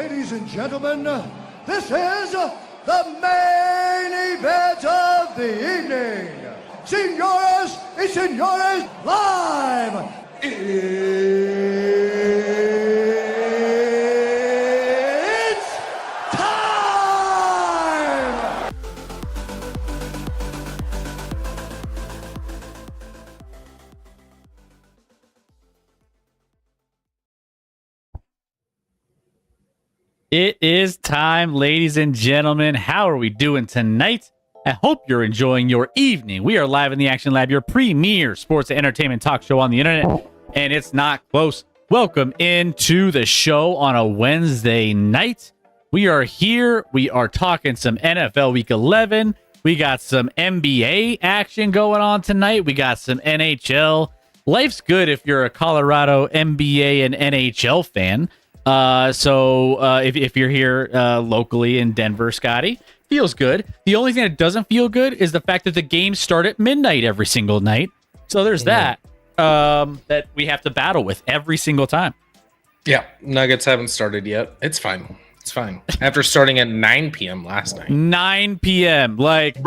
Ladies and gentlemen, this is the main event of the evening. Señoras y señores, live! It's time! It is time, ladies and gentlemen. How are we doing tonight? I hope you're enjoying your evening. We are live in the Action Lab, your premier sports and entertainment talk show on the internet, and it's not close. Welcome into the show on a Wednesday night. We are here. We are talking some NFL Week 11. We got some NBA action going on tonight. We got some NHL. Life's good if you're a Colorado NBA and NHL fan. If you're here locally in Denver, Scotty, feels good. The only thing that doesn't feel good is the fact that the games start at midnight every single night. So there's that we have to battle with every single time. Yeah, Nuggets haven't started yet. It's fine. It's fine. After starting at 9 p.m. last night. 9 p.m. Bruh.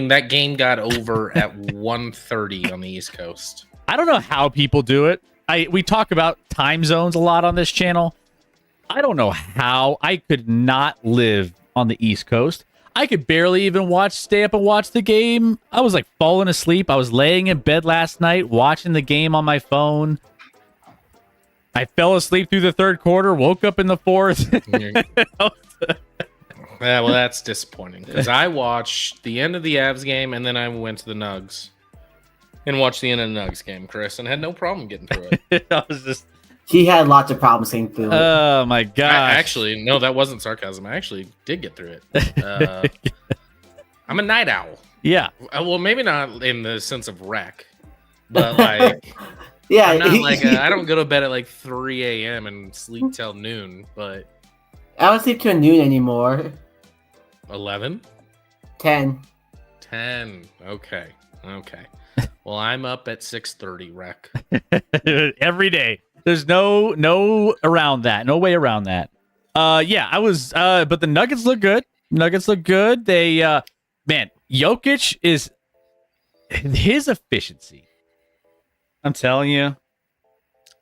That game got over at 1:30 on the East Coast. I don't know how people do it. We talk about time zones a lot on this channel. I don't know how I could not live on the East Coast. I could barely even stay up and watch the game. I was like falling asleep. I was laying in bed last night watching the game on my phone. I fell asleep through the third quarter, woke up in the fourth. Yeah, well, that's disappointing because I watched the end of the Avs game and then I went to the Nugs and watched the end of the Nugs game, Chris, and had no problem getting through it. He had lots of problems getting through it. Oh my gosh. Actually, no, that wasn't sarcasm. I actually did get through it. I'm a night owl. Yeah. Well, maybe not in the sense of wreck, but like, yeah, I'm not I don't go to bed at like 3 a.m. and sleep till noon, but I don't sleep till noon anymore. 11? 10. Okay. Well, I'm up at 6:30, wreck. Every day. There's no around that. No way around that. I was but the Nuggets look good. They Jokic is his efficiency. I'm telling you.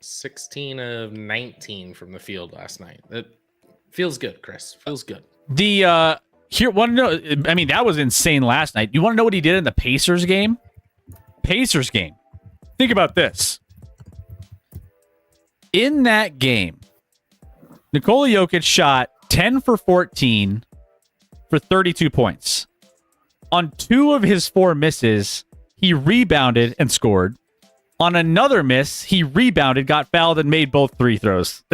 16 of 19 from the field last night. That feels good, Chris. Feels good. That was insane last night. You want to know what he did in the Pacers game? Think about this. In that game, Nikola Jokic shot 10 for 14 for 32 points. On 2 of his 4 misses, he rebounded and scored. On another miss, he rebounded, got fouled, and made both free throws.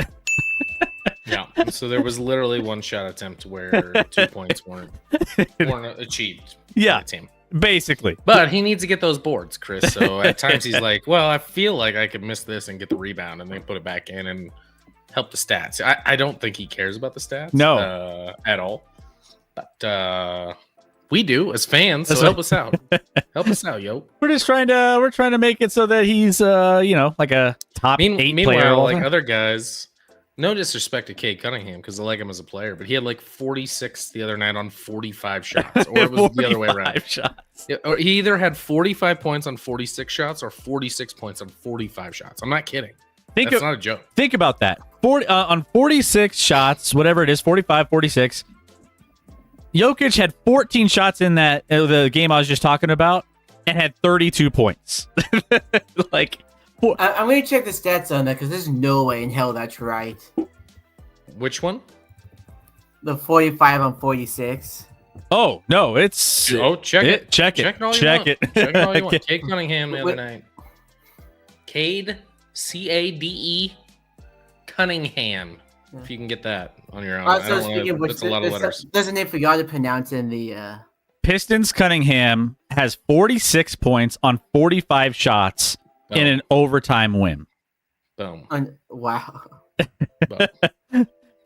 Yeah, so there was literally one shot attempt where 2 points weren't achieved. Yeah, by the team. Basically. But he needs to get those boards, Chris. So at times he's like, well, I feel like I could miss this and get the rebound and then put it back in and help the stats. I don't think he cares about the stats. No. At all. But we do as fans, so help us out. Help us out, yo. We're trying to make it so that he's like a top 8 player. Meanwhile, like other guys, no disrespect to Cade Cunningham because I like him as a player, but he had like 46 the other night on 45 shots, or it was the other way around. Shots. Yeah, or he either had 45 points on 46 shots or 46 points on 45 shots. I'm not kidding. That's not a joke. Think about that. On 46 shots, whatever it is, 45, 46. Jokic had 14 shots in that the game I was just talking about and had 32 points. I'm going to check the stats on that because there's no way in hell that's right. Which one? The 45 on 46. Oh, no, it's... Oh, check it. Check it. Check it all you want. Cade Cunningham the other night. Cade, C-A-D-E, Cunningham. If you can get that on your own. That's a lot of letters. There's a name for y'all to pronounce in the... Pistons Cunningham has 46 points on 45 shots in an overtime win. Boom. Wow.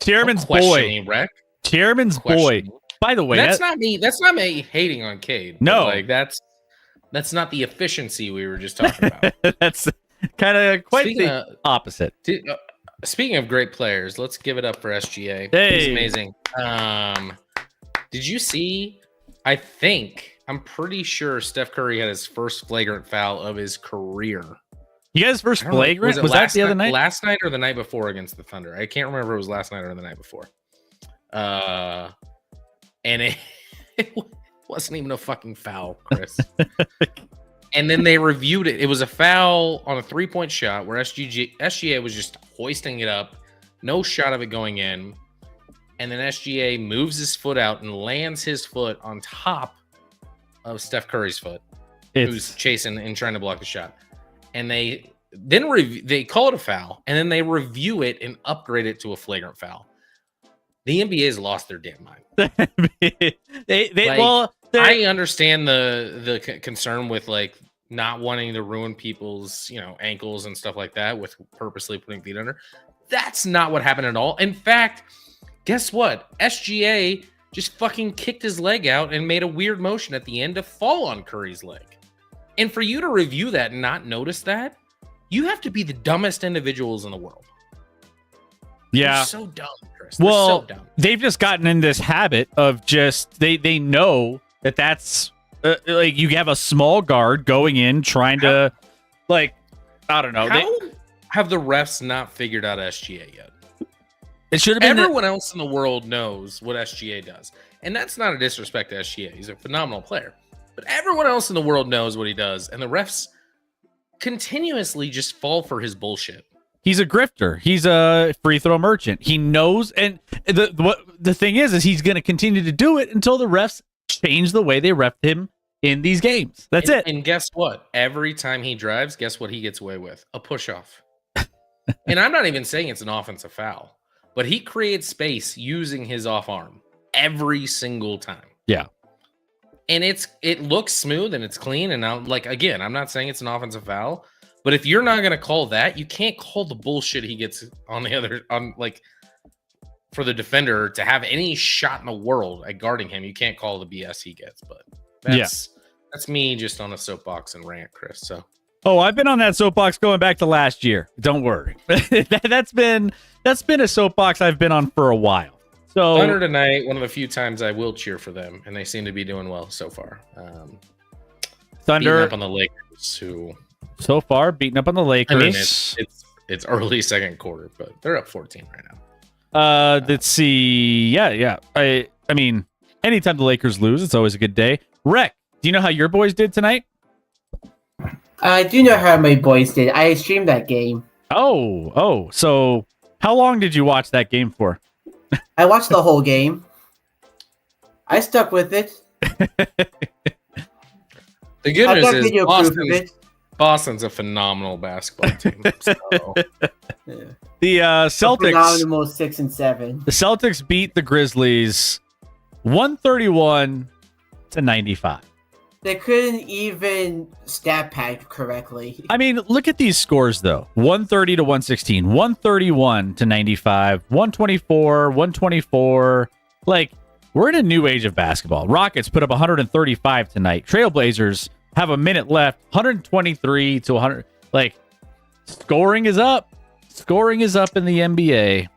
Chairman's boy. Wreck. Chairman's boy. By the way, that's not me. That's not me hating on Cade. No, like that's not the efficiency we were just talking about. That's kind of quite the opposite. Speaking of great players, let's give it up for SGA. Hey. He's amazing. Did you see? I'm pretty sure Steph Curry had his first flagrant foul of his career. You guys first flagrant? Was that the other night? Last night or the night before against the Thunder? I can't remember if it was last night or the night before. And it wasn't even a fucking foul, Chris. And then they reviewed it. It was a foul on a 3-point shot where SGA was just hoisting it up. No shot of it going in. And then SGA moves his foot out and lands his foot on top of Steph Curry's foot, who's chasing and trying to block the shot. And they call it a foul, and then they review it and upgrade it to a flagrant foul. The NBA has lost their damn mind. I understand the concern with like not wanting to ruin people's ankles and stuff like that with purposely putting feet under. That's not what happened at all. In fact, guess what? SGA just fucking kicked his leg out and made a weird motion at the end to fall on Curry's leg. And for you to review that and not notice that, you have to be the dumbest individuals in the world. Yeah. They're so dumb, Chris. Well, so dumb. They've just gotten in this habit of just they know that's like you have a small guard going in trying to I don't know. How have the refs not figured out SGA yet? It should have been everyone else in the world knows what SGA does. And that's not a disrespect to SGA. He's a phenomenal player. But everyone else in the world knows what he does. And the refs continuously just fall for his bullshit. He's a grifter. He's a free throw merchant. He knows. And the thing is he's going to continue to do it until the refs change the way they ref him in these games. That's it. And guess what? Every time he drives, guess what he gets away with? A push-off. And I'm not even saying it's an offensive foul. But he creates space using his off arm every single time. Yeah. And it looks smooth and it's clean. And I'm I'm not saying it's an offensive foul, but if you're not going to call that, you can't call the bullshit he gets for the defender to have any shot in the world at guarding him. You can't call the BS he gets, but that's me just on a soapbox and rant, Chris. So. Oh, I've been on that soapbox going back to last year. Don't worry. That's been a soapbox I've been on for a while. So Thunder tonight, one of the few times I will cheer for them, and they seem to be doing well so far. Thunder up on the Lakers, who so far beating up on the Lakers. I mean, it's early second quarter, but they're up 14 right now. Let's see. Yeah. I mean, anytime the Lakers lose, it's always a good day. Rec, do you know how your boys did tonight? I do know how my boys did. I streamed that game. Oh. So how long did you watch that game for? I watched the whole game. I stuck with it. The good news is Boston's a phenomenal basketball team. So. Yeah. The Celtics, phenomenal 6-7. The Celtics beat the Grizzlies 131-95. They couldn't even stat pad correctly. I mean, look at these scores, though. 130-116, 131-95, 124, 124. We're in a new age of basketball. Rockets put up 135 tonight. Trailblazers have a minute left, 123 to 100. Scoring is up. Scoring is up in the NBA.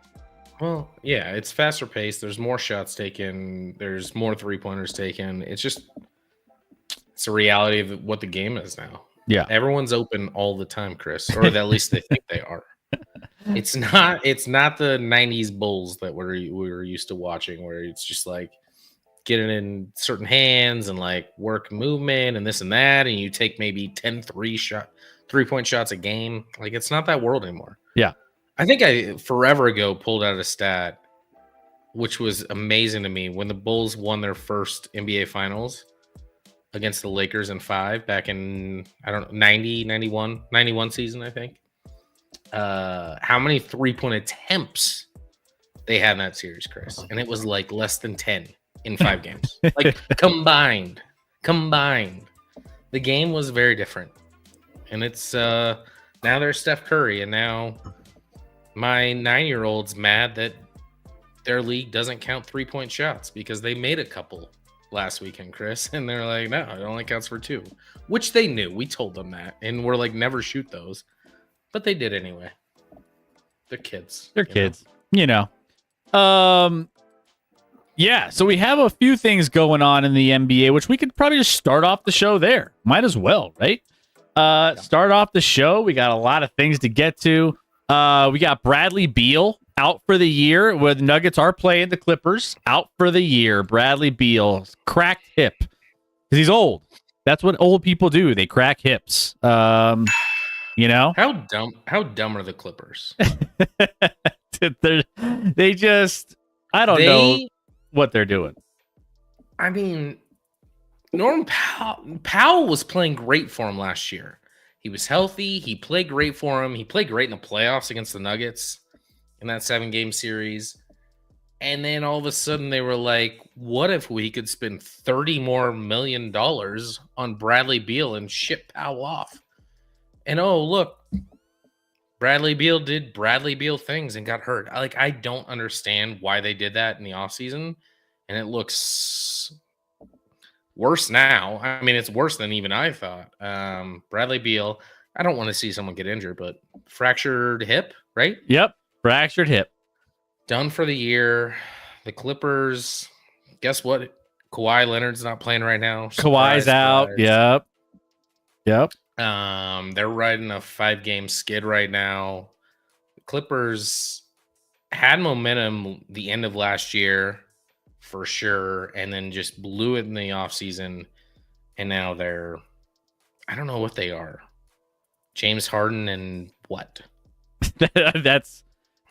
Well, yeah, it's faster paced. There's more shots taken. There's more three-pointers taken. It's a reality of what the game is now. Yeah. Everyone's open all the time, Chris, or at least they think they are. It's not the 90s Bulls that we were used to watching, where it's just getting in certain hands and work movement and this and that, and you take maybe 10 3-point shots a game. It's not that world anymore. Yeah. I think I forever ago pulled out a stat which was amazing to me when the Bulls won their first NBA Finals against the Lakers in 5 back in, 91 season, I think. How many 3-point attempts they had in that series, Chris? And it was less than 10 in 5 games. Combined. The game was very different. And it's now there's Steph Curry, and now my 9-year-old's mad that their league doesn't count 3-point shots because they made a couple last weekend, Chris, and they're like, no, it only counts for 2, which they knew. We told them that, and we're never shoot those, but they did anyway. They're kids. They're kids. You know. Yeah, so we have a few things going on in the NBA, which we could probably just start off the show there. Might as well, right? Start off the show. We got a lot of things to get to. We got Bradley Beal out for the year, where the Nuggets are playing the Clippers. Out for the year. Bradley Beal, cracked hip. Because he's old. That's what old people do. They crack hips. You know? How dumb are the Clippers? They just, I don't know what they're doing. I mean, Norm Powell was playing great for him last year. He was healthy. He played great for him. He played great in the playoffs against the Nuggets in that 7-game series. And then all of a sudden they were like, what if we could spend $30 million more on Bradley Beal and ship Powell off? And oh, look, Bradley Beal did Bradley Beal things and got hurt. I don't understand why they did that in the offseason. And it looks worse now. I mean, it's worse than even I thought. Bradley Beal, I don't want to see someone get injured, but fractured hip, right? Yep, fractured hip. Done for the year. The Clippers, guess what? Kawhi Leonard's not playing right now. Kawhi's out. Yep. They're riding a 5-game skid right now. The Clippers had momentum the end of last year for sure, and then just blew it in the offseason. And now they're, I don't know what they are. James Harden and what? That's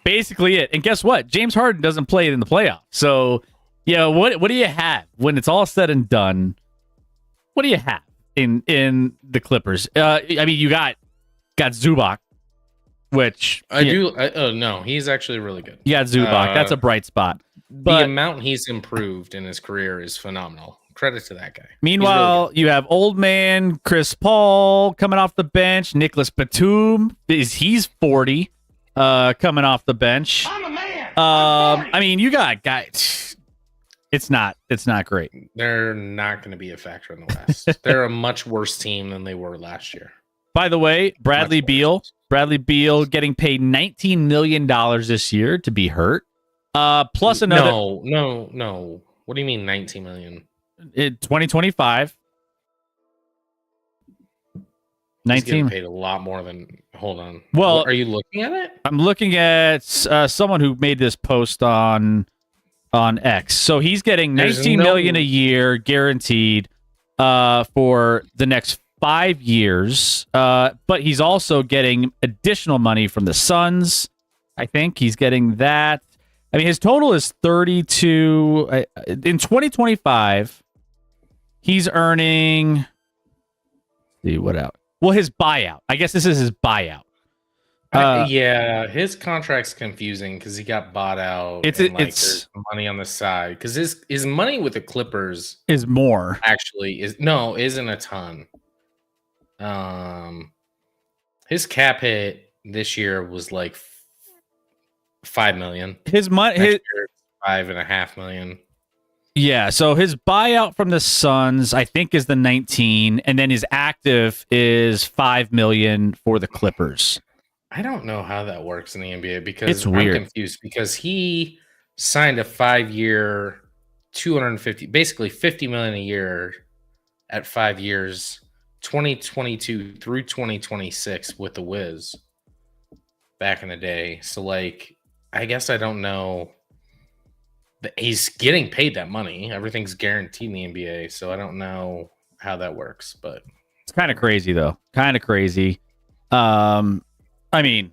basically it. And guess what? James Harden doesn't play it in the playoffs. So, yeah, what do you have when it's all said and done? What do you have in the Clippers? I mean, you got Zubac, which no, he's actually really good. You got Zubac. That's a bright spot. But the amount he's improved in his career is phenomenal. Credit to that guy. Meanwhile, really you have old man Chris Paul coming off the bench. Nicholas Batum he's 40, coming off the bench. I'm a man. I mean, you got guys. It's not great. They're not going to be a factor in the West. They're a much worse team than they were last year. By the way, Bradley Beal getting paid $19 million this year to be hurt. Plus another. No. What do you mean 19 million? In 2025. 19. He's getting paid a lot more than. Hold on. Well, are you looking at it? I'm looking at someone who made this post on X. So he's getting $19 million a year guaranteed for the next 5 years. But he's also getting additional money from the Suns. I think he's getting that. I mean, his total is 32 in 2025. He's earning. See what out? Well, his buyout. I guess this is his buyout. Yeah, his contract's confusing because he got bought out. There's money on the side because his money with the Clippers is more. Actually, isn't a ton. His cap hit this year was like $5 million. His money, $5.5 million. Yeah, so his buyout from the Suns, I think, is the 19, and then his active is $5 million for the Clippers. I don't know how that works in the NBA because it's weird. I'm confused because he signed a 5-year, basically $50 million a year at 5 years, 2022 through 2026 with the Wiz back in the day. So, I guess I don't know. He's getting paid that money. Everything's guaranteed in the NBA, so I don't know how that works. But it's kind of crazy, though. Kind of crazy. I mean,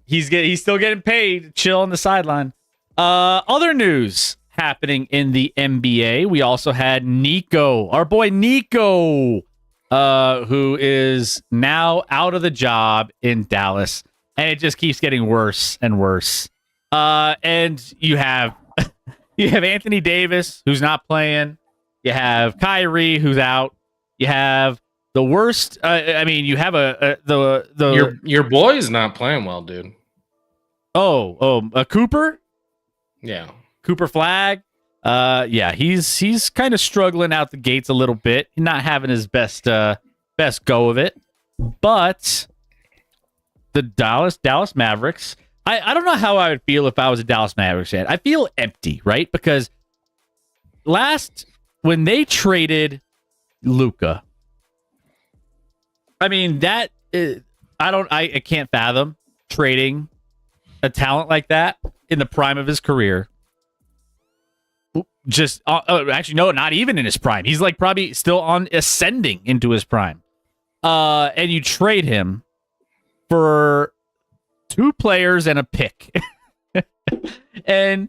he's still getting paid. Chill on the sideline. Other news happening in the NBA. We also had Nico, our boy Nico, who is now out of the job in Dallas, and it just keeps getting worse and worse. And you have Anthony Davis, who's not playing. You have Kyrie, who's out. You have the worst. You have your boy's not playing well, dude. Cooper. Yeah, Cooper Flag. Yeah, he's kind of struggling out the gates a little bit, not having his best go of it. But the Dallas Mavericks. I don't know how I would feel if I was a Dallas Mavericks fan. I feel empty, right? Because when they traded Luka, I mean I can't fathom trading a talent like that in the prime of his career. Just actually, no, not even in his prime. He's like probably still ascending into his prime. And you trade him for 2 players and a pick. And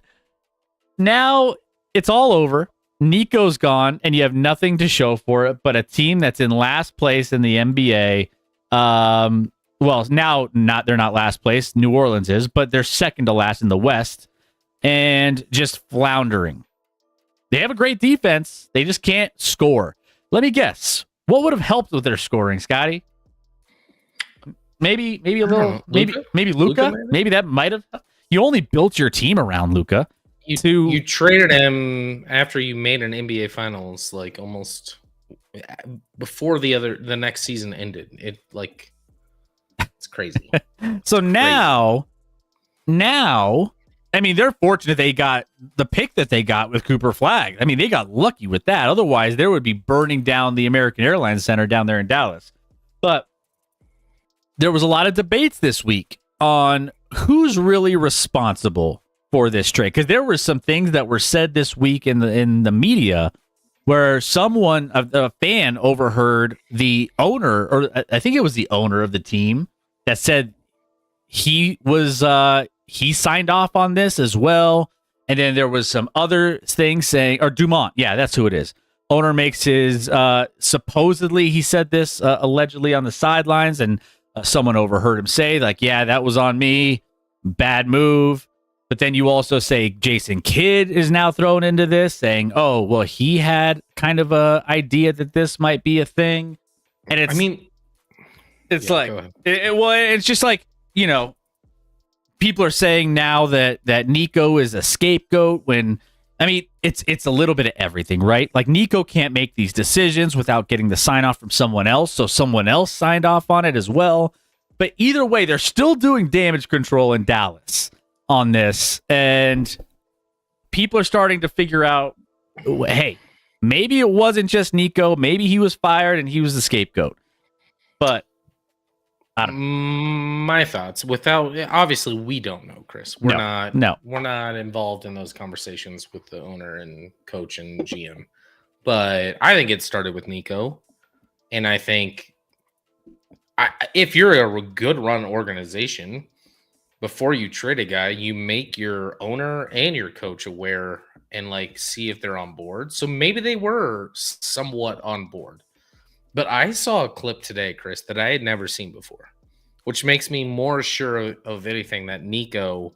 now it's all over. Nico's gone, and you have nothing to show for it but a team that's in last place in the NBA. Well, now they're not last place. New Orleans is, but they're second to last in the West, and just floundering. They have a great defense. They just can't score. Let me guess. What would have helped with their scoring, Scotty? Maybe a little. Maybe Luka. Maybe that might have. You only built your team around Luka. You traded him after you made an NBA Finals, like almost before the next season ended. It's crazy. So now, I mean, they're fortunate they got the pick that they got with Cooper Flagg. I mean, they got lucky with that. Otherwise, there would be burning down the American Airlines Center down there in Dallas. But there was a lot of debates this week on who's really responsible for this trade, because there were some things that were said this week in the media where a fan overheard the owner, or I think it was the owner of the team, that said he signed off on this as well. And then there was some other things saying, or Dumont, yeah, that's who it is. Owner makes his supposedly he said this allegedly on the sidelines, and someone overheard him say, like, yeah, that was on me, bad move. But then you also say Jason Kidd is now thrown into this, saying, oh, well, he had kind of a idea that this might be a thing. And it's just like, you know, people are saying now that Nico is a scapegoat when, I mean, it's a little bit of everything, right? Like, Nico can't make these decisions without getting the sign off from someone else. So someone else signed off on it as well. But either way, they're still doing damage control in Dallas on this, and people are starting to figure out, hey, maybe it wasn't just Nico, maybe he was fired and he was the scapegoat. But I don't know. My thoughts, obviously we don't know, Chris. We're not involved in those conversations with the owner and coach and GM. But I think it started with Nico, and I think if you're a good run organization, before you trade a guy, you make your owner and your coach aware and see if they're on board. So maybe they were somewhat on board. But I saw a clip today, Chris, that I had never seen before, which makes me more sure of anything that Nico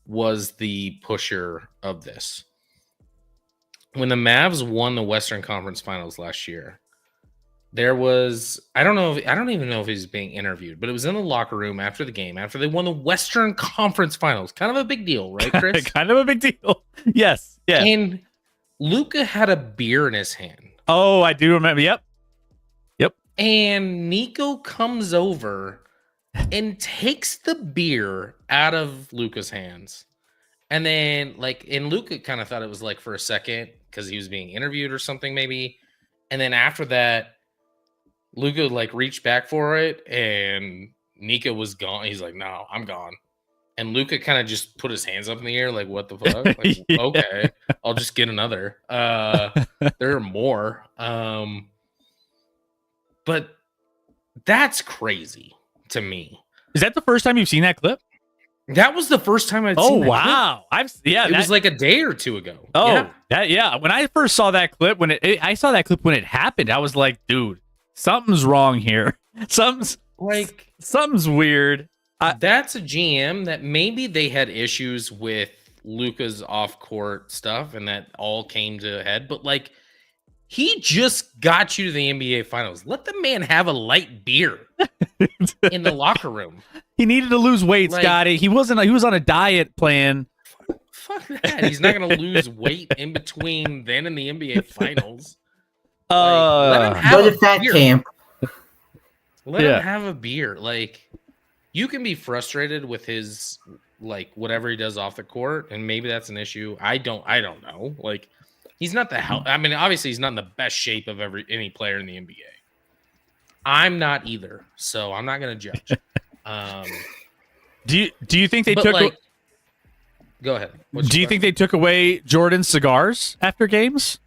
was the pusher of this. When the Mavs won the Western Conference Finals last year, there was, I don't even know if he was being interviewed, but it was in the locker room after the game, after they won the Western Conference Finals. Kind of a big deal, right, Chris? Kind of a big deal. Yes. Yeah. And Luka had a beer in his hand. Oh, I do remember. Yep. And Nico comes over and takes the beer out of Luka's hands. And then, and Luka kind of thought it was for a second because he was being interviewed or something, maybe. And then after that, Luka reached back for it, and Nico was gone. He's like, "No, I'm gone." And Luka kind of just put his hands up in the air, like, "What the fuck?" Yeah. Okay, I'll just get another. There are more, but that's crazy to me. Is that the first time you've seen that clip? That was the first time I'd seen that wow! Clip. It was a day or two ago. Oh, yeah. When I first saw that clip, I saw that clip when it happened, I was like, dude, something's wrong here. Something's weird. That's a GM that maybe they had issues with Luka's off-court stuff, and that all came to a head. But he just got you to the NBA Finals. Let the man have a light beer in the locker room. He needed to lose weight, Scotty. He was on a diet plan. Fuck that. He's not going to lose weight in between then and the NBA Finals. Let him have a fat camp. Let him have a beer. You can be frustrated with his like whatever he does off the court, and maybe that's an issue. I don't know. Like, he's not the hell. I mean, obviously, he's not in the best shape of any player in the NBA. I'm not either, so I'm not going to judge. Do you think they took? Like, go ahead. Do you think they took away Jordan's cigars after games?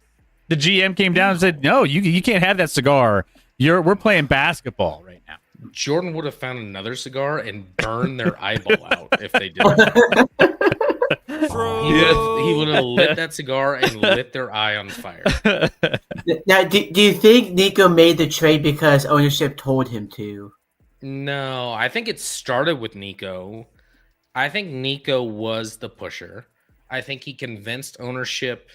The GM came down and said, "No, you can't have that cigar. We're playing basketball right now." Jordan would have found another cigar and burned their eyeball out if they did that. He would have lit that cigar and lit their eye on fire. Now, do you think Nico made the trade because ownership told him to? No, I think it started with Nico. I think Nico was the pusher. I think he convinced ownership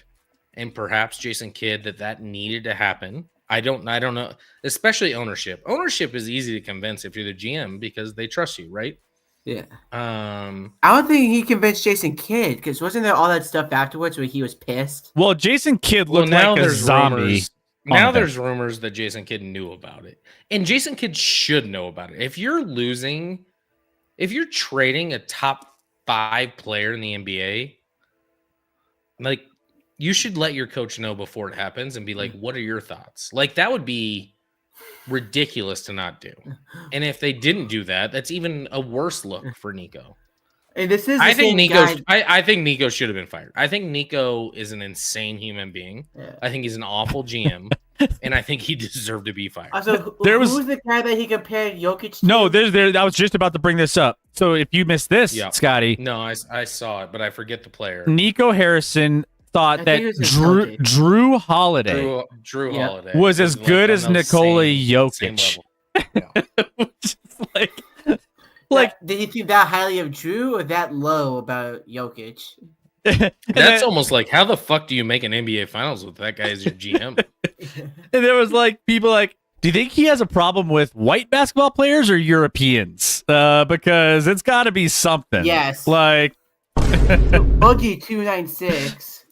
and perhaps Jason Kidd that needed to happen. I don't know, especially ownership. Ownership is easy to convince if you're the GM because they trust you, right? Yeah. I don't think he convinced Jason Kidd because wasn't there all that stuff afterwards where he was pissed? Well, Jason Kidd looked like a zombie. Now there's rumors that Jason Kidd knew about it, and Jason Kidd should know about it. If you're trading a top 5 player in the NBA, like, you should let your coach know before it happens and be like, what are your thoughts? Like, that would be ridiculous to not do. And if they didn't do that, that's even a worse look for Nico. And this is I think Nico should have been fired. I think Nico is an insane human being. Yeah. I think he's an awful GM. And I think he deserved to be fired. Also, who's the guy that he compared Jokic to? No, I was just about to bring this up. So if you missed this, Scotty. No, I saw it, but I forget the player. Nico Harrison thought that Drew Holiday, Holiday was as good as Nikola Jokic. Like, did you think that highly of Drew or that low about Jokic? That's almost like, how the fuck do you make an NBA Finals with that guy as your GM? And there was like people like, do you think he has a problem with white basketball players or Europeans? Because it's got to be something. Yes. Like Boogie 296.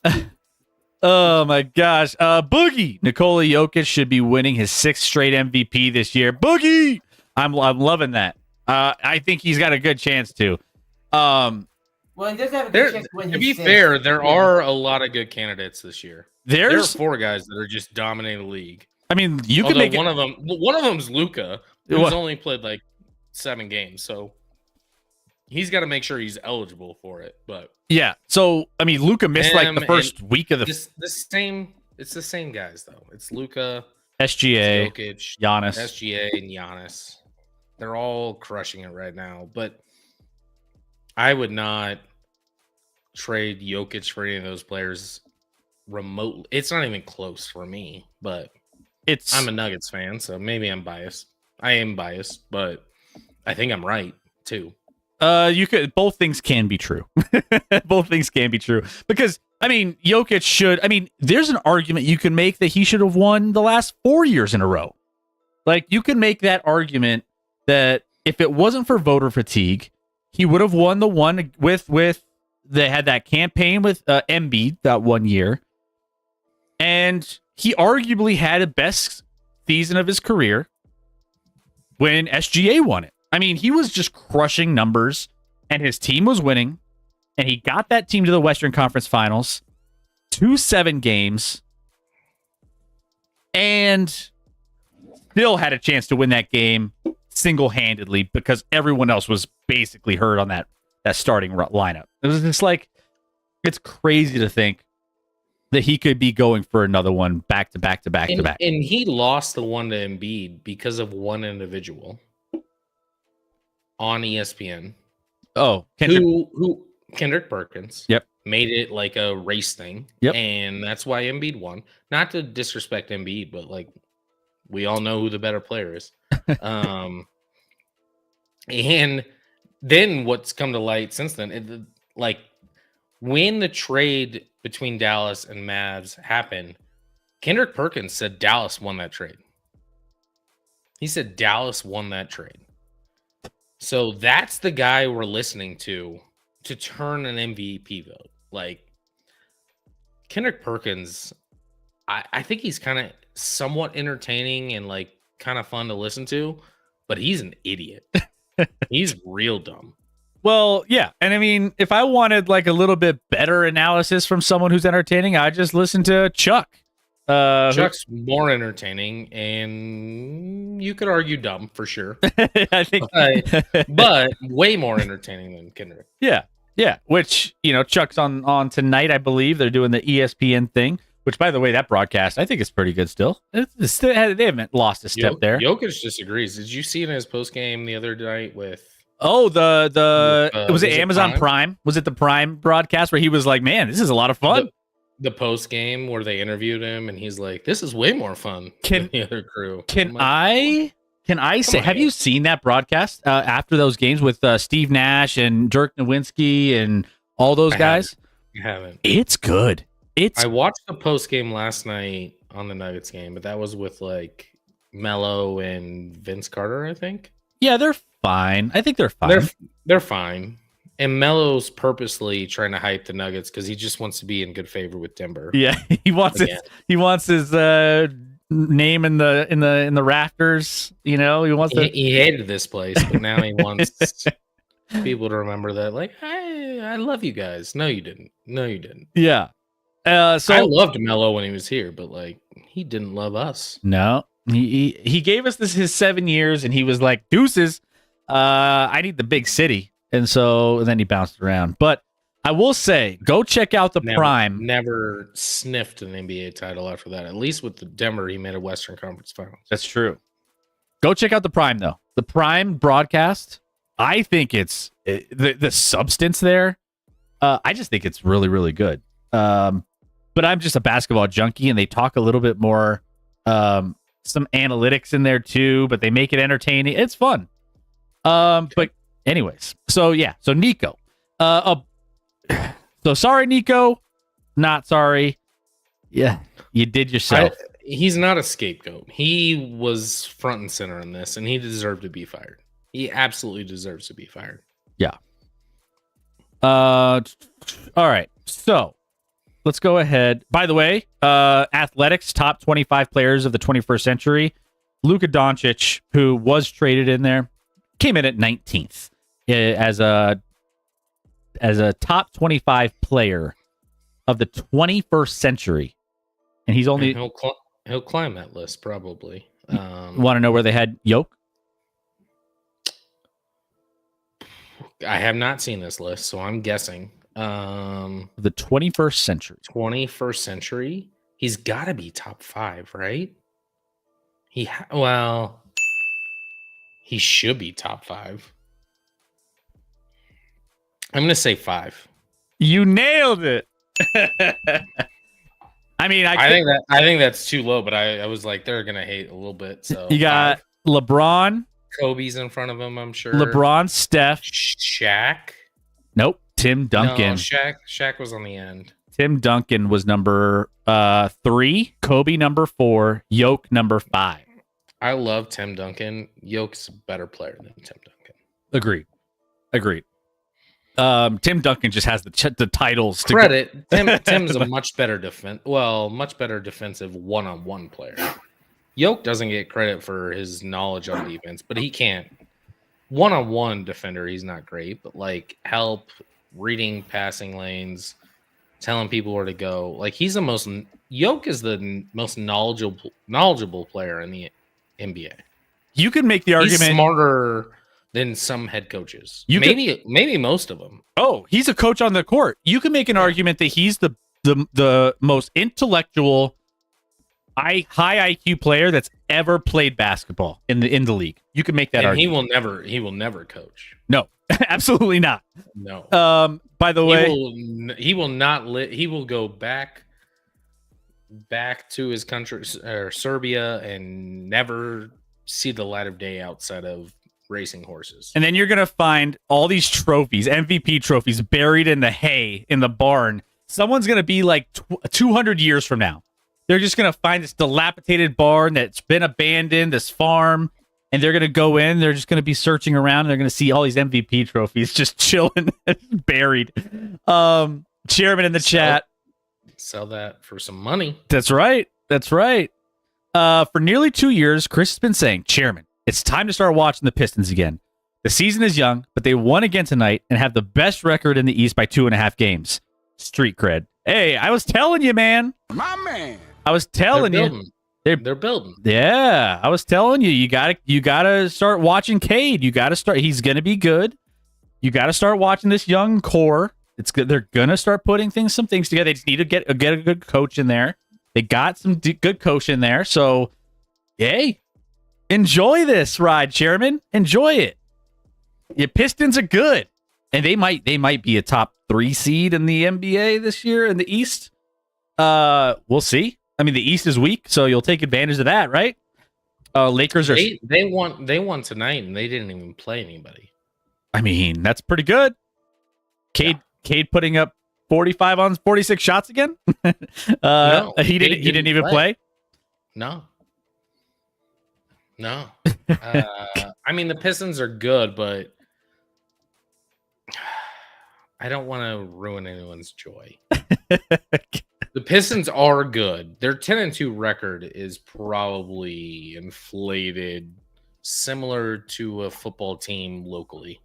Oh my gosh. Boogie. Nikola Jokic should be winning his 6th straight MVP this year. Boogie. I'm loving that. I think he's got a good chance to. Well, he does have a good chance to win. To be fair, there are a lot of good candidates this year. There are 4 guys that are just dominating the league. I mean, you can make one of them's Luka, who's only played like 7 games, so he's got to make sure he's eligible for it. But yeah, so I mean, Luka missed like the first week of it's the same guys though. It's Luka, SGA, Jokic, Giannis, SGA, and Giannis. They're all crushing it right now, but I would not trade Jokic for any of those players remotely. It's not even close for me, but I'm a Nuggets fan, so maybe I'm biased. I am biased, but I think I'm right too. Both things can be true. Both things can be true because I mean, Jokic should. I mean, there's an argument you can make that he should have won the last 4 years in a row. Like, you can make that argument that if it wasn't for voter fatigue, he would have won the one with they had that campaign with Embiid that 1 year, and he arguably had a best season of his career when SGA won it. I mean, he was just crushing numbers, and his team was winning, and he got that team to the Western Conference Finals, 2 7 games, and still had a chance to win that game single-handedly because everyone else was basically hurt on that starting lineup. It was just like, it's crazy to think that he could be going for another one back to back. And he lost the one to Embiid because of one individual on ESPN. Oh, Kendrick Perkins. Yep. Made it like a race thing. Yep. And that's why Embiid won. Not to disrespect Embiid, but like, we all know who the better player is. And then what's come to light since then, like, when the trade between Dallas and Mavs happened, Kendrick Perkins said Dallas won that trade. He said Dallas won that trade. So that's the guy we're listening to turn an MVP vote. Like, Kendrick Perkins, I think he's kind of somewhat entertaining and like kind of fun to listen to, but he's an idiot. He's real dumb. Well, yeah. And I mean, if I wanted like a little bit better analysis from someone who's entertaining, I just listen to Chuck. Chuck's more entertaining, and you could argue dumb for sure. I think, but way more entertaining than Kendrick. Yeah. Which, Chuck's on tonight, I believe. They're doing the ESPN thing, which, by the way, that broadcast, I think is pretty good still. They haven't lost a step there. Jokic disagrees. Did you see in his post game the other night with... Oh, was it Amazon Prime? Was it the Prime broadcast where he was like, man, this is a lot of fun? The post game where they interviewed him and he's like, this is way more fun than the other crew. Can I say, have you seen that broadcast after those games with Steve Nash and Dirk Nowitzki and all those guys? I haven't. It's good. I watched the post game last night on the Nuggets game, but that was with like Melo and Vince Carter, I think. Yeah, they're fine. I think they're fine. They're fine. And Melo's purposely trying to hype the Nuggets because he just wants to be in good favor with Denver. Yeah, he wants his name in the rafters. He wants to. He hated this place, but now he wants people to remember that. Like, I love you guys. No, you didn't. Yeah. So I loved Melo when he was here, but like he didn't love us. No, he gave us his 7 years, and he was like, deuces. I need the big city. And then he bounced around. But I will say, go check out the Prime. Never sniffed an NBA title after that. At least with the Denver, he made a Western Conference Finals. That's true. Go check out the Prime, though. The Prime broadcast, I think it's the substance there. I just think it's really, really good. But I'm just a basketball junkie, and they talk a little bit more, some analytics in there too, but they make it entertaining. It's fun. But anyways, so Nico. So sorry, Nico. Not sorry. Yeah, you did yourself. He's not a scapegoat. He was front and center in this, and he deserved to be fired. He absolutely deserves to be fired. Yeah. All right. So let's go ahead. By the way, Athletics top 25 players of the 21st century. Luka Doncic, who was traded in there, came in at 19th as a top 25 player of the 21st century, and he's only he'll climb that list probably. Want to know where they had Yoke? I have not seen this list, so I'm guessing. The 21st century. 21st century. He's got to be top 5, right? He should be top 5. I'm going to say 5. You nailed it. I mean, I think that's too low, but I was like, they're going to hate a little bit. So you got 5. LeBron. Kobe's in front of him, I'm sure. LeBron, Steph. Shaq. Nope. Tim Duncan. No, Shaq was on the end. Tim Duncan was number 3. Kobe number 4. Yoke number 5. I love Tim Duncan. Yoke's a better player than Tim Duncan. Agreed. Tim Duncan just has the titles. Credit. Tim's a much better defensive one-on-one player. Yoke doesn't get credit for his knowledge on defense, but he can't. One-on-one defender, he's not great, but like help, reading passing lanes, telling people where to go. Like Yoke is the most knowledgeable player in the NBA. You could make the argument he's smarter than some head coaches. Maybe most of them. Oh, he's a coach on the court. You can make an argument that he's the most intellectual, high IQ player that's ever played basketball in the league. You can make that argument. He will never coach. No, absolutely not. No. By the way, he will not. He will go back to his country, or Serbia, and never see the light of day outside of racing horses. And then you're gonna find all these trophies, MVP trophies, buried in the hay in the barn. Someone's gonna be like 200 years from now. They're just going to find this dilapidated barn that's been abandoned, this farm, and they're going to go in. They're just going to be searching around, and they're going to see all these MVP trophies just chilling, buried. Chairman in the chat. Sell that for some money. That's right. For nearly 2 years, Chris has been saying, Chairman, it's time to start watching the Pistons again. The season is young, but they won again tonight and have the best record in the East by 2.5 games. Street cred. Hey, I was telling you, man. My man. I was telling you. They're building. Yeah, I was telling you. You gotta start watching Cade. You gotta start. He's gonna be good. You gotta start watching this young core. It's good. They're gonna start putting some things together. They just need to get a good coach in there. They got some good coach in there. So, yay. Enjoy this ride, Chairman. Enjoy it. Your Pistons are good. And they might be a top 3 seed in the NBA this year in the East. We'll see. I mean, the East is weak, so you'll take advantage of that, right? Lakers are they won tonight and they didn't even play anybody. I mean, that's pretty good. Cade putting up 45 on 46 shots again. No, he didn't even play. No. I mean, the Pistons are good, but I don't want to ruin anyone's joy. The Pistons are good. Their 10-2 record is probably inflated, similar to a football team locally.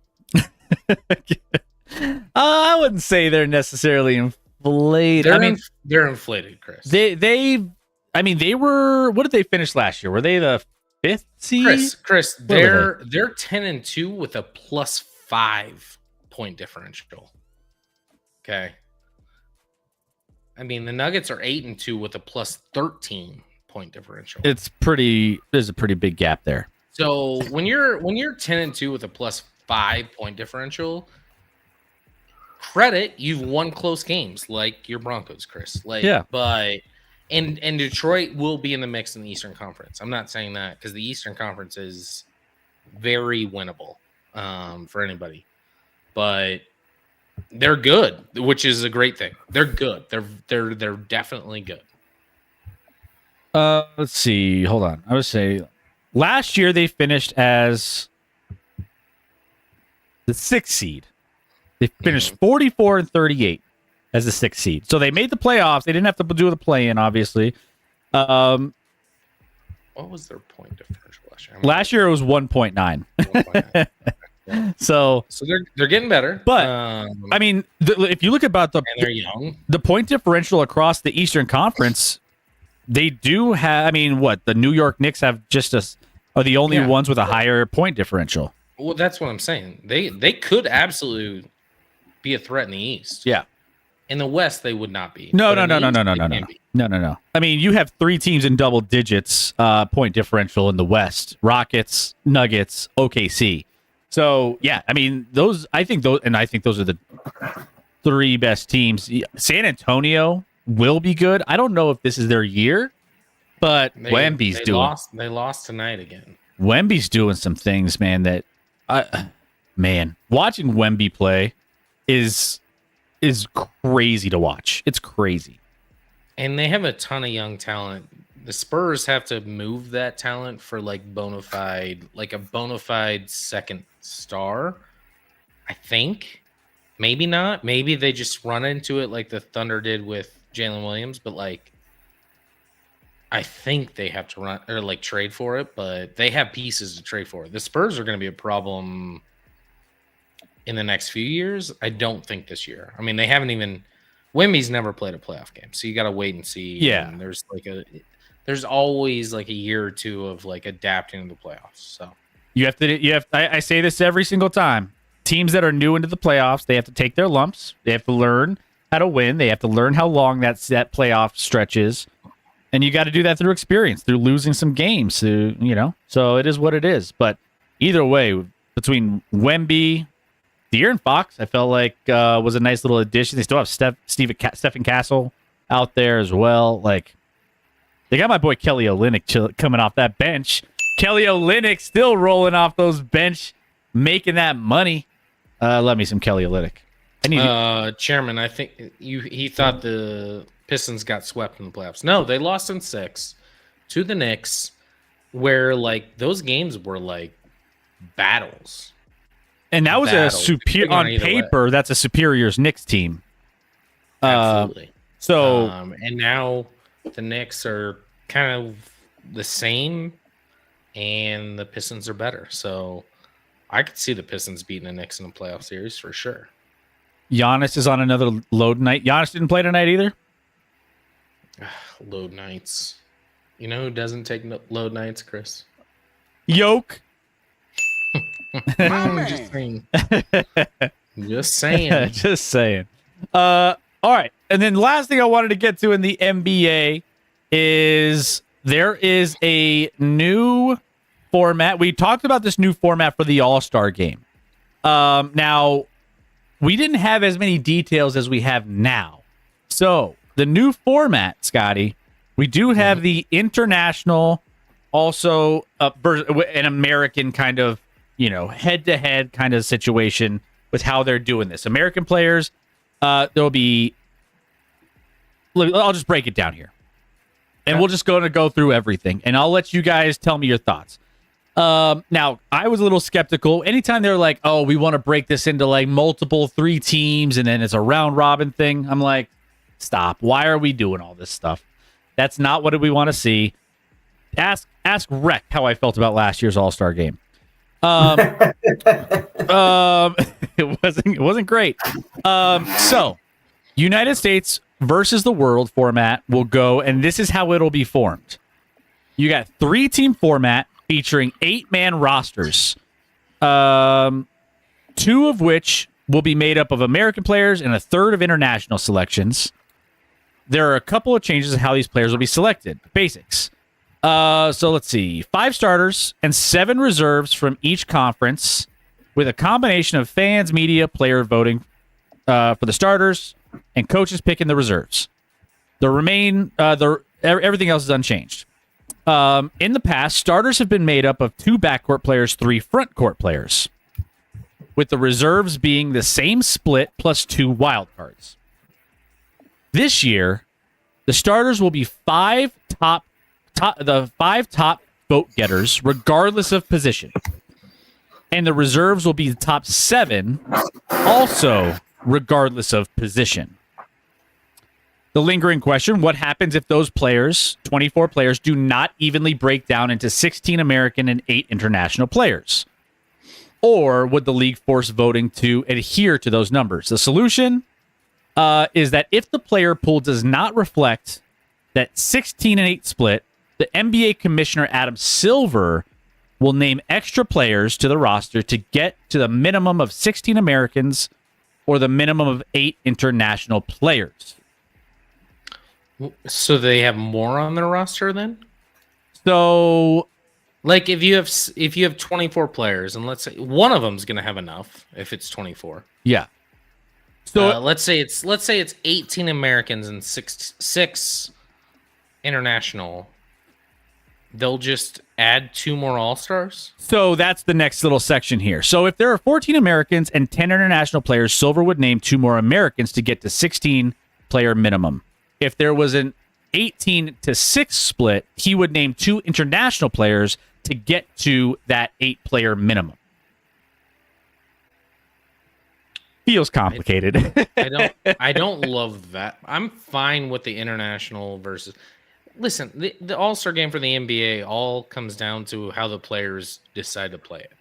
I wouldn't say they're necessarily inflated. They're inflated, Chris. They were. What did they finish last year? Were they the 5th seed? Chris, they're 10-2 with a +5 point differential. Okay. I mean, the Nuggets are 8-2 with a +13 point differential. There's a pretty big gap there. So when you're 10-2 with a +5 point differential, credit, you've won close games like your Broncos, Chris. But and Detroit will be in the mix in the Eastern Conference. I'm not saying that because the Eastern Conference is very winnable for anybody. But they're good, which is a great thing. They're good. They're definitely good. Let's see. Hold on. I would say last year they finished as the 6th seed. They finished 44-38 as the 6th seed. So they made the playoffs. They didn't have to do the play-in, obviously. What was their point differential last year? Last year it was 1.9. 1.9. Yeah. So they're getting better. But I mean, if you look about and they're young, the point differential across the Eastern Conference, they do have. I mean, what the New York Knicks have are the only ones with a higher point differential. Well, that's what I'm saying. They could absolutely be a threat in the East. Yeah. In the West, they would not be. No. I mean, you have 3 teams in double digits point differential in the West: Rockets, Nuggets, OKC. So yeah, I mean I think those are the 3 best teams. San Antonio will be good. I don't know if this is their year, but Wemby's doing. They lost tonight again. Wemby's doing some things, man. Watching Wemby play is crazy to watch. It's crazy, and they have a ton of young talent. The Spurs have to move that talent for a bona fide second star. I think. Maybe not. Maybe they just run into it like the Thunder did with Jalen Williams, but I think they have to run or trade for it, but they have pieces to trade for. The Spurs are going to be a problem in the next few years. I don't think this year. I mean, they haven't even. Wemby's never played a playoff game, so you got to wait and see. Yeah, and there's always a year or two of adapting to the playoffs. So you have to. I say this every single time. Teams that are new into the playoffs, they have to take their lumps. They have to learn how to win. They have to learn how long that playoff stretch is. And you got to do that through experience, through losing some games, So it is what it is. But either way, between Wemby, De'Aaron Fox, I felt like was a nice little addition. They still have Stephen Castle out there as well. They got my boy Kelly Olynyk coming off that bench. Kelly Olynyk still rolling off those bench, making that money. Love me some Kelly Olynyk. Chairman, I think he thought the Pistons got swept in the playoffs. No, they lost in 6 to the Knicks, where those games were battles. And that was a superior on paper. That's a superior Knicks team. Absolutely. And now the Knicks are kind of the same, and the Pistons are better. So I could see the Pistons beating the Knicks in a playoff series for sure. Giannis is on another load night. Giannis didn't play tonight either. Load nights. You know who doesn't take load nights, Chris? Yoke. Just saying. Just saying. Just saying. All right. And then last thing I wanted to get to in the NBA is there is a new format. We talked about this new format for the All-Star game. Now, we didn't have as many details as we have now. So, the new format, Scotty, we do have the international, also an American kind of, head-to-head kind of situation with how they're doing this. American players, there'll be... I'll just break it down here. And we'll just go through everything. And I'll let you guys tell me your thoughts. Now, I was a little skeptical. Anytime they're like, oh, we want to break this into like multiple 3 teams and then it's a round-robin thing, I'm like, stop. Why are we doing all this stuff? That's not what we want to see. Ask Rec how I felt about last year's All-Star game. It wasn't great. So, United States versus the world format will go, and this is how it'll be formed. You got 3-team format featuring 8-man rosters, 2 of which will be made up of American players and a third of international selections. There are a couple of changes in how these players will be selected. Basics. So let's see. 5 starters and 7 reserves from each conference with a combination of fans, media, player voting for the starters and coaches picking the reserves. Everything else is unchanged. In the past, starters have been made up of 2 backcourt players, 3 frontcourt players, with the reserves being the same split plus 2 wild cards. This year, the starters will be 5 top vote getters, regardless of position. And the reserves will be the top 7, also regardless of position. The lingering question, what happens if those players, 24 players, do not evenly break down into 16 American and 8 international players? Or would the league force voting to adhere to those numbers? The solution is that if the player pool does not reflect that 16 and 8 split, the NBA Commissioner Adam Silver will name extra players to the roster to get to the minimum of 16 Americans or the minimum of 8 international players. So they have more on their roster then? So, like if you have 24 players, and let's say one of them's going to have enough if it's 24. Yeah. So let's say it's 18 Americans and six international. They'll just add 2 more All-Stars? So that's the next little section here. So if there are 14 Americans and 10 international players, Silver would name 2 more Americans to get to 16 player minimum. If there was an 18-6 split, he would name 2 international players to get to that 8-player minimum. Feels complicated. I don't love that. I'm fine with the international versus. Listen, the All-Star game for the NBA all comes down to how the players decide to play it.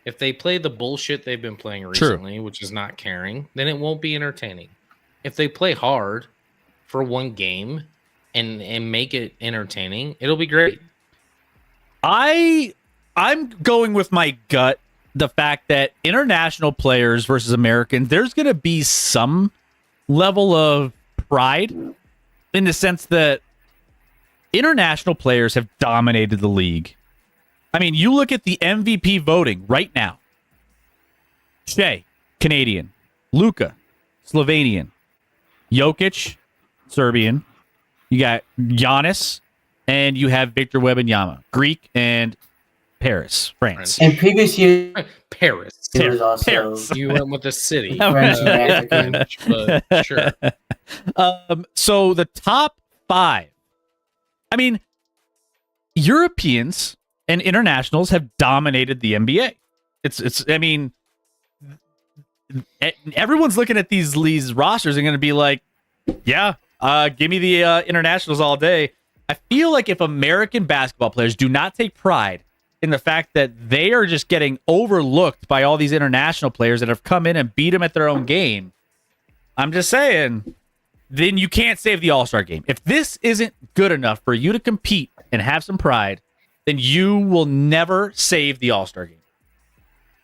If they play the bullshit they've been playing recently, which is not caring, then it won't be entertaining. If they play hard for one game and make it entertaining, it'll be great. I'm going with my gut, the fact that international players versus Americans, there's going to be some level of pride in the sense that international players have dominated the league. I mean, you look at the MVP voting right now. Shea, Canadian. Luka, Slovenian. Jokic, Serbian. You got Giannis, and you have Victor Wembanyama, Greek, and Paris, France. And previous year, Paris. it was also Paris. You went with the city. French and African. But sure. So the top 5. I mean, Europeans and internationals have dominated the NBA. It's. I mean, everyone's looking at these rosters and going to be like, yeah, give me the internationals all day. I feel like if American basketball players do not take pride in the fact that they are just getting overlooked by all these international players that have come in and beat them at their own game. I'm just saying, then you can't save the All-Star game. If this isn't good enough for you to compete and have some pride, then you will never save the All-Star game.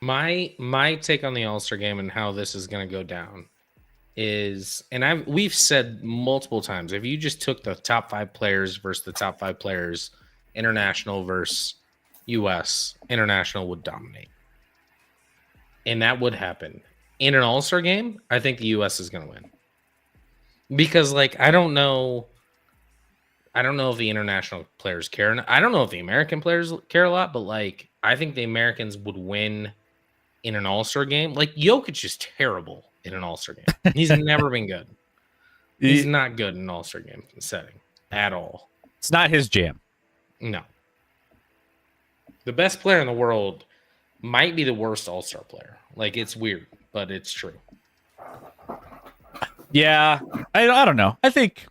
My take on the All-Star game and how this is going to go down is, and we've said multiple times, if you just took the top 5 players versus the top 5 players, international versus U.S., international would dominate. And that would happen. In an All-Star game, I think the U.S. is going to win. Because, like, I don't know if the international players care. I don't know if the American players care a lot, but, like, I think the Americans would win in an All-Star game. Like, Jokic is terrible in an All-Star game. He's never been good. He's not good in an All-Star game setting at all. It's not his jam. No. The best player in the world might be the worst All-Star player. Like, it's weird, but it's true. Yeah, I don't know. I think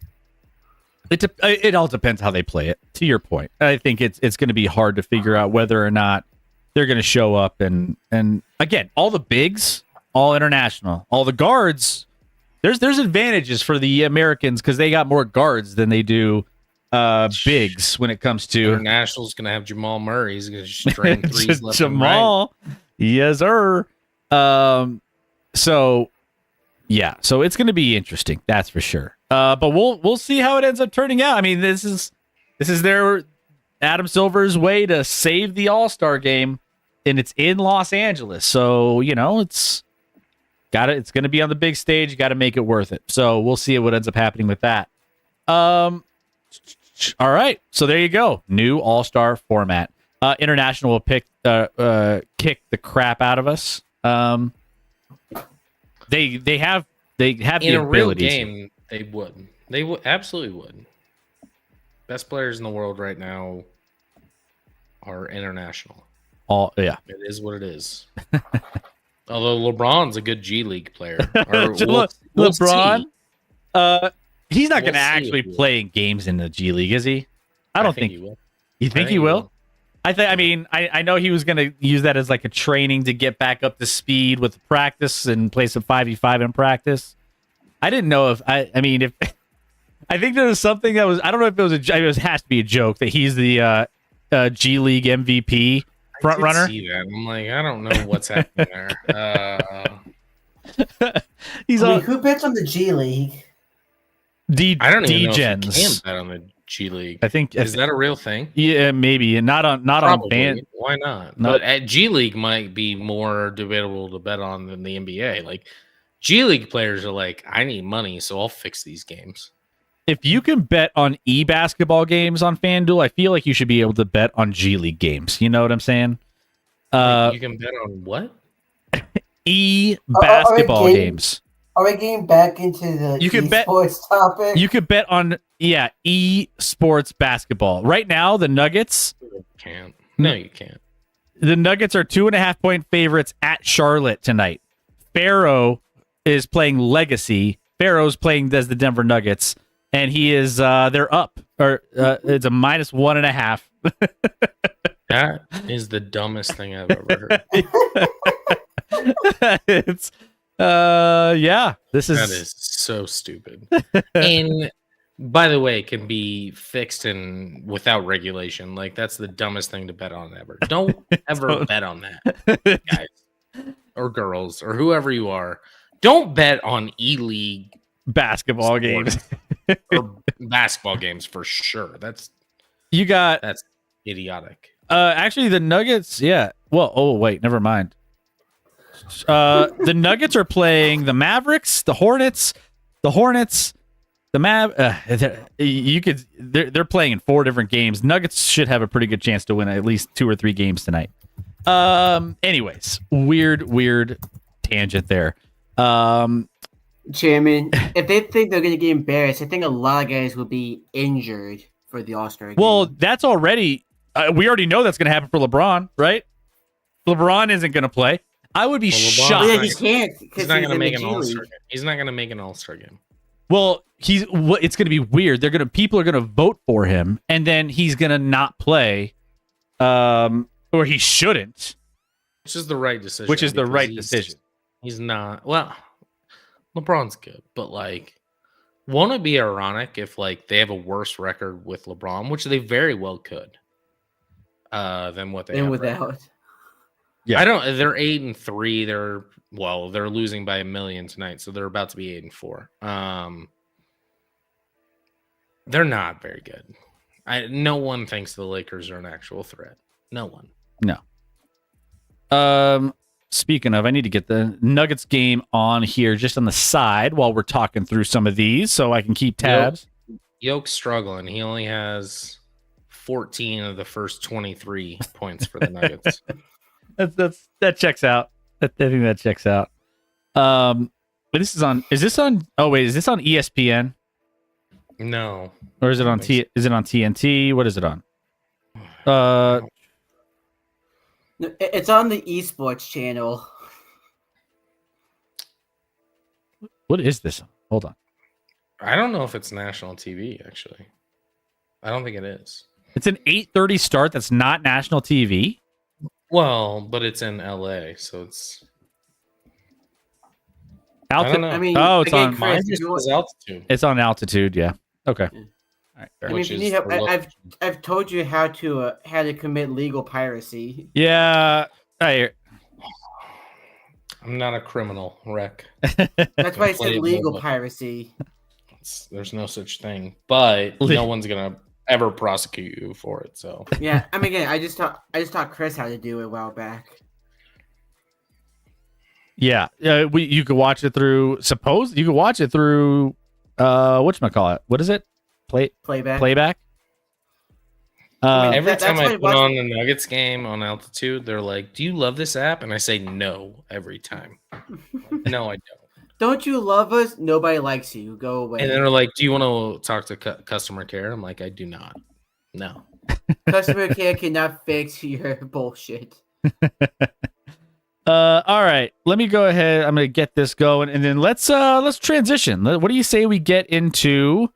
it all depends how they play it. To your point, I think it's going to be hard to figure out whether or not they're going to show up. And again, all the bigs, all international, all the guards. There's advantages for the Americans because they got more guards than they do bigs when it comes to international's going to have Jamal Murray. He's going to strain threes left Jamal, and right. Yes, sir. So. Yeah, so it's going to be interesting, that's for sure. But we'll see how it ends up turning out. I mean, this is their Adam Silver's way to save the All-Star game, and it's in Los Angeles. So, it's going to be on the big stage. You got to make it worth it. So we'll see what ends up happening with that. All right, so there you go. New All-Star format. International will kick the crap out of us. They have the in a real abilities. game. They would absolutely would. Best players in the world right now are international. Yeah, it is what it is. Although LeBron's a good G League player. LeBron, he's not going to actually play in games in the G League, is he? I don't think he will. You think he will? I know he was going to use that as like a training to get back up to speed with practice and play some 5v5 in practice. I didn't know if I think there was something that was, I don't know if it has to be a joke that he's the G League MVP front runner. See that. I'm like, I don't know what's happening there. Who bets on the G League? I don't even know if you can bet on the G League. Is that a real thing? Yeah, maybe, and not on band. Why not? But at G League might be more debatable to bet on than the NBA. Like G League players are like, I need money, so I'll fix these games. If you can bet on basketball games on FanDuel, I feel like you should be able to bet on G League games. You know what I'm saying? You can bet on what? Basketball games. Are we getting back into the esports topic? You could bet on esports basketball. Right now, the Nuggets can't. No, you can't. The Nuggets are 2.5-point favorites at Charlotte tonight. Pharaoh is playing Legacy. Pharaoh's playing as the Denver Nuggets, and he is they're up, or it's a -1.5. That is the dumbest thing I've ever heard. It's that is so stupid. And by the way, it can be fixed and without regulation. Like that's the dumbest thing to bet on ever. Don't ever bet on that, guys or girls or whoever you are. Don't bet on E-League basketball games or basketball games for sure. That's idiotic. Actually, the Nuggets. Yeah. Well. Oh wait. Never mind. The Nuggets are playing the Mavericks, the Hornets, the They're playing in 4 different games. Nuggets should have a pretty good chance to win at least 2 or 3 games tonight. Anyways, weird tangent there. Chairman, if they think they're going to get embarrassed, I think a lot of guys will be injured for the All-Star game. Well, that's already we already know that's going to happen for LeBron, right? LeBron isn't going to play. I would be shocked. Yeah, he can't. He's not going to make an All-Star game. He's not going to make an All-Star game. Well, it's going to be weird. People are going to vote for him, and then he's going to not play. or he shouldn't. Which is the right decision. Which is the right decision. He's not. Well, LeBron's good, but like, won't it be ironic if like they have a worse record with LeBron, which they very well could, than what they have without. Right. Yeah, I don't. They're 8-3. They're losing by 1 million tonight, so they're about to be 8-4. They're not very good. No one thinks the Lakers are an actual threat. No one. No. Speaking of, I need to get the Nuggets game on here just on the side while we're talking through some of these so I can keep tabs. Yoke's struggling. He only has 14 of the first 23 points for the Nuggets. That checks out. I think that checks out. But this is on. Is this on? Oh wait, is this on ESPN? No. Or is it on Is it on TNT? What is it on? It's on the esports channel. What is this? Hold on. I don't know if it's national TV. Actually, I don't think it is. It's an 8:30 start. That's not national TV. Well, but it's in LA, so it's. Altitude. I mean, it's on. Mine is altitude. It's on altitude. Yeah. Okay. Yeah. All right. I mean, if you need help, I've told you how to commit legal piracy. Yeah. I'm not a criminal, Rec. That's why I said legal piracy. There's no such thing, but no one's gonna ever prosecute you for it. So yeah, I mean, again, I just taught Chris how to do it a while back. Yeah, you could watch it through. You could watch it through. Whatchamacallit? What is it? Playback. Every time I put on the Nuggets game on altitude, they're like, "Do you love this app?" And I say no every time. No, I don't. Don't you love us? Nobody likes you. Go away. And then they're like, "Do you want to talk to customer care?" I'm like, "I do not. No." Customer care cannot fix your bullshit. All right. Let me go ahead. I'm gonna get this going, and then let's transition. What do you say we get into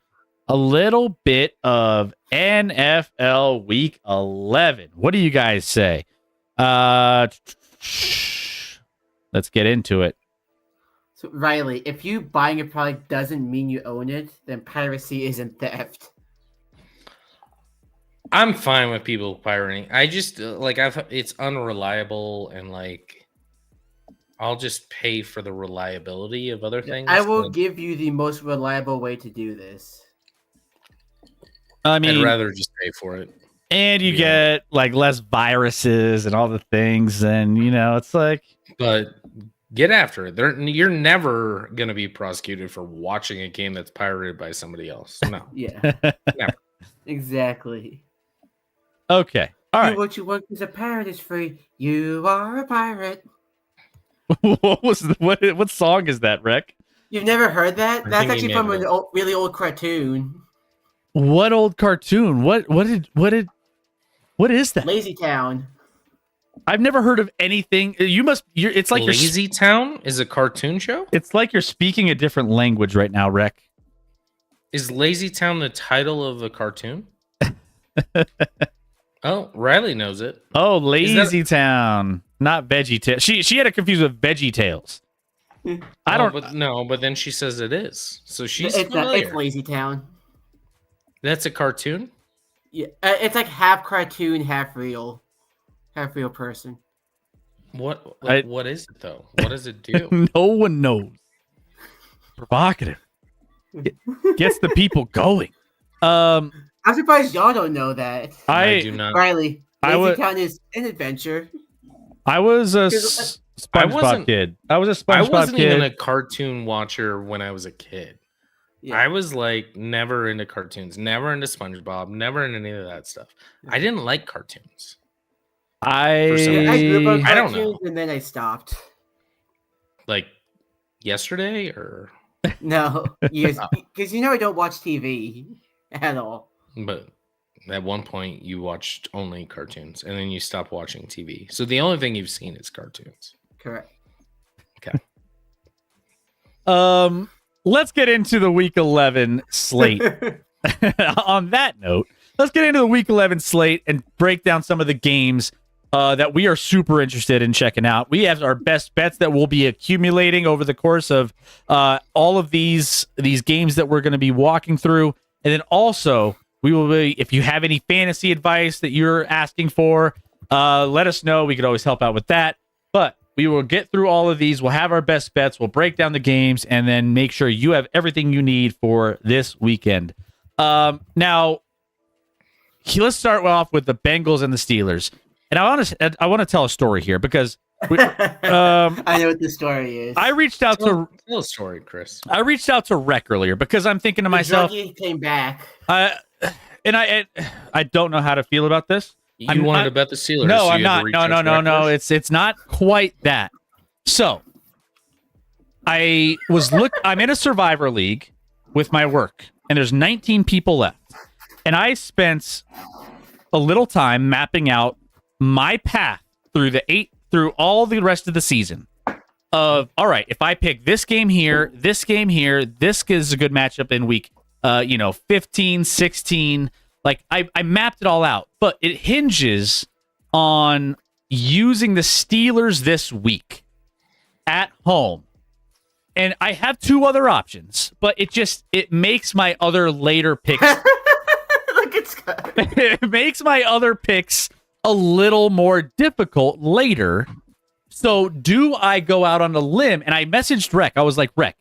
a little bit of NFL Week 11? What do you guys say? Let's get into it. So, Riley, if you buying a product doesn't mean you own it, then piracy isn't theft. I'm fine with people pirating. I just it's unreliable, and like I'll just pay for the reliability of other things. I will give you the most reliable way to do this. I mean, I'd rather just pay for it. And you get like less viruses and all the things, and it's like. But get after it. You're never gonna be prosecuted for watching a game that's pirated by somebody else. No. Yeah. Never. Exactly. Okay. All right. Do what you want because a pirate is free. You are a pirate. What song is that, Rick? You've never heard that? That's actually from an really old cartoon. What old cartoon? What is that? Lazy Town. I've never heard of anything. It's like Lazy Town is a cartoon show? It's like you're speaking a different language right now, Rick. Is Lazy Town the title of a cartoon? Oh, Riley knows it. Oh, Lazy Town, not Veggie Tales. She had it confused with Veggie Tales. But then she says it is. So she's familiar. It's Lazy Town. That's a cartoon? Yeah, it's like half cartoon, half real person. What is it though? What does it do? No one knows. Provocative. Gets the people going. I'm surprised y'all don't know that. I do not. Riley, Lazy Town is an adventure. I was a SpongeBob kid. I wasn't even a cartoon watcher when I was a kid. Yeah. I was like never into cartoons, never into SpongeBob, never into any of that stuff. I didn't like cartoons. I grew up on cartoons and then I stopped. Like yesterday or no, because I don't watch TV at all. But at one point you watched only cartoons and then you stopped watching TV. So the only thing you've seen is cartoons. Correct. Okay. Let's get into the Week 11 slate. On that note, let's get into the Week 11 slate and break down some of the games that we are super interested in checking out. We have our best bets that we'll be accumulating over the course of all of these games that we're going to be walking through. And then also, we will be, if you have any fantasy advice that you're asking for, let us know. We could always help out with that. But we will get through all of these. We'll have our best bets. We'll break down the games and then make sure you have everything you need for this weekend. Now, let's start off with the Bengals and the Steelers. And I want to tell a story here because I know what the story is. I reached out tell a story, Chris. I reached out to Rec earlier because I'm thinking to myself, Druggy came back. I don't know how to feel about this. You wanted to bet the Steelers. No, so I'm not. No. It's not quite that. So I'm in a Survivor League with my work, and there's 19 people left. And I spent a little time mapping out my path through all the rest of the season. All right, if I pick this game here, this is a good matchup in week 15, 16. Like I mapped it all out, but it hinges on using the Steelers this week at home. And I have two other options, but it makes my other later picks Look at Scott. It makes my other picks a little more difficult later. So do I go out on a limb? And I messaged Rec. I was like, Rec,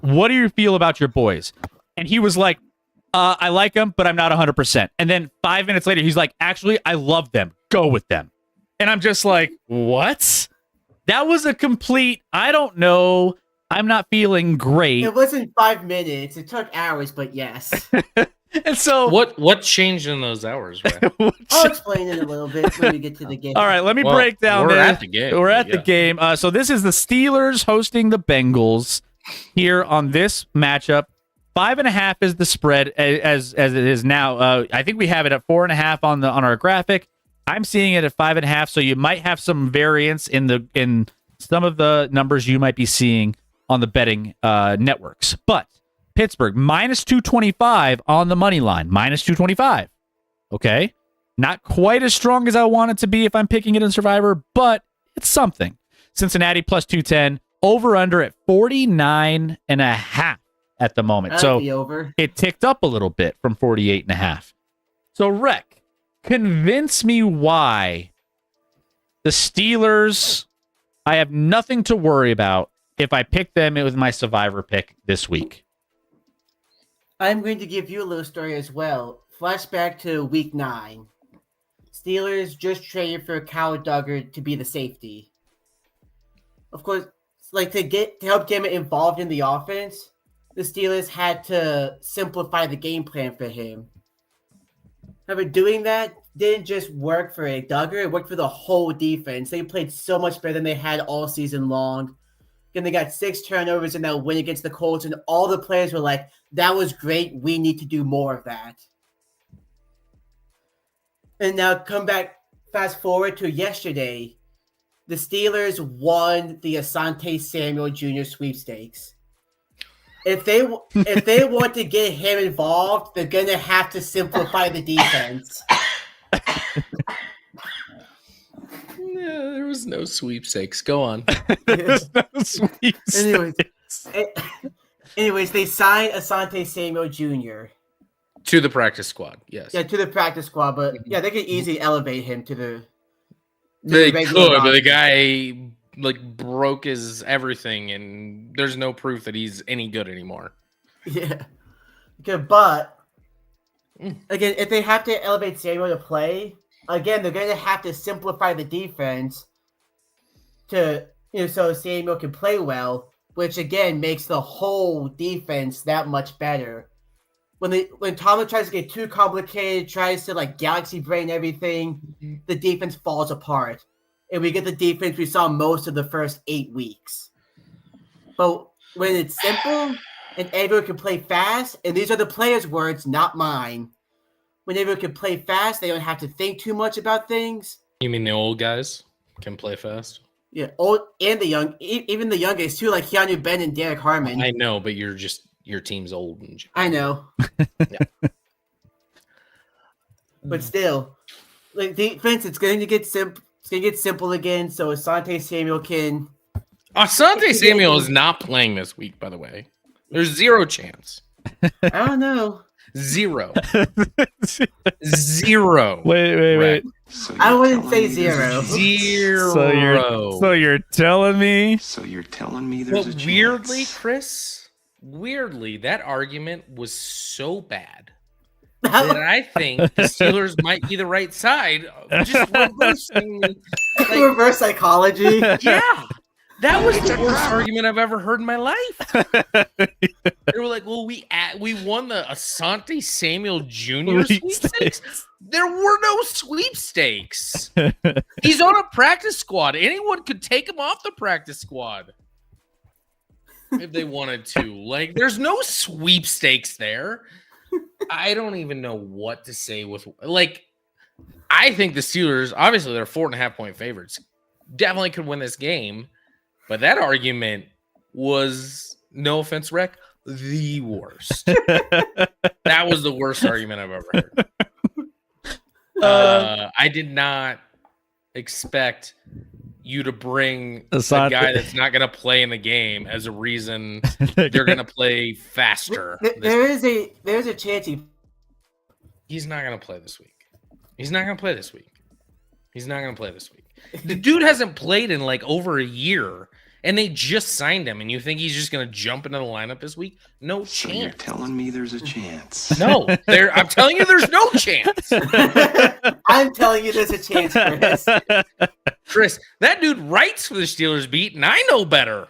what do you feel about your boys? And he was like, I like them, but I'm not 100%. And then 5 minutes later, he's like, actually, I love them. Go with them. And I'm just like, what? That was a complete, I don't know. I'm not feeling great. It wasn't 5 minutes. It took hours, but yes. And so what changed in those hours, Ray? I'll explain it a little bit when we get to the game. All right, let me break down. We're at the game. We're at the game. So this is the Steelers hosting the Bengals here on this matchup. 5.5 is the spread as it is now. I think we have it at 4.5 on our graphic. I'm seeing it at 5.5. So you might have some variance in some of the numbers you might be seeing on the betting networks. But Pittsburgh minus 225 on the money line, minus 225. Okay, not quite as strong as I want it to be if I'm picking it in Survivor, but it's something. Cincinnati plus 210, over under at 49.5 at the moment. So it ticked up a little bit from 48.5. So Rec, convince me why the Steelers, I have nothing to worry about if I pick them with my Survivor pick this week. I'm going to give you a little story as well. Flashback to week 9. Steelers just traded for Kyle Duggar to be the safety. Of course, like to help get him involved in the offense, the Steelers had to simplify the game plan for him. However, doing that didn't just work for Duggar, it worked for the whole defense. They played so much better than they had all season long. And they got 6 turnovers in that win against the Colts, and all the players were like, that was great. We need to do more of that. And now fast forward to yesterday. The Steelers won the Asante Samuel Jr. sweepstakes. If they want to get him involved, they're going to have to simplify the defense. Yeah, there was no sweepstakes. Go on. There's no sweepstakes. Anyways, they signed Asante Samuel Jr. to the practice squad. Yes. Yeah, to the practice squad, but yeah, they could easily elevate him to the. They could, but the guy broke his everything, and there's no proof that he's any good anymore. Yeah. Okay, but again, if they have to elevate Samuel to play, again, they're going to have to simplify the defense to so Samuel can play well, which again makes the whole defense that much better. When Tomlin tries to get too complicated, tries to galaxy brain everything, the defense falls apart. And we get the defense we saw most of the first 8 weeks. But when it's simple and everyone can play fast, and these are the players' words, not mine. When everyone can play fast, they don't have to think too much about things. You mean the old guys can play fast? Yeah, old and the young, even the youngest too, like Keanu Ben and Derek Harmon. I know, but your team's old. I know. Yeah. But still, like defense, it's going to get simple. It's going to get simple again. So Asante Samuel can. Asante Samuel is not playing this week, by the way. There's zero chance. I don't know. Zero. Zero. Wait. So I you're wouldn't telling say me there's a zero. chance? So you're telling me? So you're telling me there's a But chance? weirdly, Chris, that argument was so bad that I think the Steelers might be the right side. Just reversing, Reverse psychology. Yeah. That was the worst argument I've ever heard in my life. They were like, well, we won the Asante Samuel Jr. sweepstakes. There were no sweepstakes. He's on a practice squad. Anyone could take him off the practice squad if they wanted to. Like, there's no sweepstakes there. I don't even know what to say with, like, I think the Steelers, obviously they're 4.5-point favorites, definitely could win this game. But that argument was, no offense, Rec, the worst. That was the worst argument I've ever heard. I did not expect you to bring a guy that's not going to play in the game as a reason they're going to play faster. There's a chance he's not going to play this week. He's not going to play this week. The dude hasn't played in like over a year, and they just signed him, and you think he's just going to jump into the lineup this week? No chance. So you're telling me there's a chance? No, I'm telling you there's no chance. I'm telling you there's a chance, Chris. Chris, that dude writes for the Steelers beat, and I know better.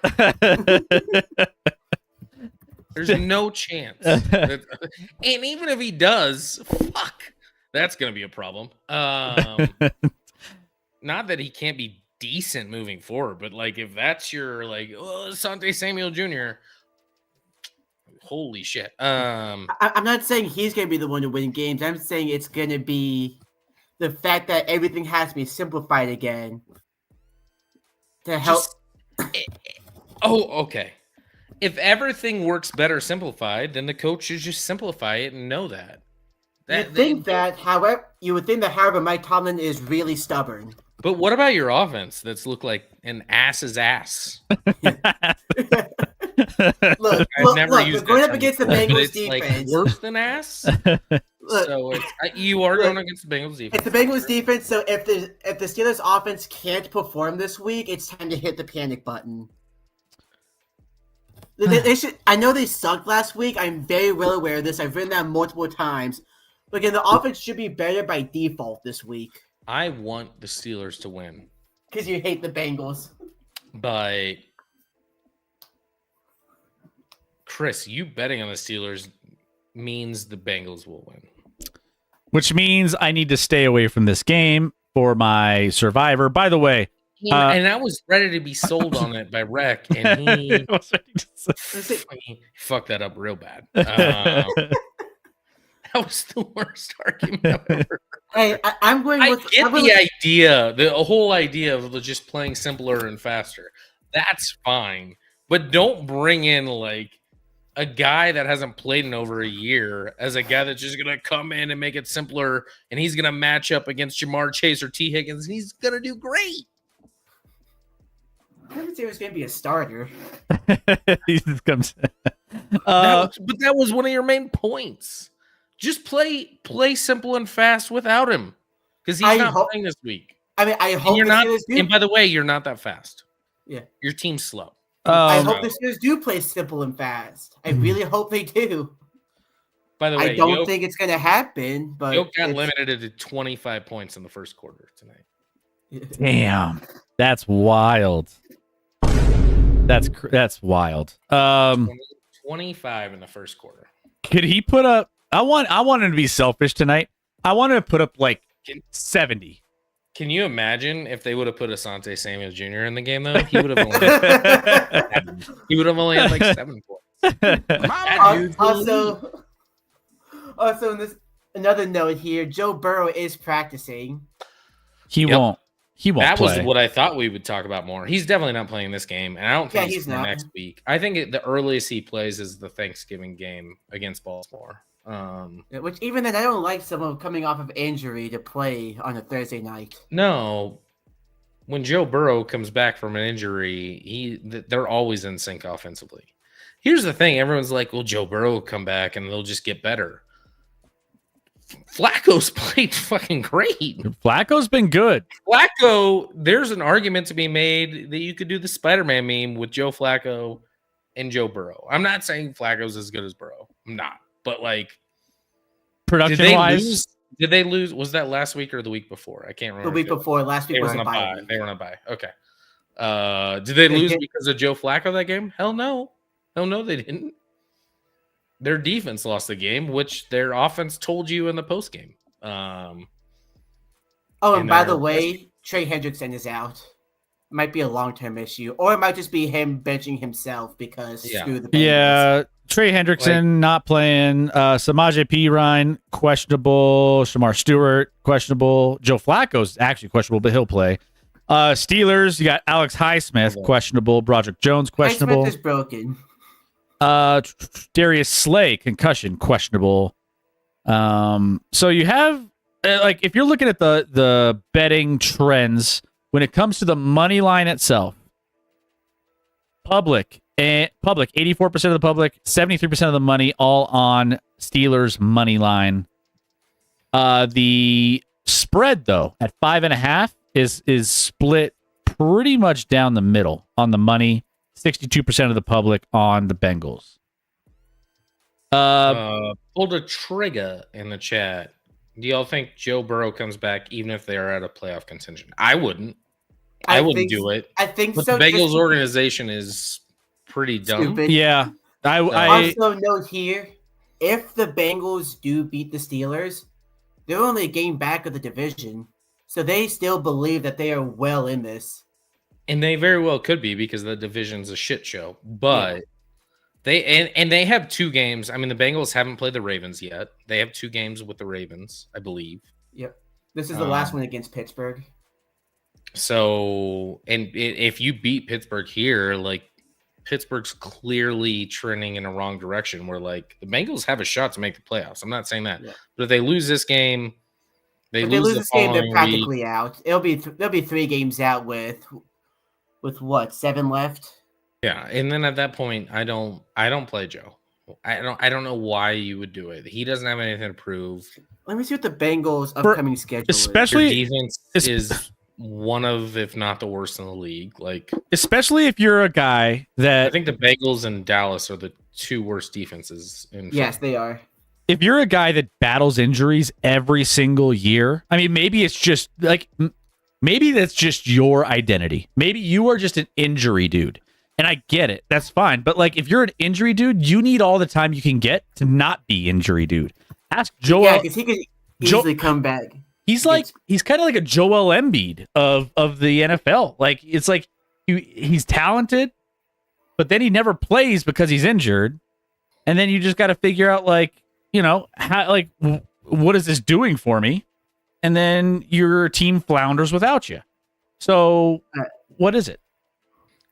There's no chance. And even if he does, fuck, that's going to be a problem. Not that he can't be decent moving forward, but like if that's your like Asante Samuel Jr., holy shit. I'm not saying he's going to be the one to win games. I'm saying it's going to be the fact that everything has to be simplified again to help. Okay. If everything works better simplified, then the coach should just simplify it and know that. You would think that, however, Mike Tomlin is really stubborn. But what about your offense that's looked like an ass's ass? Look, going up against the Bengals defense. Like worse than ass? Look, so you are going against the Bengals defense. It's the Bengals defense, so if the Steelers offense can't perform this week, it's time to hit the panic button. They should. I know they sucked last week. I'm very well aware of this. I've written that multiple times. But again, the offense should be better by default this week. I want the Steelers to win. Because you hate the Bengals. But Chris, you betting on the Steelers means the Bengals will win. Which means I need to stay away from this game for my survivor. By the way, and I was ready to be sold on it by Rec, and he fucked that up real bad. That was the worst argument I've ever heard. Hey, I'm going with... I get the idea, the whole idea of just playing simpler and faster. That's fine. But don't bring in, like, a guy that hasn't played in over a year as a guy that's just going to come in and make it simpler, and he's going to match up against Jamar Chase or T. Higgins, and he's going to do great. I didn't say he was going to be a starter. He just comes... But that was one of your main points. Just play simple and fast without him, because he's not playing this week. I mean, I hope you're not. And by the way, you're not that fast. Yeah, your team's slow. I hope the Steelers do play simple and fast. I really hope they do. By the way, I don't think it's going to happen. But Yoke got limited to 25 points in the first quarter tonight. Damn, that's wild. That's wild. 25 in the first quarter. Could he put up? I want him to be selfish tonight. I want him to put up like 70. Can you imagine if they would have put Asante Samuel Jr. in the game though? He would have only had like 7 points. Also, in this another note here, Joe Burrow is practicing. He won't. That play. Was what I thought we would talk about more. He's definitely not playing this game, and I don't think he's not next week. I think the earliest he plays is the Thanksgiving game against Baltimore. Which even then, I don't like someone coming off of injury to play on a Thursday night. No, when Joe Burrow comes back from an injury, they're always in sync offensively. Here's the thing: everyone's like, "Well, Joe Burrow will come back and they'll just get better." Flacco's played fucking great. Flacco's been good. Flacco, there's an argument to be made that you could do the Spider-Man meme with Joe Flacco and Joe Burrow. I'm not saying Flacco's as good as Burrow. I'm not. But like production-wise, did they lose? Was that last week or the week before? I can't remember. The week before. Last week was a bye. They were on a bye. Okay. Did they lose because of Joe Flacco that game? Hell no. Hell no, they didn't. Their defense lost the game, which their offense told you in the post game. And by the way, Trey Hendrickson is out. Might be a long-term issue, or it might just be him benching himself because screw the Bengals. Yeah, Trey Hendrickson not playing. Samaje Perine questionable. Shamar Stewart questionable. Joe Flacco's actually questionable, but he'll play. Steelers, you got Alex Highsmith questionable. Broderick Jones questionable. Highsmith is broken. Darius Slay concussion questionable. So you have like if you're looking at the betting trends when it comes to the money line itself, public 84% of the public, 73% of the money all on Steelers money line. The spread though at 5.5 is split pretty much down the middle on the money. 62% of the public on the Bengals. Pulled a trigger in the chat. Do y'all think Joe Burrow comes back even if they are out of playoff contention? I wouldn't. I wouldn't do it. I think but so. The Bengals organization is pretty dumb. Stupid. Yeah. I also note here, if the Bengals do beat the Steelers, they're only a game back of the division. So they still believe that they are well in this. And they very well could be because the division's a shit show. But they have 2 games. I mean, the Bengals haven't played the Ravens yet. They have 2 games with the Ravens, I believe. Yep. This is the last one against Pittsburgh. So, and if you beat Pittsburgh here, like Pittsburgh's clearly trending in a wrong direction where like the Bengals have a shot to make the playoffs. I'm not saying that. Yeah. But if they lose this game, if they lose this game, they're practically out. They'll be 3 games out with what, 7 left? Yeah, and then at that point, I don't play Joe. I don't know why you would do it. He doesn't have anything to prove. Let me see what the Bengals' upcoming schedule especially is. Your defense is one of, if not the worst in the league. Like, especially if you're a guy that I think the Bengals and Dallas are the 2 worst defenses. Yes, they are. If you're a guy that battles injuries every single year, I mean, maybe it's just like. Maybe that's just your identity. Maybe you are just an injury dude. And I get it. That's fine. But like if you're an injury dude, you need all the time you can get to not be injury dude. Ask Joel. Yeah, because he could easily come back. He's kind of like a Joel Embiid of the NFL. Like it's like he's talented, but then he never plays because he's injured. And then you just got to figure out like, you know, how like what is this doing for me? And then your team flounders without you. So, what is it?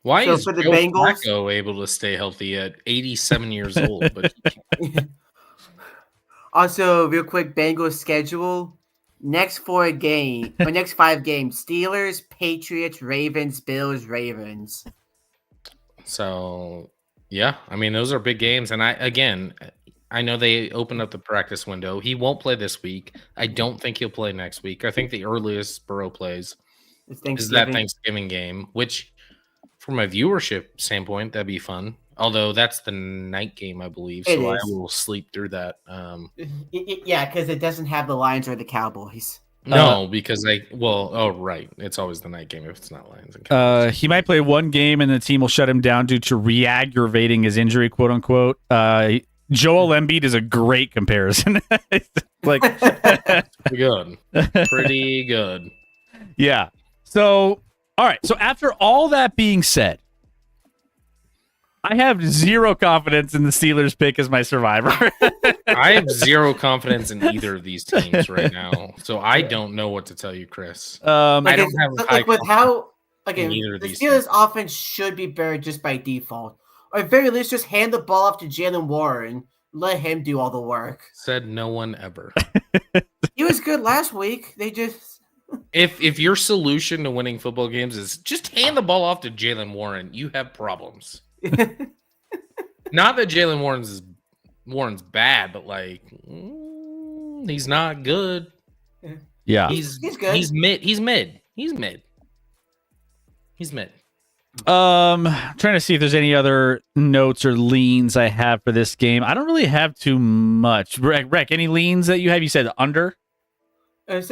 Why is Joe Flacco able to stay healthy at 87 years old? But also, real quick, Bengals schedule next 5 games: Steelers, Patriots, Ravens, Bills, Ravens. So, yeah, I mean those are big games, and I know they opened up the practice window. He won't play this week. I don't think he'll play next week. I think the earliest Burrow plays is that Thanksgiving game, which from a viewership standpoint, that'd be fun. Although that's the night game, I believe. So I will sleep through that. Yeah, because it doesn't have the Lions or the Cowboys. No, because right. It's always the night game if it's not Lions and Cowboys. He might play one game and the team will shut him down due to re-aggravating his injury, quote unquote. Joel Embiid is a great comparison. Like pretty good. Yeah. So, all right. So after all that being said, I have zero confidence in the Steelers pick as my survivor. I have zero confidence in either of these teams right now. So I don't know what to tell you, Chris. I don't have like with how again the Steelers offense should be buried just by default. Or at very least just hand the ball off to Jalen Warren. Let him do all the work. Said no one ever. He was good last week. They just If your solution to winning football games is just hand the ball off to Jalen Warren, you have problems. Not that Jalen Warren's bad, but like he's not good. Yeah. he's good. He's mid. He's mid. He's mid. He's mid. Trying to see if there's any other notes or leans I have for this game. I don't really have too much. Rec, any leans that you have? You said under It's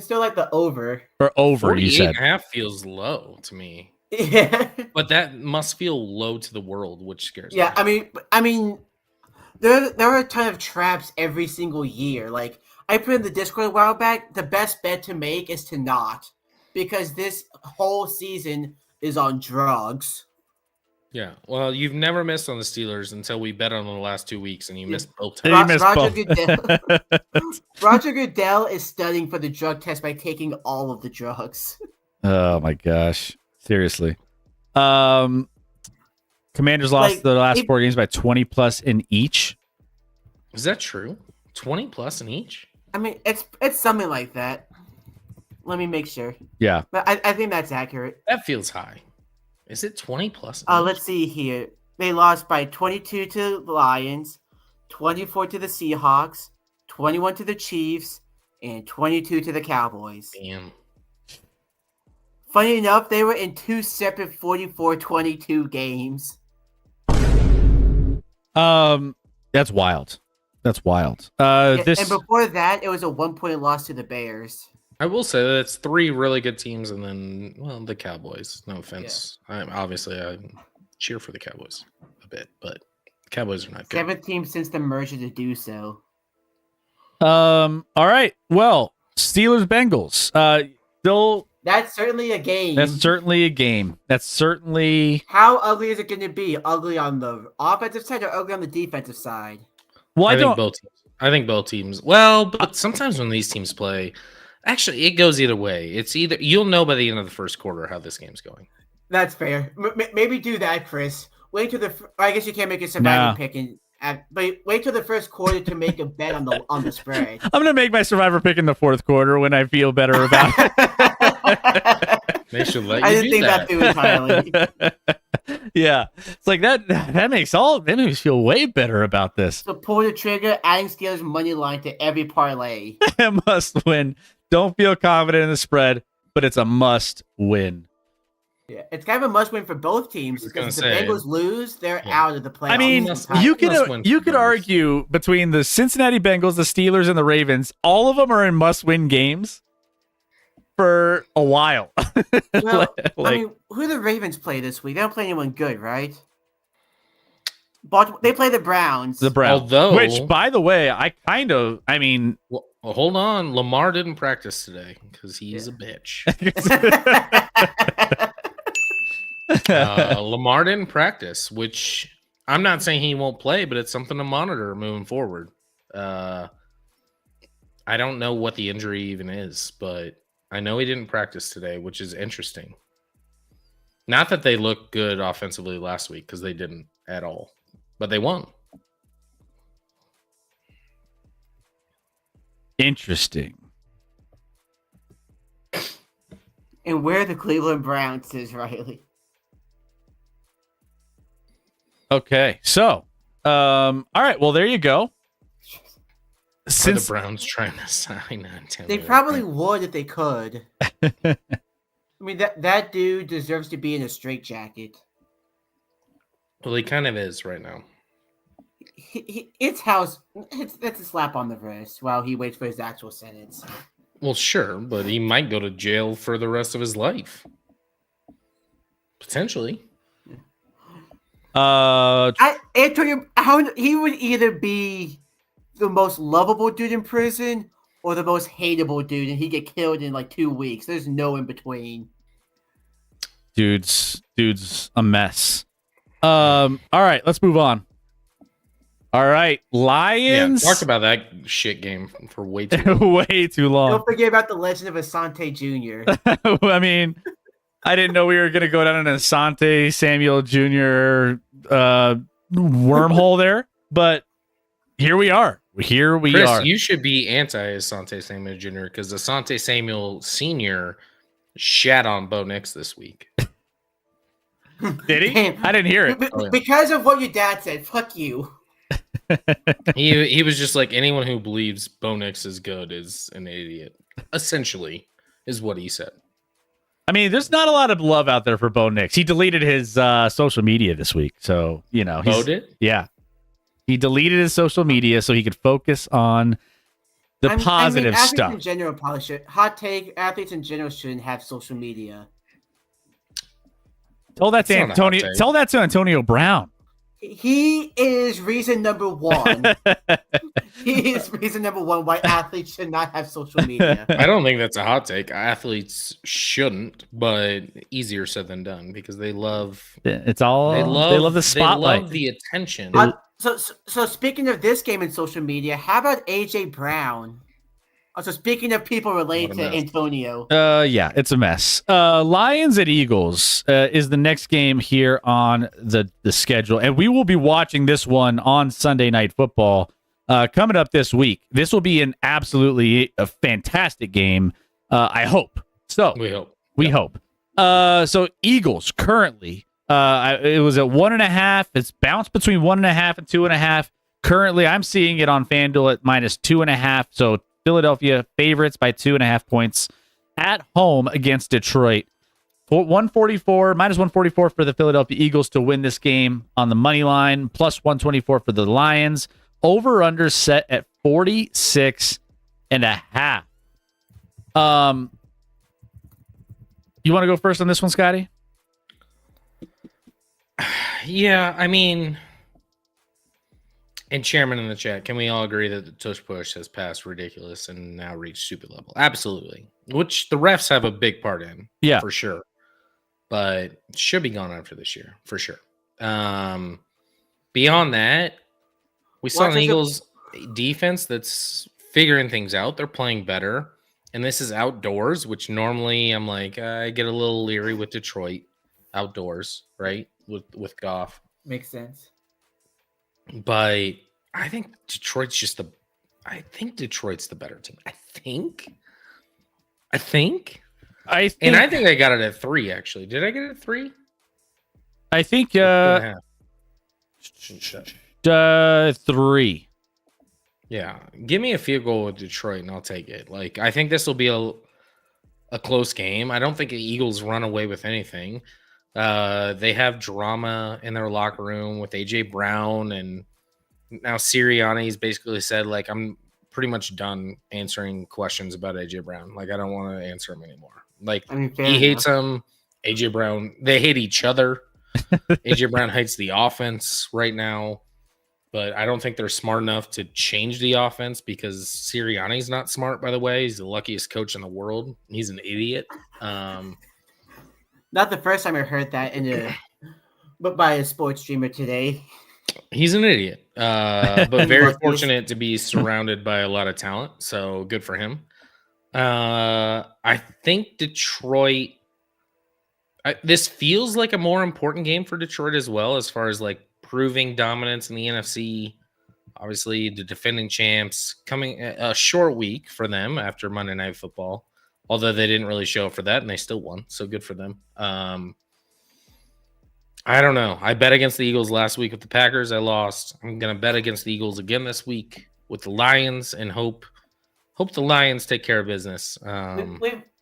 still like the over. or over, you 48 said. and a half feels low to me. Yeah. But that must feel low to the world, which scares me. Yeah, I mean, there are a ton of traps every single year. Like I put in the Discord a while back, the best bet to make is to not, because this whole season is on drugs. Yeah. Well, you've never missed on the Steelers until we bet on them the last 2 weeks, and you missed both times. Roger Goodell is studying for the drug test by taking all of the drugs. Oh my gosh. Seriously. Commanders lost the last 4 games by 20 plus in each. Is that true? 20 plus in each? I mean, it's something like that. Let me make sure. Yeah. But I think that's accurate. That feels high. Is it 20 plus? in each? Let's see here. They lost by 22 to the Lions, 24 to the Seahawks, 21 to the Chiefs, and 22 to the Cowboys. Damn. Funny enough, they were in 2 separate 44-22 games. That's wild. That's wild. And before that, it was a 1-point loss to the Bears. I will say that it's 3 really good teams, and then, well, the Cowboys. No offense. I cheer for the Cowboys a bit, but the Cowboys are not good. 7th team since the merger to do so. All right. Well, Steelers Bengals. Still, that's certainly a game. That's certainly a game. That's certainly. How ugly is it going to be? Ugly on the offensive side or ugly on the defensive side? Well, I think both teams. Well, but sometimes when these teams play, actually, it goes either way. It's either you'll know by the end of the first quarter how this game's going. That's fair. Maybe do that, Chris. Wait till I guess you can't make a survivor pick, but wait till the first quarter to make a bet on the spread. I'm gonna make my survivor pick in the fourth quarter when I feel better about it. They should let you. I didn't think that through entirely. Yeah, it's like that makes me feel way better about this. So pull the trigger, adding Steelers money line to every parlay. Must win. Don't feel confident in the spread, but it's a must win. Yeah, it's kind of a must win for both teams because if the Bengals lose, they're out of the playoffs. I mean, you could argue between the Cincinnati Bengals, the Steelers, and the Ravens, all of them are in must win games for a while. Well, I mean, who do the Ravens play this week? They don't play anyone good, right? But they play the Browns. Which, by the way, Well, hold on. Lamar didn't practice today because he's a bitch. Lamar didn't practice, which I'm not saying he won't play, but it's something to monitor moving forward. I don't know what the injury even is, but I know he didn't practice today, which is interesting. Not that they looked good offensively last week, because they didn't at all, but they won. Interesting. And where the Cleveland Browns is, Riley. Okay, so, all right, well, there you go. Since the Browns trying to sign they probably would if they could. I mean, that dude deserves to be in a straitjacket. Well, he kind of is right now. It's a slap on the wrist while he waits for his actual sentence. Well, sure, but he might go to jail for the rest of his life. Potentially. Antonio, he would either be the most lovable dude in prison or the most hateable dude, and he'd get killed in like 2 weeks. There's no in between. Dude's a mess. All right, let's move on. All right, Lions. Yeah, talked about that shit game for way too long. Way too long. Don't forget about the legend of Asante Jr. I mean, I didn't know we were going to go down an Asante Samuel Jr. Wormhole there, but Here we are. Here we Chris, are. You should be anti-Asante Samuel Jr. because Asante Samuel Sr. shat on Bo Nix this week. Did he? I didn't hear it. Because of what your dad said. Fuck you. He was just like, anyone who believes Bo Nix is good is an idiot. Essentially, is what he said. I mean, there's not a lot of love out there for Bo Nix. He deleted his social media this week, so Bo did? Yeah, he deleted his social media so he could focus on the positive athletes stuff. In general, probably should. Hot take: athletes in general shouldn't have social media. Tell that to Antonio Brown. He is reason number one. He is reason number one why athletes should not have social media. I don't think that's a hot take. Athletes shouldn't, but easier said than done because they love. They love the spotlight. They love the attention. So speaking of this game in social media, how about AJ Brown? Also, speaking of people related to Antonio. Yeah, it's a mess. Lions at Eagles is the next game here on the schedule. And we will be watching this one on Sunday Night Football coming up this week. This will be an absolutely a fantastic game. I hope. So we hope. So Eagles currently, it was at 1.5. It's bounced between 1.5 and 2.5. Currently, I'm seeing it on FanDuel at -2.5. So Philadelphia favorites by 2.5 points at home against Detroit. -144 for the Philadelphia Eagles to win this game on the money line, +124 for the Lions. Over/under set at 46.5. You want to go first on this one, Scotty? Yeah, I mean, and chairman in the chat, can we all agree that the tush push has passed ridiculous and now reached stupid level? Absolutely. Which the refs have a big part in, for sure. But should be gone after this year, for sure. Beyond that, we saw an Eagles defense that's figuring things out. They're playing better. And this is outdoors, which normally I'm like, I get a little leery with Detroit outdoors, right? With Goff. Makes sense. But I think Detroit's the better team. I think. And I think I got it at 3, actually. Did I get it at 3? I think 3. Yeah. Give me a field goal with Detroit and I'll take it. Like, I think this will be a close game. I don't think the Eagles run away with anything. They have drama in their locker room with AJ Brown, and now Sirianni's basically said, like, I'm pretty much done answering questions about AJ Brown. Like, I don't want to answer him anymore. Like, he hates him. AJ Brown, they hate each other. AJ Brown hates the offense right now, but I don't think they're smart enough to change the offense because Sirianni's not smart, by the way. He's the luckiest coach in the world. He's an idiot. Not the first time I heard that but by a sports streamer today. He's an idiot, but very fortunate to be surrounded by a lot of talent. So good for him. I think Detroit. This feels like a more important game for Detroit as well, as far as like proving dominance in the NFC. Obviously, the defending champs coming a short week for them after Monday Night Football. Although they didn't really show up for that, and they still won, so good for them. I don't know. I bet against the Eagles last week with the Packers. I lost. I'm going to bet against the Eagles again this week with the Lions and hope the Lions take care of business.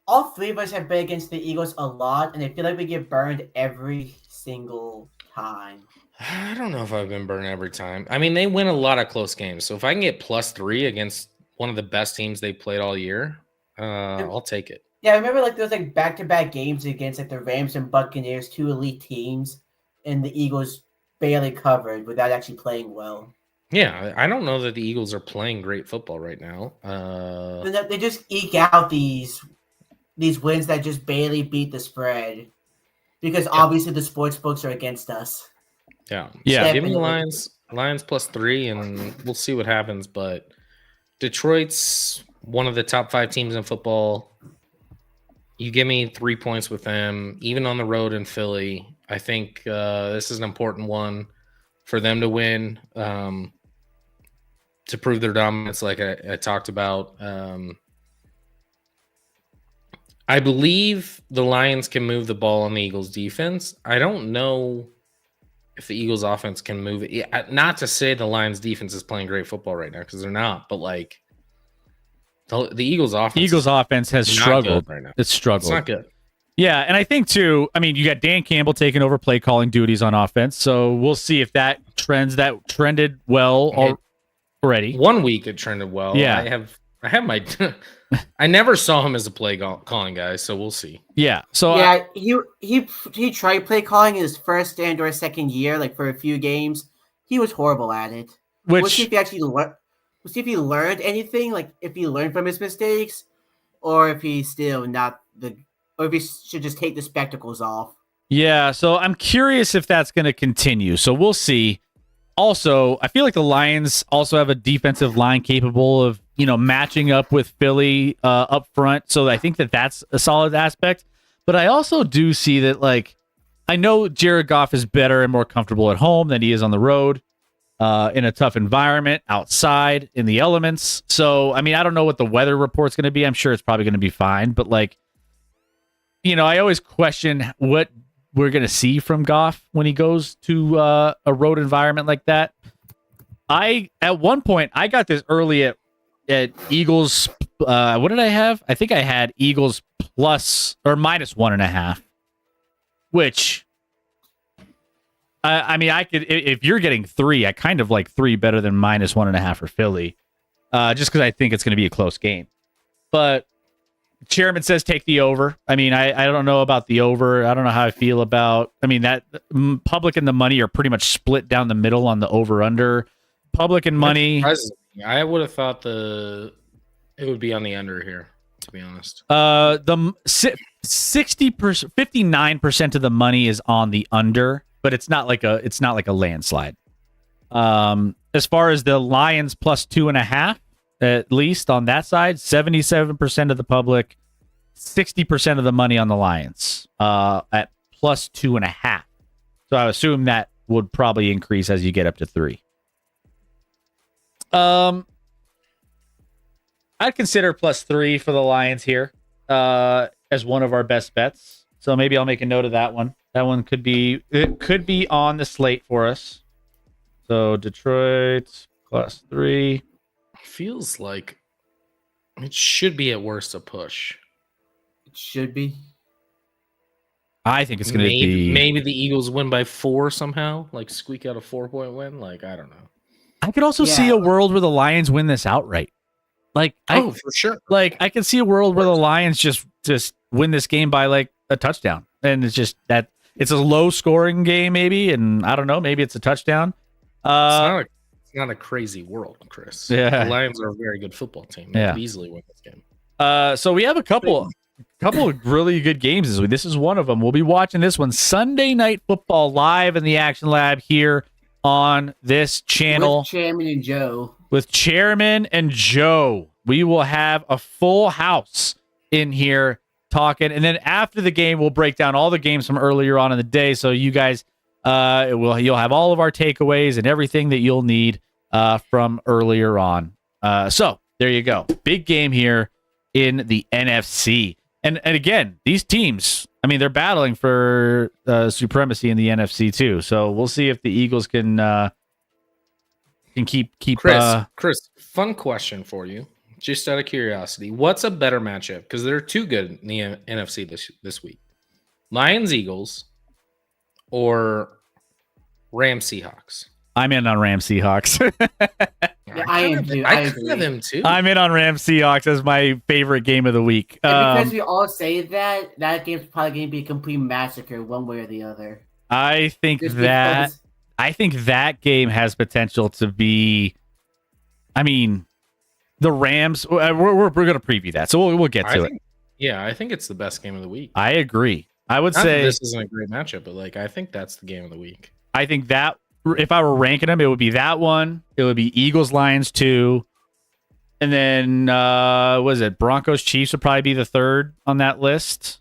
All three of us have bet against the Eagles a lot, and I feel like we get burned every single time. I don't know if I've been burned every time. I mean, they win a lot of close games, so if I can get +3 against one of the best teams they played all year, I'll take it. Yeah, I remember like those like back-to-back games against like the Rams and Buccaneers, 2 elite teams, and the Eagles barely covered without actually playing well. Yeah, I don't know that the Eagles are playing great football right now. They just eke out these wins that just barely beat the spread because obviously the sports books are against us. Yeah. Give me the Lions +3, and we'll see what happens. But Detroit's one of the top 5 teams in football. You give me 3 points with them, even on the road in Philly. I think this is an important one for them to win. to prove their dominance, like I talked about. I believe the Lions can move the ball on the Eagles' defense. I don't know if the Eagles' offense can move it. Yeah, not to say the Lions' defense is playing great football right now, because they're not, but like the Eagles' offense has struggled right now. It's struggled. It's not good. Yeah, and I think too, I mean, you got Dan Campbell taking over play calling duties on offense, so we'll see if that trended well already. 1 week it trended well. Yeah. I have my I never saw him as a play calling guy, so we'll see. Yeah. So yeah, he tried play calling in his first and or second year, like for a few games. He was horrible at it. We'll see if he learned anything, like if he learned from his mistakes, or if he's still not or if he should just take the spectacles off. Yeah, so I'm curious if that's going to continue. So we'll see. Also, I feel like the Lions also have a defensive line capable of, matching up with Philly up front. So I think that's a solid aspect. But I also do see that, like, I know Jared Goff is better and more comfortable at home than he is on the road in a tough environment, outside, in the elements. So, I mean, I don't know what the weather report's going to be. I'm sure it's probably going to be fine. But, like, I always question what we're going to see from Goff when he goes to a road environment like that. At one point, I got this early at Eagles. What did I have? I think I had Eagles plus or minus 1.5, which I mean, I could, if you're getting 3, I kind of like 3 better than minus 1.5 for Philly, just because I think it's going to be a close game. But Chairman says take the over. I mean, I don't know about the over. I don't know how I feel about. I mean, that public and the money are pretty much split down the middle on the over under. Public and money. I would have thought it would be on the under here, to be honest. The 60%, 59% of the money is on the under, but it's not like a landslide. As far as the Lions plus 2.5. At least on that side, 77% of the public, 60% of the money on the Lions at plus 2.5. So I assume that would probably increase as you get up to 3. I'd consider plus 3 for the Lions here as one of our best bets. So maybe I'll make a note of that one. That one could be on the slate for us. So Detroit plus 3. Feels like it should be at worst a push. It should be. I think it's going to be. Maybe the Eagles win by 4 somehow, like squeak out a 4-point win. Like, I don't know. I could also see a world where the Lions win this outright. Like, for sure. Like, I could see a world where the Lions just win this game by like a touchdown, and it's just that it's a low scoring game, maybe, and I don't know, maybe it's a touchdown. It's not a crazy world, Chris. Yeah. The Lions are a very good football team. They could easily win this game. So we have a couple of really good games this week. This is one of them. We'll be watching this one, Sunday Night Football, live in the Action Lab here on this channel. With Chairman and Joe. We will have a full house in here talking. And then after the game, we'll break down all the games from earlier on in the day. So you guys... you'll have all of our takeaways and everything that you'll need from earlier on. So there you go. Big game here in the NFC. And again, these teams, I mean, they're battling for supremacy in the NFC too. So we'll see if the Eagles can keep Chris, fun question for you. Just out of curiosity, what's a better matchup? Because there are 2 good in the NFC this week. Lions, Eagles, or Rams Seahawks? I'm in on Rams Seahawks. I am too. I agree with him too. I'm in on Rams Seahawks as my favorite game of the week. And because we all say that game's probably going to be a complete massacre one way or the other. I think that game has potential to be. I mean, the Rams. We're going to preview that, so we'll get to it. Yeah, I think it's the best game of the week. I agree. I would say this isn't a great matchup, but like I think that's the game of the week. I think that if I were ranking them, it would be that one. It would be Eagles Lions 2, and then Broncos Chiefs would probably be the 3rd on that list.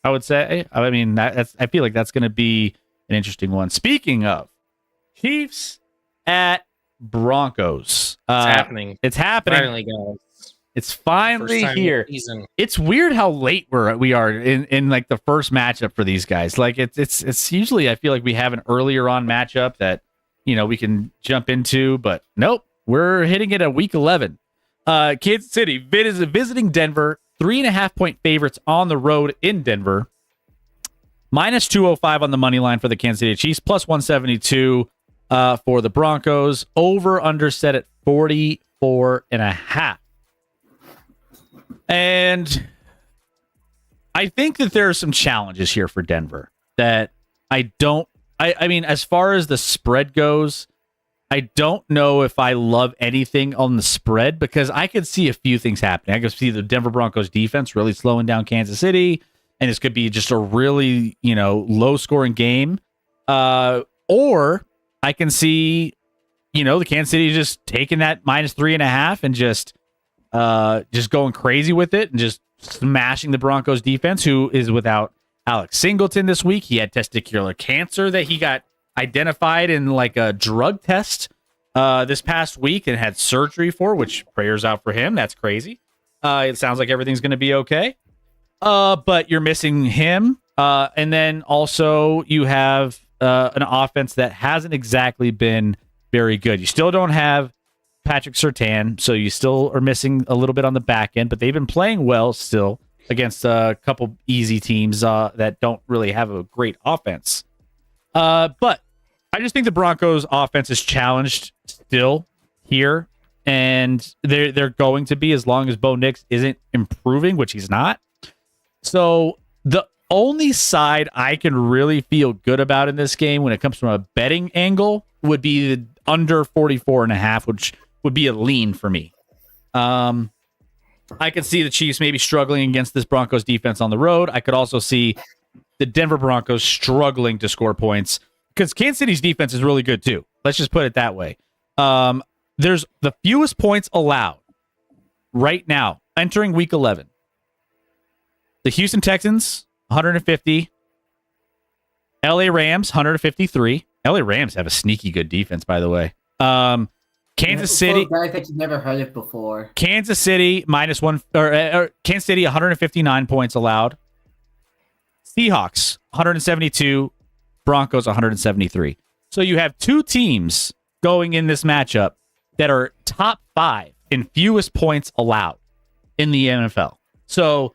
I would say. I mean, I feel like that's going to be an interesting one. Speaking of Chiefs at Broncos. It's happening. It's happening. Finally, guys. It's finally here. It's weird how late we are in like the first matchup for these guys. Like it's usually I feel like we have an earlier on matchup that we can jump into, but nope, we're hitting it at week 11. Kansas City visiting Denver, 3.5-point favorites on the road in Denver. Minus 205 on the money line for the Kansas City Chiefs, plus 172 for the Broncos. Over under set at 44.5. And I think that there are some challenges here for Denver that I mean, as far as the spread goes, I don't know if I love anything on the spread because I could see a few things happening. I could see the Denver Broncos defense really slowing down Kansas City, and this could be just a really, low scoring game. Or I can see, the Kansas City just taking that minus 3.5 and just going crazy with it and just smashing the Broncos defense, who is without Alex Singleton this week. He had testicular cancer that he got identified in like a drug test this past week and had surgery for, which prayers out for him. That's crazy. It sounds like everything's going to be okay. But you're missing him. And then also you have an offense that hasn't exactly been very good. You still don't have Patrick Surtain, so you still are missing a little bit on the back end, but they've been playing well still against a couple easy teams that don't really have a great offense. But I just think the Broncos offense is challenged still here, and they're going to be as long as Bo Nix isn't improving, which he's not. So the only side I can really feel good about in this game when it comes from a betting angle would be the under 44.5, which would be a lean for me. I could see the Chiefs maybe struggling against this Broncos defense on the road. I could also see the Denver Broncos struggling to score points because Kansas City's defense is really good too. Let's just put it that way. There's the fewest points allowed right now entering week 11. The Houston Texans, 150. LA Rams, 153. LA Rams have a sneaky good defense, by the way. Kansas City. Guys that you never heard of before. Kansas City minus one, or Kansas City 159 points allowed. Seahawks 172, Broncos 173. So you have two teams going in this matchup that are top 5 in fewest points allowed in the NFL. So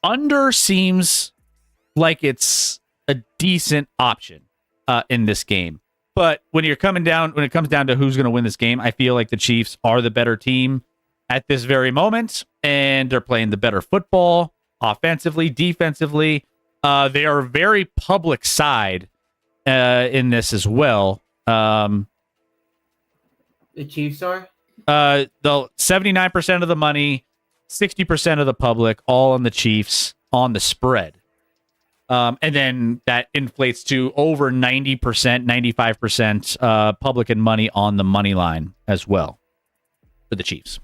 under seems like it's a decent option in this game. But when it comes down to who's going to win this game, I feel like the Chiefs are the better team at this very moment, and they're playing the better football offensively, defensively. They are a very public side in this as well. The Chiefs are? The 79% of the money, 60% of the public, all on the Chiefs on the spread. And then that inflates to over 90%, 95% public and money on the money line as well for the Chiefs.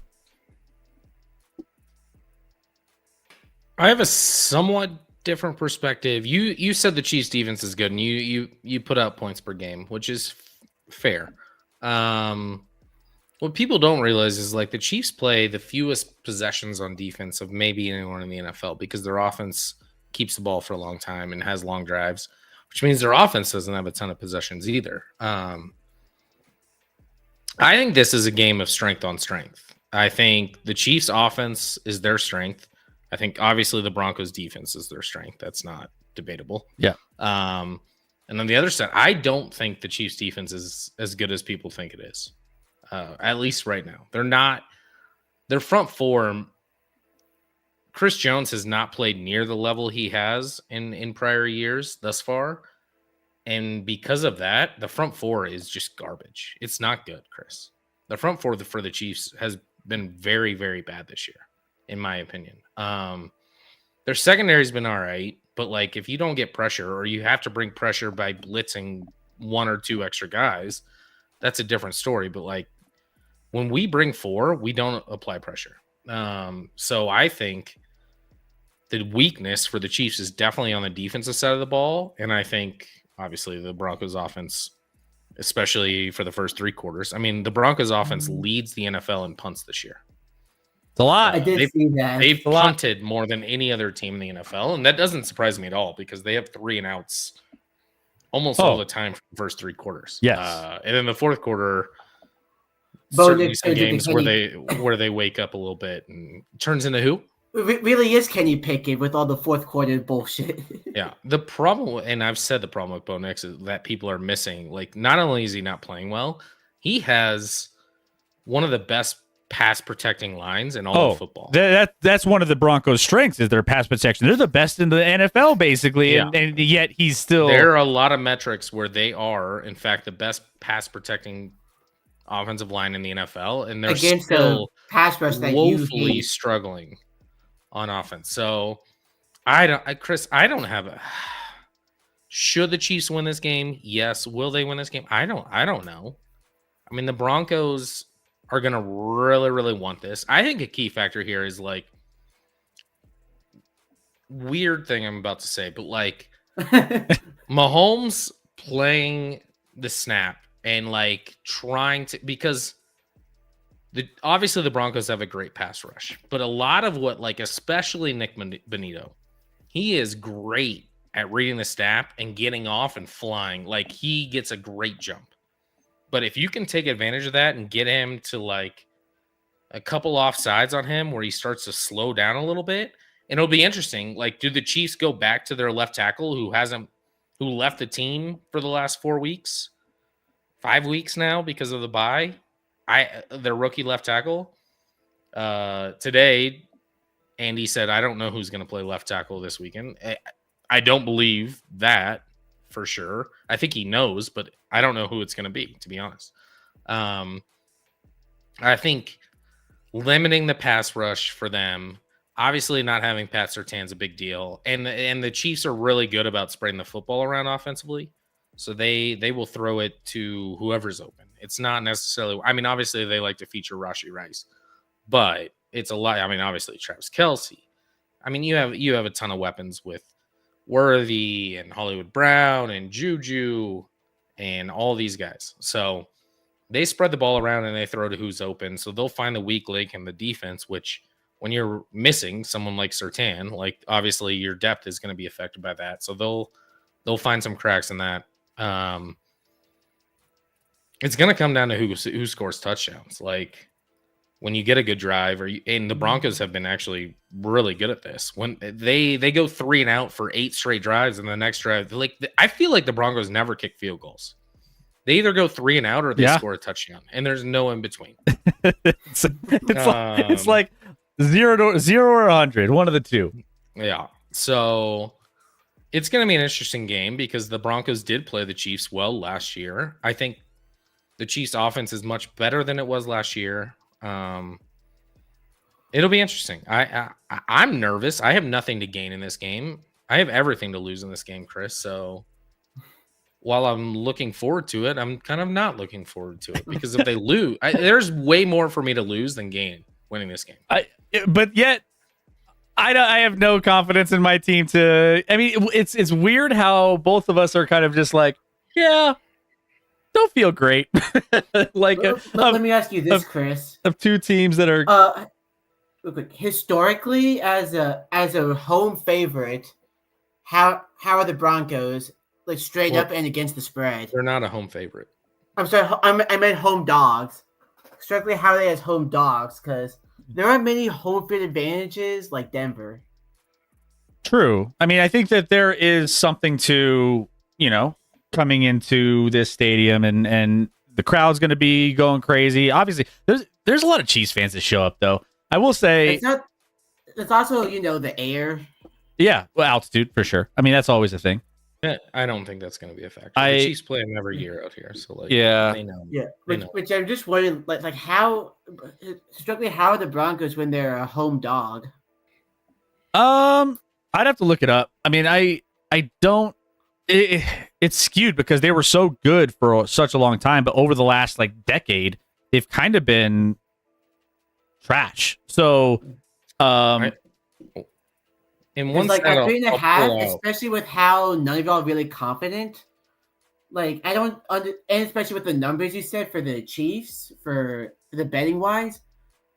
I have a somewhat different perspective. You said the Chiefs defense is good, and you put out points per game, which is fair. What people don't realize is like the Chiefs play the fewest possessions on defense of maybe anyone in the NFL because their offense keeps the ball for a long time and has long drives, which means their offense doesn't have a ton of possessions either. I think this is a game of strength on strength. I think the Chiefs offense is their strength. I think obviously the Broncos defense is their strength. That's not debatable. Yeah. And on the other side, I don't think the Chiefs defense is as good as people think it is. At least right now. They're not. Their front four, Chris Jones has not played near the level he has in prior years thus far. And because of that, the front four is just garbage. It's not good, Chris. The front four for the Chiefs has been very, very bad this year, in my opinion. Their secondary's been all right, but like if you don't get pressure or you have to bring pressure by blitzing one or two extra guys, that's a different story. But like when we bring 4, we don't apply pressure. So I think the weakness for the Chiefs is definitely on the defensive side of the ball. And I think obviously the Broncos offense especially for the first 3 quarters. I mean, the Broncos offense leads the NFL in punts this year. It's a lot. I did see that. They've punted more than any other team in the NFL, and that doesn't surprise me at all because they have 3 and outs almost all the time for the first 3 quarters. Yes. And then the fourth quarter, Bo certainly Nix some did the games where they wake up a little bit and turns into who? It really is Kenny Pickett with all the fourth quarter bullshit. Yeah. The problem, and I've said the problem with Bo Nix is that people are missing. Like, not only is he not playing well, he has one of the best pass protecting lines in all of football. That's one of the Broncos' strengths is their pass protection. They're the best in the NFL, basically, Yeah. and yet he's still. There are a lot of metrics where they are, in fact, the best pass protecting offensive line in the NFL, and they're Against still the pass rush that you woefully hate. struggling on offense. So I don't have a. Should the Chiefs win this game? Yes. Will they win this game? I don't know. I mean, the Broncos are going to really, really want this. I think a key factor here is like weird thing I'm about to say, but like Mahomes playing the snap and like trying to, because obviously the Broncos have a great pass rush, but a lot of what, like, especially Nick Bonito, he is great at reading the snap and getting off and flying. Like, he gets a great jump. But if you can take advantage of that and get him to like a couple offsides on him where he starts to slow down a little bit, and it'll be interesting. Like, do the Chiefs go back to their left tackle who left the team for the last 4 weeks, 5 weeks now because of the bye? Their rookie left tackle. Today, Andy said, I don't know who's going to play left tackle this weekend. I don't believe that for sure. I think he knows, but I don't know who it's going to be, to be honest. I think limiting the pass rush for them, obviously not having Pat Surtain's a big deal. And the Chiefs are really good about spreading the football around offensively. So they will throw it to whoever's open. It's not necessarily, I mean, obviously they like to feature Rashee Rice, but it's a lot. I mean, obviously Travis Kelce. I mean, you have a ton of weapons with Worthy and Hollywood Brown and Juju and all these guys. So they spread the ball around and they throw to who's open. So they'll find the weak link in the defense, which when you're missing someone like Surtain, like obviously your depth is going to be affected by that. So they'll find some cracks in that. It's going to come down to who scores touchdowns. Like, when you get a good drive, and the Broncos have been actually really good at this. When they go 3 and out for 8 straight drives, and the next drive, I feel like the Broncos never kick field goals. They either go 3 and out or they score a touchdown, and there's no in between. it's like 0 or 100, one of the two. Yeah. So it's going to be an interesting game because the Broncos did play the Chiefs well last year. I think the Chiefs offense is much better than it was last year. It'll be interesting. I'm nervous. I have nothing to gain in this game. I have everything to lose in this game, Chris. So while I'm looking forward to it, I'm kind of not looking forward to it because if they lose, there's way more for me to lose than gain winning this game. But yet, I have no confidence in my team to. I mean, it's weird how both of us are kind of just like, yeah, don't feel great. Like, let me ask you this, Chris. Of two teams that are historically, as a home favorite, how are the Broncos, like, straight up and against the spread? They're not a home favorite. I'm sorry, I meant home dogs. Strictly, how are they as home dogs? Because there aren't many home field advantages like Denver. True. I mean, I think that there is something to, coming into this stadium and the crowd's going to be going crazy. Obviously, there's a lot of Chiefs fans that show up, though. I will say it's also, the air. Yeah, well, altitude for sure. I mean, that's always a thing. I don't think that's going to be a factor. The Chiefs play them every year out here, so they know. Yeah, which I'm just wondering, like how strictly how are the Broncos when they're a home dog? I'd have to look it up. I mean, I don't. It's skewed because they were so good for such a long time, but over the last decade, they've kind of been trash. So, in one like side, I think they have, especially with how none of y'all are really confident. like I don't and especially with the numbers you said for the Chiefs for the betting wise,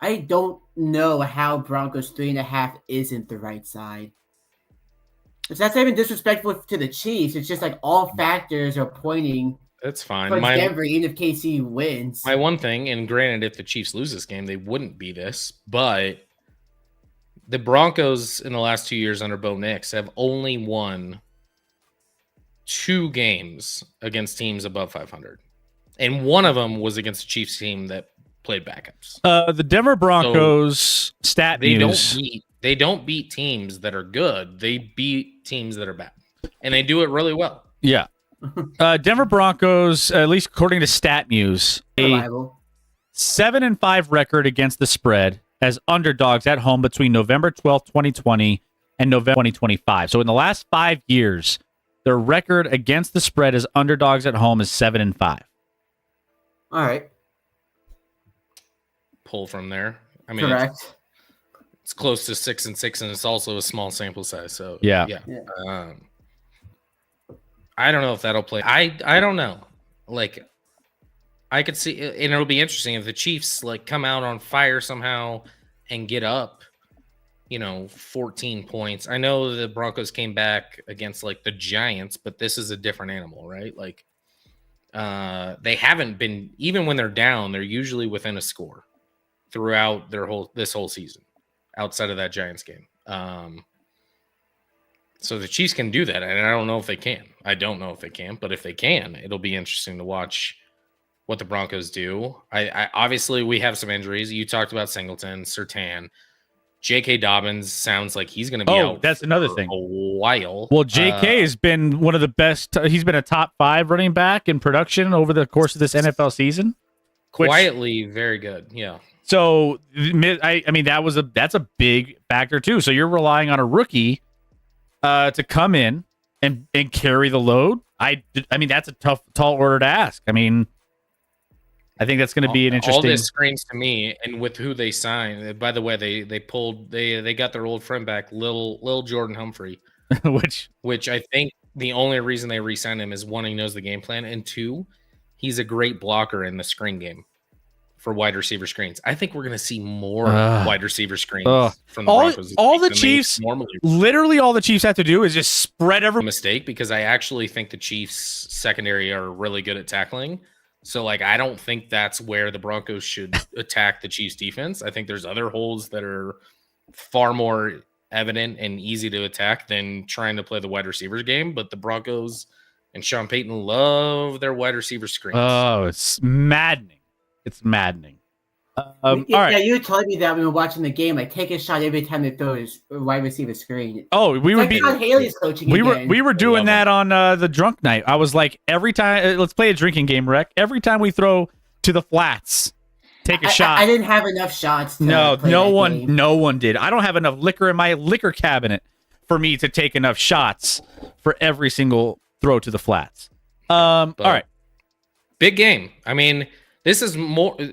I don't know how Broncos 3.5 isn't the right side. That's not even disrespectful to the Chiefs. It's just like all factors are pointing. That's fine. towards Denver, even if KC wins. My one thing, and granted, if the Chiefs lose this game, they wouldn't be this, but the Broncos in the last 2 years under Bo Nix have only won 2 games against teams above 500, and one of them was against a Chiefs team that played backups. The Denver Broncos stat news. They don't beat teams that are good. They beat teams that are bad, and they do it really well. Yeah. Denver Broncos, at least according to StatMuse, a 7-5 record against the spread as underdogs at home between November 12th, 2020 and November 2025. So in the last 5 years, their record against the spread as underdogs at home is 7-5. All right. Pull from there. I mean, correct. It's close to 6-6, and it's also a small sample size. So yeah. I don't know if that'll play. I don't know. Like, I could see, and it'll be interesting if the Chiefs like come out on fire somehow and get up, 14 points. I know the Broncos came back against like the Giants, but this is a different animal, right? Like, they haven't been, even when they're down, they're usually within a score throughout this whole season, outside of that Giants game. So the Chiefs can do that, and I don't know if they can. I don't know if they can, but if they can, it'll be interesting to watch what the Broncos do. I obviously we have some injuries. You talked about Singleton, Surtain, J.K. Dobbins sounds like he's going to be out. That's another thing. A while. Well, J.K. has been one of the best. He's been a top 5 running back in production over the course of this NFL season. Quietly, very good. Yeah. So I mean that's a big factor too. So you're relying on a rookie to come in and carry the load. I mean, that's a tall order to ask. I mean, I think that's going to be an interesting. All this screams to me, and with who they signed. By the way, they got their old friend back, Lil Jordan Humphrey, which I think the only reason they re-signed him is 1, he knows the game plan, and 2, he's a great blocker in the screen game for wide receiver screens. I think we're going to see more wide receiver screens from the Broncos. All the Chiefs, literally all the Chiefs have to do is just spread every mistake, because I actually think the Chiefs secondary are really good at tackling. So like, I don't think that's where the Broncos should attack the Chiefs defense. I think there's other holes that are far more evident and easy to attack than trying to play the wide receivers game. But the Broncos and Sean Payton love their wide receiver screens. Oh, it's maddening. It's maddening. All right. Yeah, you were telling me that we were watching the game. Like, take a shot every time they throw his wide receiver screen. Oh, we would be. Haley's coaching. We were doing that on the drunk night. I was like, every time, let's play a drinking game, Rec. Every time we throw to the flats, take a shot. I didn't have enough shots. No one did. I don't have enough liquor in my liquor cabinet for me to take enough shots for every single throw to the flats. All right. Big game. I mean, this is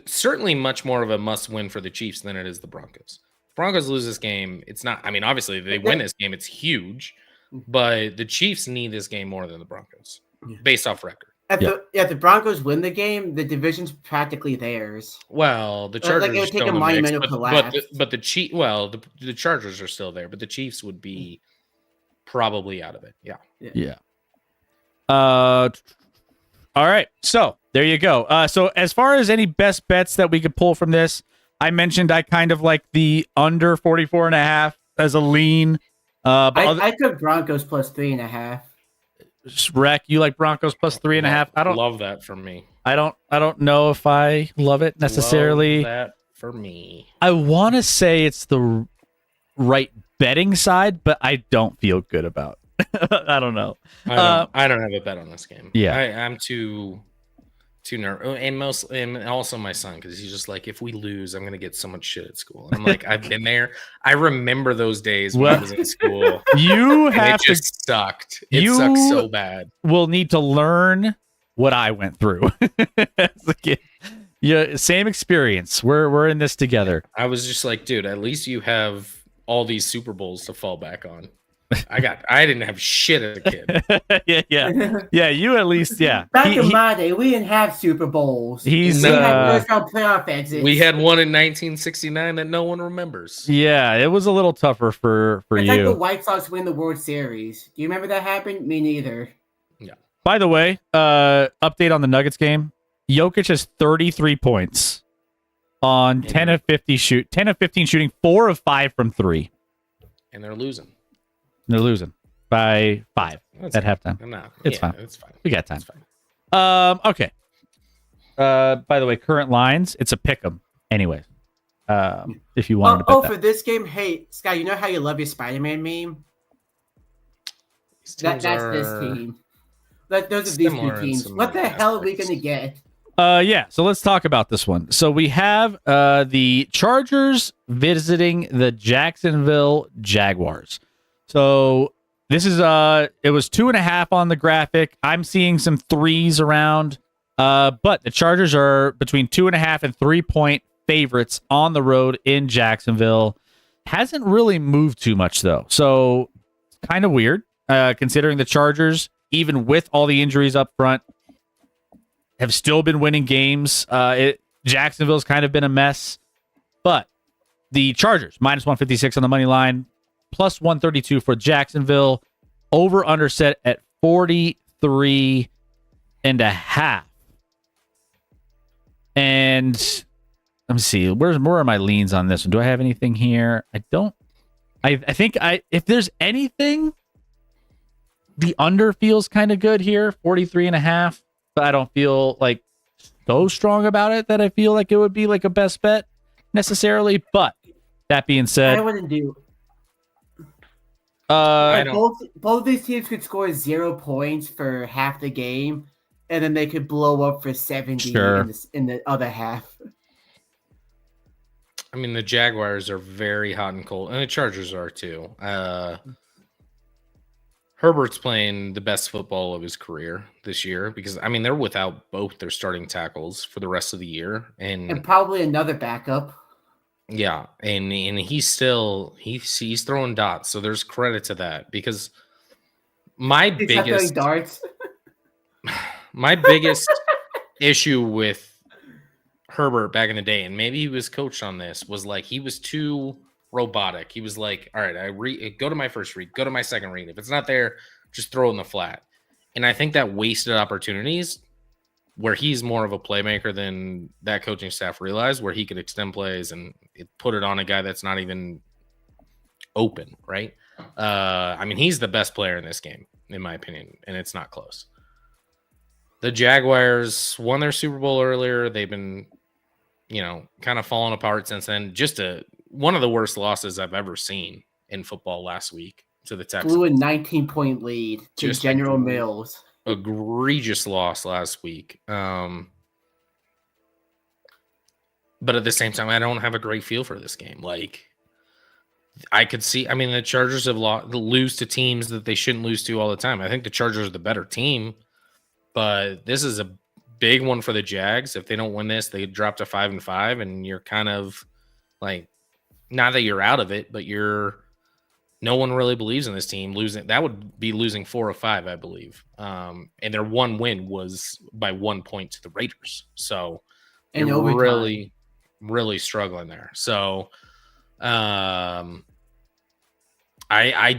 certainly much more of a must-win for the Chiefs than it is the Broncos. If Broncos lose this game, it's not. I mean, obviously, if they win this game, it's huge. But the Chiefs need this game more than the Broncos, based off record. If the Broncos win the game, the division's practically theirs. Well, the Chargers it would take a monumental collapse. But the Chargers are still there, but the Chiefs would be probably out of it. Yeah. All right. So there you go. So as far as any best bets that we could pull from this, I mentioned I kind of like the under 44.5 as a lean. I took Broncos plus 3.5. Rec, you like Broncos plus 3.5? I don't love that for me. I don't know if I love it necessarily. Love that for me. I want to say it's the right betting side, but I don't feel good about. I don't know. I don't have a bet on this game. Yeah, I'm too nervous, and also my son, because he's just like, if we lose, I'm gonna get so much shit at school. And I'm like, I've been there. I remember those days when I was in school. It just sucked. It sucked so bad. Will need to learn what I went through as a kid. Yeah, same experience. We're in this together. I was just like, dude, at least you have all these Super Bowls to fall back on. I didn't have shit as a kid. yeah. You at least, yeah. Back in my day, we didn't have Super Bowls. We had first round playoff exits. We had one in 1969 that no one remembers. Yeah, it was a little tougher for it's you. Like the White Sox win the World Series. Do you remember that happened? Me neither. Yeah. By the way, update on the Nuggets game. Jokic has 33 points on 10 of 15 shooting, 4 of 5 from 3. And they're losing. They're losing by 5 at halftime. It's fine. It's fine. We got time. Okay. By the way, current lines, it's a pick 'em. Anyways, if you wanted to bet for this game, hey, Sky, you know how you love your Spider-Man meme? That's this team. Those are these two teams. What the hell are we going to get? Yeah, so let's talk about this one. So we have the Chargers visiting the Jacksonville Jaguars. So this is it was 2.5 on the graphic. I'm seeing some 3s around. But the Chargers are between 2.5 and 3-point favorites on the road in Jacksonville. Hasn't really moved too much though. So it's kind of weird, considering the Chargers, even with all the injuries up front, have still been winning games. Jacksonville's kind of been a mess, but the Chargers minus 156 on the money line, plus 132 for Jacksonville. Over under set at 43.5. And let me see, where are my leans on this one? Do I have anything here? I don't. I think if there's anything, the under feels kind of good here, 43.5. But I don't feel like so strong about it that I feel like it would be like a best bet necessarily. But that being said, I wouldn't do. Both of these teams could score 0 points for half the game, and then they could blow up for 70 in the other half. I mean, the Jaguars are very hot and cold, and the Chargers are too. Herbert's playing the best football of his career this year because, I mean, they're without both their starting tackles for the rest of the year. And probably another backup. Yeah, and he's still he's throwing dots, so there's credit to that because my biggest issue with Herbert back in the day, and maybe he was coached on this, was like he was too robotic. He was like, all right, go to my first read, go to my second read. If it's not there, just throw it in the flat. And I think that wasted opportunities where he's more of a playmaker than that coaching staff realized, where he could extend plays and put it on a guy that's not even open, right? I mean, he's the best player in this game, in my opinion, and it's not close. The Jaguars won their Super Bowl earlier. They've been, kind of falling apart since then. Just one of the worst losses I've ever seen in football last week to the Texans. Blew a 19-point lead to General Mills. Egregious loss last week. But at the same time, I don't have a great feel for this game. Like, I could see, I mean, the Chargers have lose to teams that they shouldn't lose to all the time. I think the Chargers are the better team, but this is a big one for the Jags. If they don't win this, they drop to 5-5, and you're kind of like, not that you're out of it, but no one really believes in this team. That would be losing 4 of 5, I believe. And their one win was by 1 point to the Raiders. So they're really, really struggling there. So I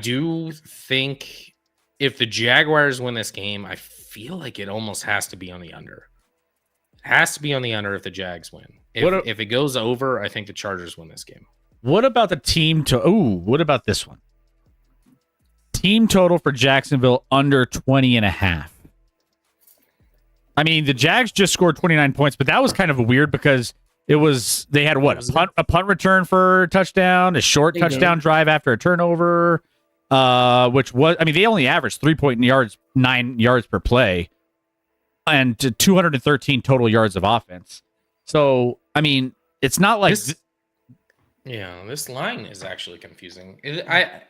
do think if the Jaguars win this game, I feel like it almost has to be on the under. It has to be on the under if the Jags win. If it goes over, I think the Chargers win this game. What about the team what about this one? Team total for Jacksonville under 20.5. I mean, the Jags just scored 29 points, but that was kind of weird because they had a punt return for a touchdown, a short touchdown drive after a turnover, which was, I mean, they only averaged 3-point yards, 9 yards per play, and 213 total yards of offense. So, I mean, it's not like this line is actually confusing.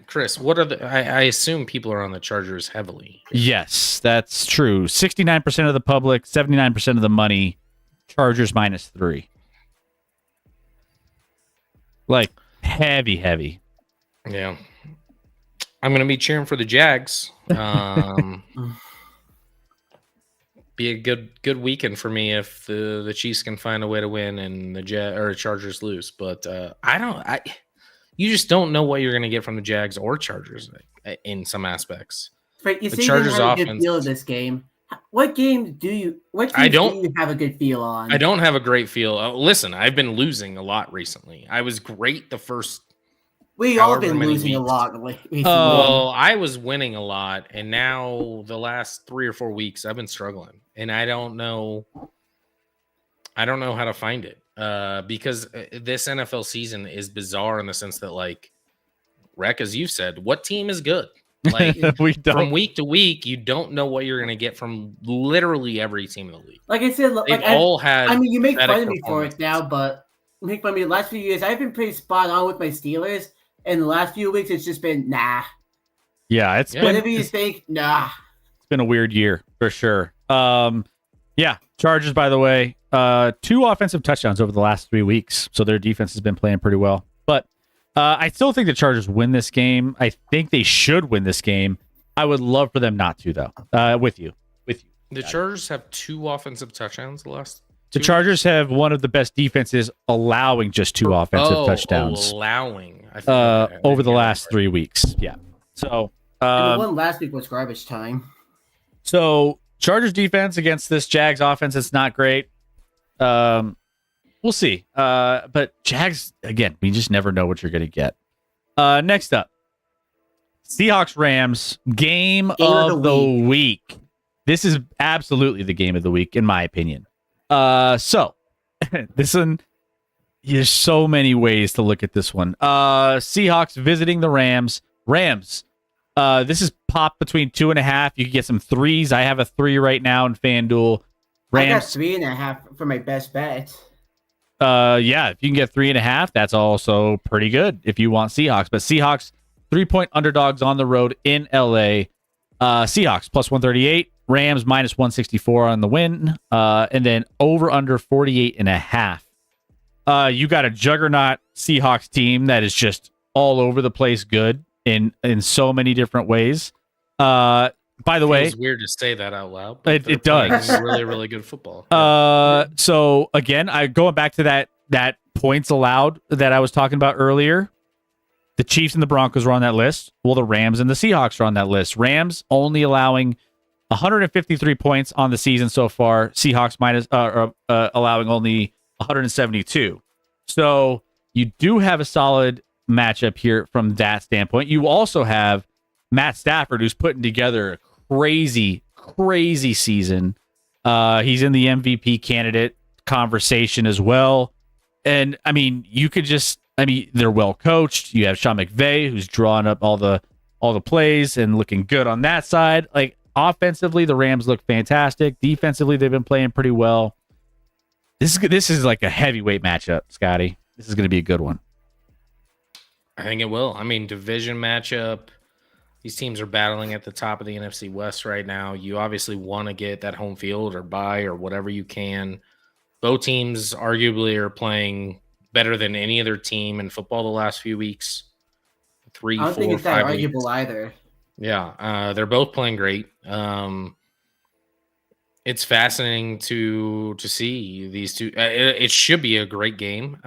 Chris, I assume people are on the Chargers heavily. Yes, that's true. 69% of the public, 79% of the money, Chargers -3. Like heavy. Yeah. I'm going to be cheering for the Jags. Be a good weekend for me if the Chiefs can find a way to win and the Chargers lose. But you just don't know what you're going to get from the Jags or Chargers in some aspects. Right, you say you have a good feel of this game. What games do you have a good feel on? I don't have a great feel. Listen, I've been losing a lot recently. I was great the first. We all been losing a lot recently. Well, I was winning a lot, and now the last 3 or 4 weeks I've been struggling, and I don't know how to find it. Because this NFL season is bizarre in the sense that, like, Rec, as you said, what team is good? Like from week to week, you don't know what you're going to get from literally every team in the league. Like I said, I mean, you make fun of me for it now, but make fun of me. The last few years, I've been pretty spot on with my Steelers, and the last few weeks, it's just been nah. Yeah, whatever you think, nah. It's been a weird year for sure. Yeah, Chargers, by the way, 2 offensive touchdowns over the last 3 weeks, so their defense has been playing pretty well. But I still think the Chargers win this game. I think they should win this game. I would love for them not to, though. With you. The Chargers have 2 offensive touchdowns the last. The Chargers have one of the best defenses, allowing just 2 offensive touchdowns. Allowing over the last 3 weeks. Yeah. So the one last week was garbage time. So Chargers defense against this Jags offense, it's not great. We'll see. But Jags, again, we just never know what you're going to get. Next up, Seahawks Rams, game of the week. This is absolutely the game of the week, in my opinion. So this one, there's so many ways to look at this one. Seahawks visiting the Rams. This is popped between 2.5. You can get some 3s. I have a 3 right now in FanDuel. Rams, I got 3.5 for my best bet. Yeah, if you can get 3.5, that's also pretty good if you want Seahawks. But Seahawks 3-point underdogs on the road in LA. Seahawks plus 138, Rams minus 164 on the win, and then over under 48.5. You got a juggernaut Seahawks team that is just all over the place good in so many different ways. By the way, it's weird to say that out loud. It does. Really, really good football. So again, going back to that points allowed that I was talking about earlier. The Chiefs and the Broncos are on that list. Well, the Rams and the Seahawks are on that list. Rams only allowing 153 points on the season so far. Seahawks allowing only 172. So you do have a solid matchup here from that standpoint. You also have Matt Stafford, who's putting together a crazy season. He's in the MVP candidate conversation as well. And I mean, they're well coached. You have Sean McVay, who's drawing up all the plays and looking good on that side. Like offensively, the Rams look fantastic. Defensively, they've been playing pretty well. This is like a heavyweight matchup, Scotty. This is going to be a good one. I think it will. I mean, division matchup. These teams are battling at the top of the NFC West right now. You obviously want to get that home field or bye or whatever you can. Both teams arguably are playing better than any other team in football the last few weeks. 3, 4, 5 weeks. I don't think it's that arguable either. Yeah, they're both playing great. It's fascinating to see these two. It should be a great game.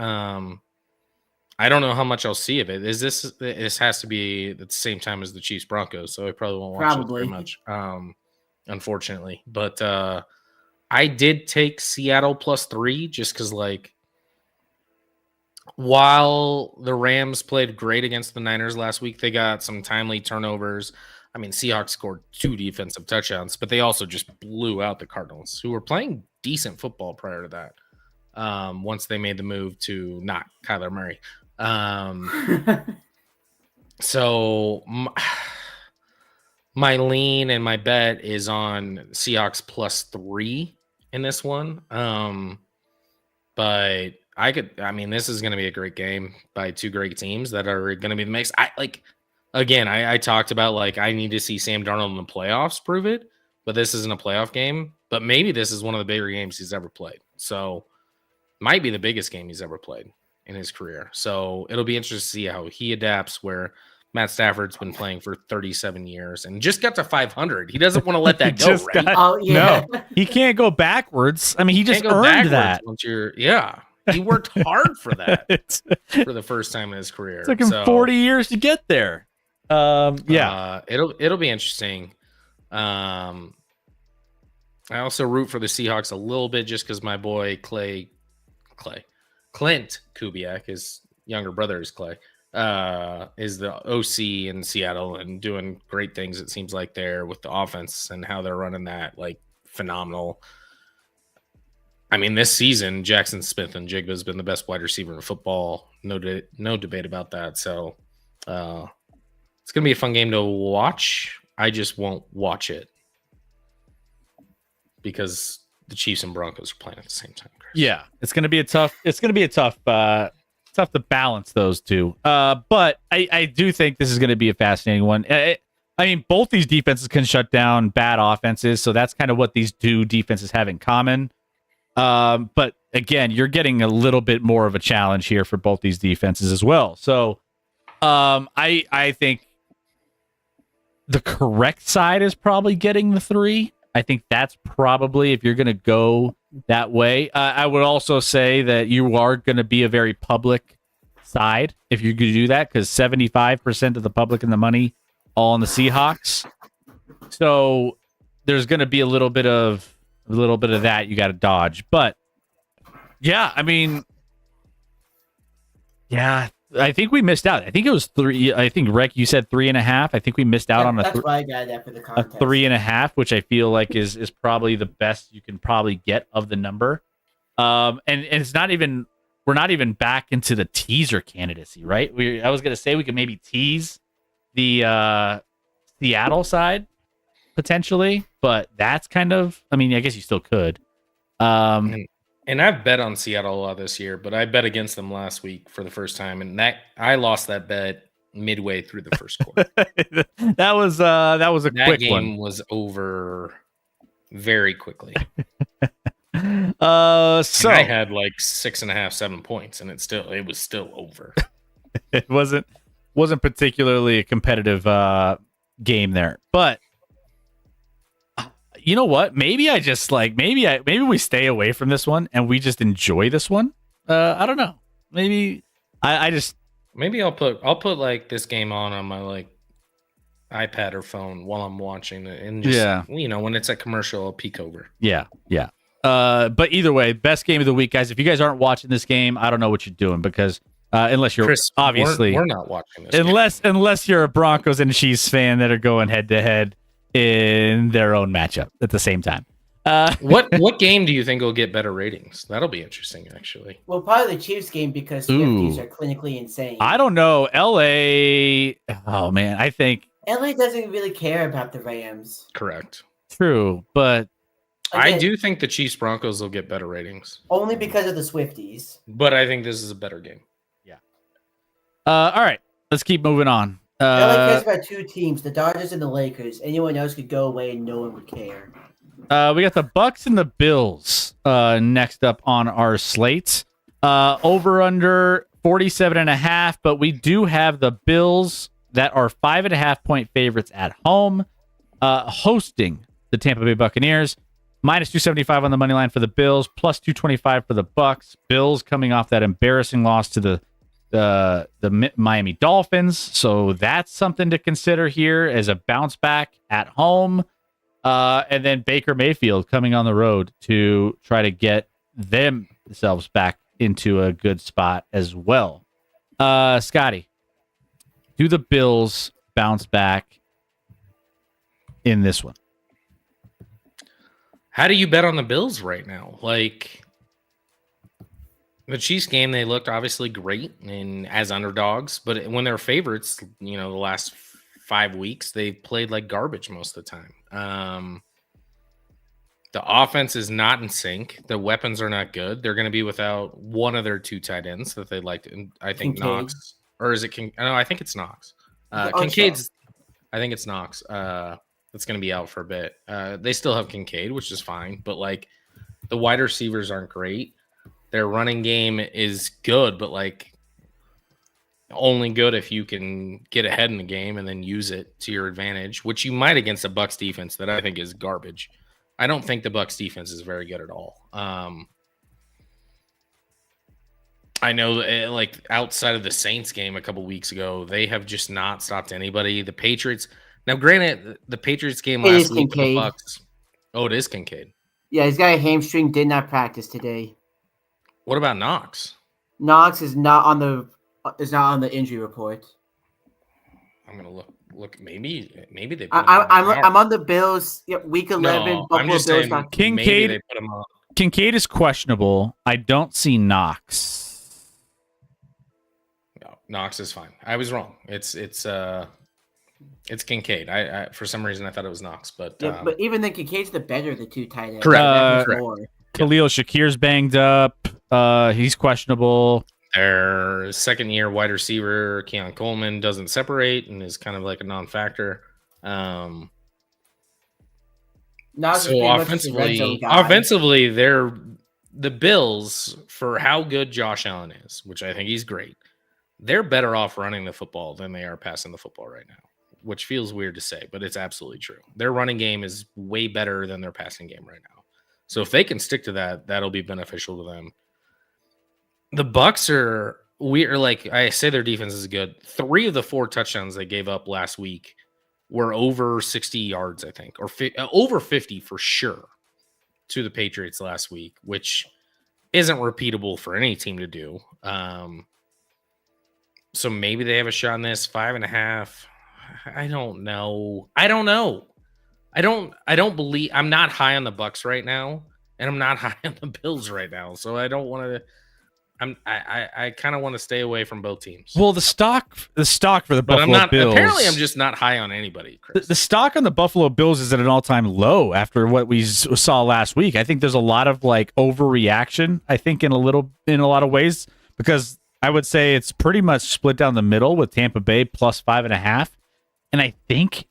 I don't know how much I'll see of it. This has to be at the same time as the Chiefs Broncos, so I probably won't watch it very much. Unfortunately, but I did take Seattle plus 3 just because, like, while the Rams played great against the Niners last week, they got some timely turnovers. I mean, Seahawks scored 2 defensive touchdowns, but they also just blew out the Cardinals, who were playing decent football prior to that. Once they made the move to not Kyler Murray. So my lean and my bet is on Seahawks plus 3 in this one. But this is going to be a great game by 2 great teams that are going to be the mix. I talked about, like, I need to see Sam Darnold in the playoffs prove it, but this isn't a playoff game. But maybe this is one of the bigger games he's ever played. So might be the biggest game he's ever played in his career. So it'll be interesting to see how he adapts, where Matt Stafford's been playing for 37 years and just got to 500. He doesn't want to let that go, right? Oh, yeah. No, he can't go backwards. I mean, he just earned that. Once he worked hard for that for the first time in his career. It took him 40 years to get there. Yeah, it'll be interesting. I also root for the Seahawks a little bit just because my boy Clint Kubiak, his younger brother is Clay, is the OC in Seattle and doing great things. It seems like there with the offense and how they're running that, like, phenomenal. I mean, this season, Jackson Smith and Jigba has been the best wide receiver in football. No debate about that. So it's going to be a fun game to watch. I just won't watch it because the Chiefs and Broncos are playing at the same time. Chris. Yeah, it's going to be a tough. It's going to be a tough to balance those two. But I do think this is going to be a fascinating one. I mean, both these defenses can shut down bad offenses, so that's kind of what these two defenses have in common. But again, you're getting a little bit more of a challenge here for both these defenses as well. So I think the correct side is probably getting the 3. I think that's probably, if you're going to go that way. I would also say that you are going to be a very public side if you're going to do that, because 75% of the public and the money all on the Seahawks. So there's going to be a little bit of that you got to dodge. But yeah, I mean, yeah, I think we missed out. I think it was 3. I think, Rek, you said 3.5. I think we missed out on that's why I got that for the contest. 3.5, which I feel like is probably the best you can probably get of the number. And it's not even, we're not even back into the teaser candidacy, right? I was gonna say we could maybe tease the Seattle side potentially, but that's kind of, I mean, I guess you still could. And I've bet on Seattle a lot this year, but I bet against them last week for the first time, and I lost that bet midway through the first quarter. that was a quick one. That game was over very quickly. So and I had like 6.5, 7 points, and it was still over. It wasn't particularly a competitive game there, but you know what? Maybe I just maybe we stay away from this one and we just enjoy this one. I don't know. Maybe maybe I'll put like this game on my like iPad or phone while I'm watching it, and just when it's a commercial, I'll peek over. Yeah. But either way, best game of the week, guys. If you guys aren't watching this game, I don't know what you're doing, because unless you're Chris, obviously we're not watching this. Unless you're a Broncos and Chiefs fan that are going head to head in their own matchup at the same time. What game do you think will get better ratings? That'll be interesting, actually. Well, probably the Chiefs game, because CFPs are clinically insane. I don't know. LA. Oh man, I think LA doesn't really care about the Rams. Correct. True, but I do think the Chiefs Broncos will get better ratings. Only because of the Swifties. But I think this is a better game. Yeah. All right, let's keep moving on. LA cares about two teams, the Dodgers and the Lakers. Anyone else could go away and no one would care. We got the Bucks and the Bills next up on our slates. Over under 47.5, but we do have the Bills that are 5.5 point favorites at home, hosting the Tampa Bay Buccaneers. Minus 275 on the money line for the Bills, plus 225 for the Bucks. Bills coming off that embarrassing loss to the Miami Dolphins, so that's something to consider here as a bounce back at home. And then Baker Mayfield coming on the road to try to get themselves back into a good spot as well. Scotty, do the Bills bounce back in this one? How do you bet on the Bills right now? Like, the Chiefs game, they looked obviously great and as underdogs, but when they're favorites, the last 5 weeks, they played like garbage most of the time. The offense is not in sync. The weapons are not good. They're going to be without one of their 2 tight ends that they liked. And I think Kincaid. Knox, or is it King? No, I think it's Knox. Kincaid's, I think it's Knox. That's going to be out for a bit. They still have Kincaid, which is fine, but like the wide receivers aren't great. Their running game is good, but like only good if you can get ahead in the game and then use it to your advantage, which you might against the Bucs defense that I think is garbage. I don't think the Bucs defense is very good at all. I know, like outside of the Saints game a couple weeks ago, they have just not stopped anybody. The Patriots. Now, granted, the Patriots game last week with the Bucs. Oh, it is Kincaid. Yeah, he's got a hamstring. Did not practice today. What about Knox? Knox is not on the injury report. I'm gonna look. Maybe they. I'm on the Bills. Week 11. No, I'm just Bills saying. Kincaid. Maybe they put him on. Kincaid is questionable. I don't see Knox. No, Knox is fine. I was wrong. It's Kincaid. I for some reason I thought it was Knox, but but even then, Kincaid's the better of the two tight ends. Correct. Correct. Khalil Shakir's banged up. He's questionable. Their second-year wide receiver, Keon Coleman, doesn't separate and is kind of like a non-factor. So offensively, they're the Bills, for how good Josh Allen is, which I think he's great. They're better off running the football than they are passing the football right now, which feels weird to say, but it's absolutely true. Their running game is way better than their passing game right now. So if they can stick to that, that'll be beneficial to them. The Bucs are like I say, their defense is good. 3 of the 4 touchdowns they gave up last week were over 60 yards, I think, or over 50 for sure to the Patriots last week, which isn't repeatable for any team to do. So maybe they have a shot in this 5.5. I don't know. I don't believe. I'm not high on the Bucs right now, and I'm not high on the Bills right now. So I don't want to. I kind of want to stay away from both teams. Well, the stock for the Buffalo Bills. Apparently, I'm just not high on anybody, Chris. The stock on the Buffalo Bills is at an all-time low after what we saw last week. I think there's a lot of like overreaction. I think in a lot of ways, because I would say it's pretty much split down the middle with Tampa Bay plus 5.5, and I think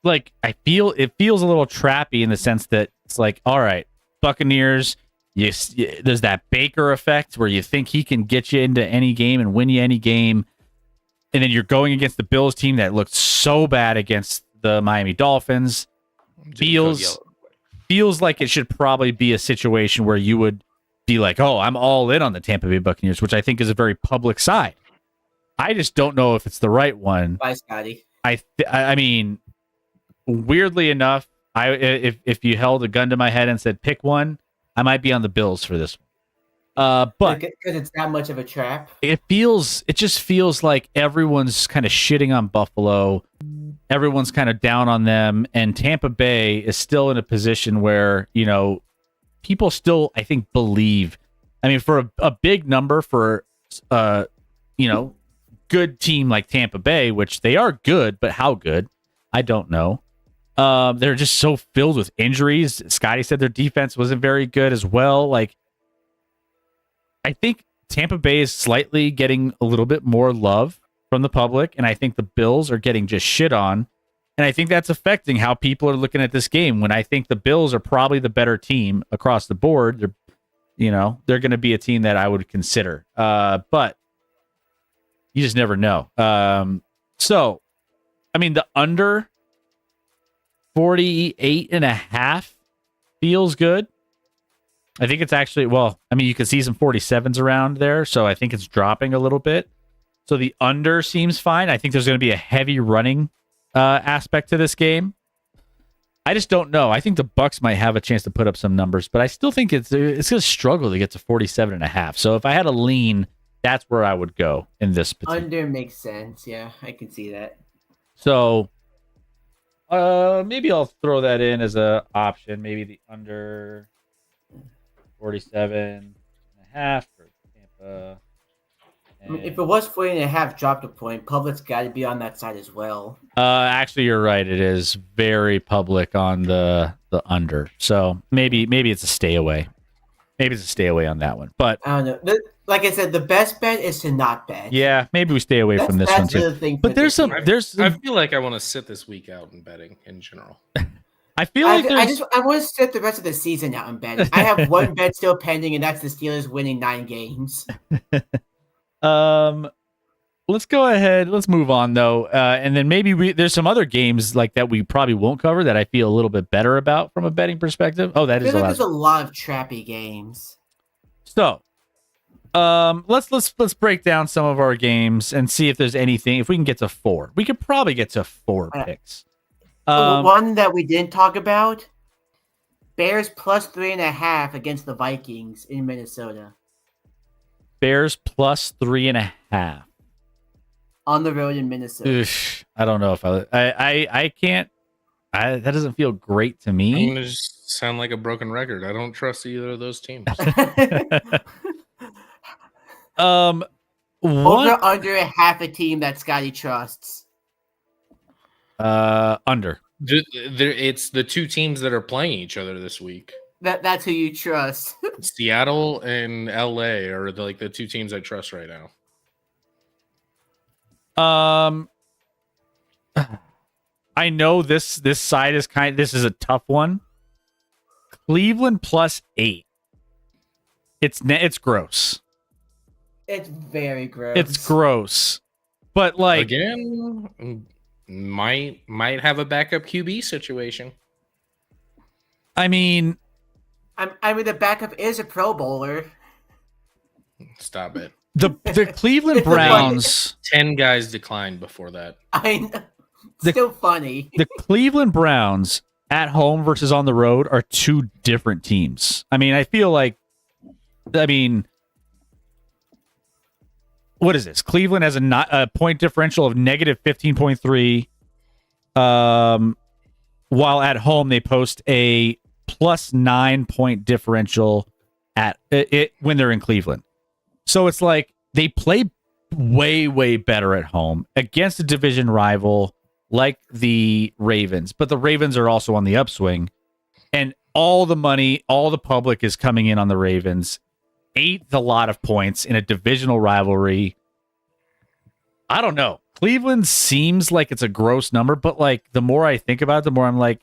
it feels a little trappy in the sense that it's like, all right, Buccaneers. Yes, there's that Baker effect where you think he can get you into any game and win you any game, and then you're going against the Bills team that looked so bad against the Miami Dolphins. Feels like it should probably be a situation where you would be like, oh, I'm all in on the Tampa Bay Buccaneers, which I think is a very public side. I just don't know if it's the right one. Bye, Scotty. I mean, weirdly enough, if you held a gun to my head and said pick one, I might be on the Bills for this one. But because it's that much of a trap. It just feels like everyone's kind of shitting on Buffalo. Everyone's kind of down on them, and Tampa Bay is still in a position where, people still, I think, believe. I mean, for a big number for good team like Tampa Bay, which they are good, but how good? I don't know. They're just so filled with injuries. Scotty said their defense wasn't very good as well. Like, I think Tampa Bay is slightly getting a little bit more love from the public, and I think the Bills are getting just shit on. And I think that's affecting how people are looking at this game. When I think the Bills are probably the better team across the board, they're going to be a team that I would consider. But you just never know. So, I mean, the under 48.5 feels good. I think it's actually, you can see some 47s around there, so I think it's dropping a little bit. So the under seems fine. I think there's going to be a heavy running aspect to this game. I just don't know. I think the Bucs might have a chance to put up some numbers, but I still think it's going to struggle to get to 47.5. So if I had a lean, that's where I would go in this particular. Under makes sense. Yeah, I can see that. So maybe I'll throw that in as an option. Maybe the under 47.5 for Tampa. If it was 40.5, dropped a point. Public's got to be on that side as well. Actually, you're right. It is very public on the under. So maybe it's a stay away. Maybe it's a stay away on that one. But I don't know. Like I said, the best bet is to not bet. Yeah, maybe we stay away from this one too. But there's some. I feel like I want to sit this week out in betting in general. I feel like I want to sit the rest of the season out in betting. I have one bet still pending, and that's the Steelers winning 9 games. let's go ahead. Let's move on though, and then maybe there's some other games like that we probably won't cover that I feel a little bit better about from a betting perspective. Oh, that is there's a lot of trappy games. So, let's break down some of our games and see if there's anything. If we can get to 4, we could probably get to 4 picks. One that we didn't talk about: Bears plus 3.5 against the Vikings in Minnesota. Bears plus 3.5 on the road in Minnesota. Oof, I don't know if I can't. That doesn't feel great to me. I'm gonna just sound like a broken record. I don't trust either of those teams. Over under half a team that Scotty trusts. Under. It's the 2 teams that are playing each other this week. That's who you trust. Seattle and LA are the 2 teams I trust right now. I know this side is this is a tough one. Cleveland plus 8. It's gross. It's very gross. It's gross. But like again, might have a backup QB situation. I mean, the backup is a Pro Bowler. Stop it. The Cleveland Browns. 10 guys declined before that. I know. Still funny. The Cleveland Browns at home versus on the road are 2 different teams. I mean, I feel like, what is this? Cleveland has a point differential of negative 15.3. While at home they post a plus 9 point differential at it when they're in Cleveland. So it's like they play way, way better at home against a division rival like the Ravens. But the Ravens are also on the upswing. And all the money, all the public is coming in on the Ravens. 8th a lot of points in a divisional rivalry. I don't know. Cleveland seems like it's a gross number, but like the more I think about it, the more I'm like,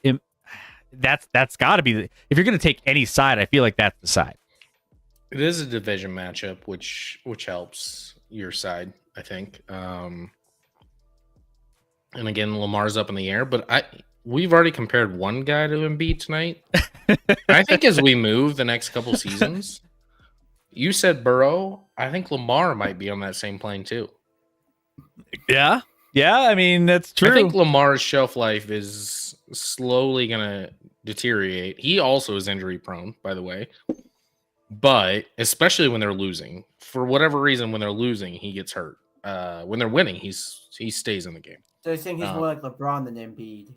that's got to be if you're going to take any side, I feel like that's the side. It is a division matchup, which helps your side, I think. And again, Lamar's up in the air, but we've already compared one guy to Embiid tonight. I think as we move the next couple seasons, you said Burrow. I think Lamar might be on that same plane too. Yeah. I mean, that's true. I think Lamar's shelf life is slowly going to deteriorate. He also is injury prone, by the way. But especially when they're losing, for whatever reason, when they're losing, he gets hurt. When they're winning, he stays in the game. So you think he's more like LeBron than Embiid?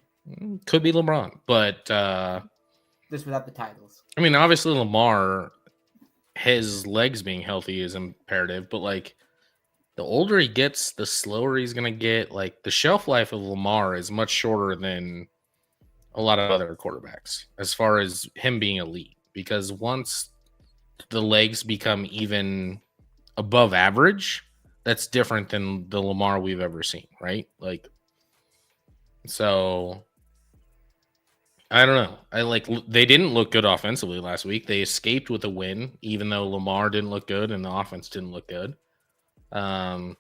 Could be LeBron, but just without the titles. I mean, obviously Lamar, his legs being healthy is imperative, but like the older he gets, the slower he's gonna get. Like the shelf life of Lamar is much shorter than a lot of other quarterbacks as far as him being elite, because once the legs become even above average, that's different than the Lamar we've ever seen, right? Like, so I don't know. They didn't look good offensively last week. They escaped with a win, even though Lamar didn't look good and the offense didn't look good. I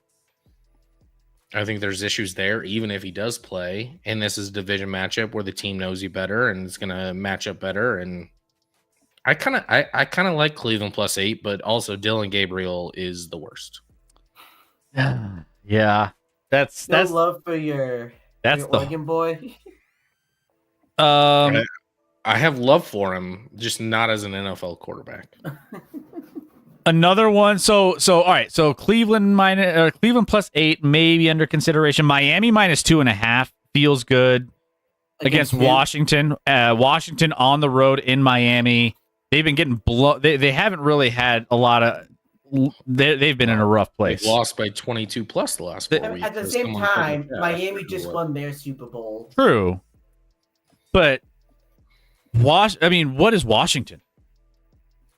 think there's issues there, even if he does play. And this is a division matchup where the team knows you better and it's going to match up better. And I kind of like Cleveland plus 8, but also Dylan Gabriel is the worst. Yeah, that's love for your Oregon boy. I have love for him, just not as an NFL quarterback. Another one. So all right. So Cleveland plus 8, maybe under consideration. Miami minus 2.5 feels good against Washington. Washington on the road in Miami. They've been getting blown. They haven't really had a lot of. They've been in a rough place. They've lost by 22 plus the last 4 weeks. At the same time, Miami just won their Super Bowl. True, but what is Washington?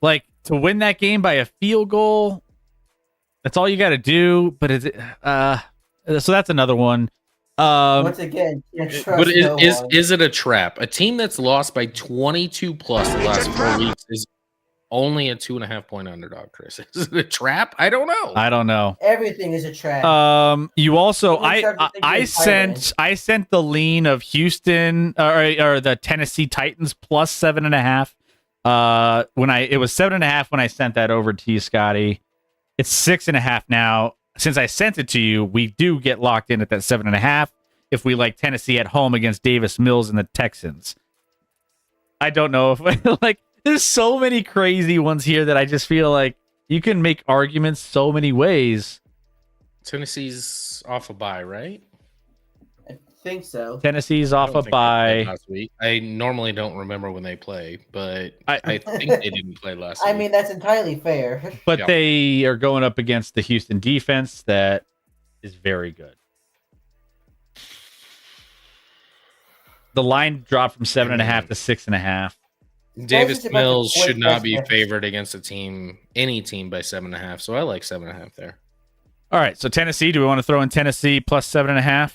Like to win that game by a field goal? That's all you got to do. But so that's another one. Once again, but is it a trap? A team that's lost by 22 plus the last 4 weeks is only a 2.5 point underdog, Chris. Is it a trap? I don't know. I don't know. Everything is a trap. You also I sent the lean of Houston or the Tennessee Titans plus 7.5. It was 7.5 when I sent that over to you, Scotty. It's 6.5 now. Since I sent it to you, we do get locked in at that 7.5 if we like Tennessee at home against Davis Mills and the Texans. I don't know if like there's so many crazy ones here that I just feel like you can make arguments so many ways. Tennessee's off a bye, right? I think so. Tennessee's off a bye last week. I normally don't remember when they play, but I think they didn't play last week. I mean, that's entirely fair. But they are going up against the Houston defense that is very good. The line dropped from 7.5 to 6.5. Davis Mills should not be favored against any team by 7.5. So I like 7.5 there. All right. So Tennessee, do we want to throw in Tennessee plus 7.5?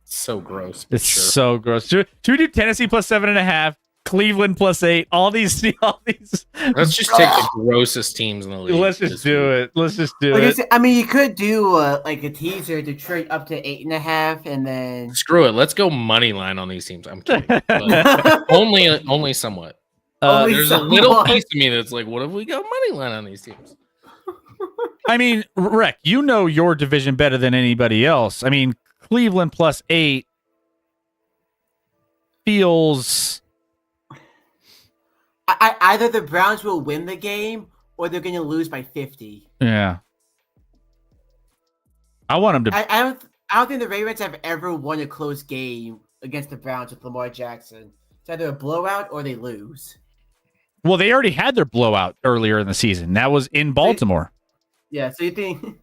So gross. It's so gross. Should we do Tennessee plus 7.5? Cleveland plus 8. All these. Let's just take the grossest teams in the league. Let's just do it. I mean, you could do like a teaser to trade up to 8.5, and then screw it. Let's go money line on these teams. I'm kidding, but only somewhat. There's a little piece of me that's like, what if we go money line on these teams? I mean, Rec, you know your division better than anybody else. I mean, Cleveland plus 8 feels. Either the Browns will win the game or they're going to lose by 50. Yeah. I want them to. I don't think the Ravens have ever won a close game against the Browns with Lamar Jackson. It's either a blowout or they lose. Well, they already had their blowout earlier in the season. That was in Baltimore. So you think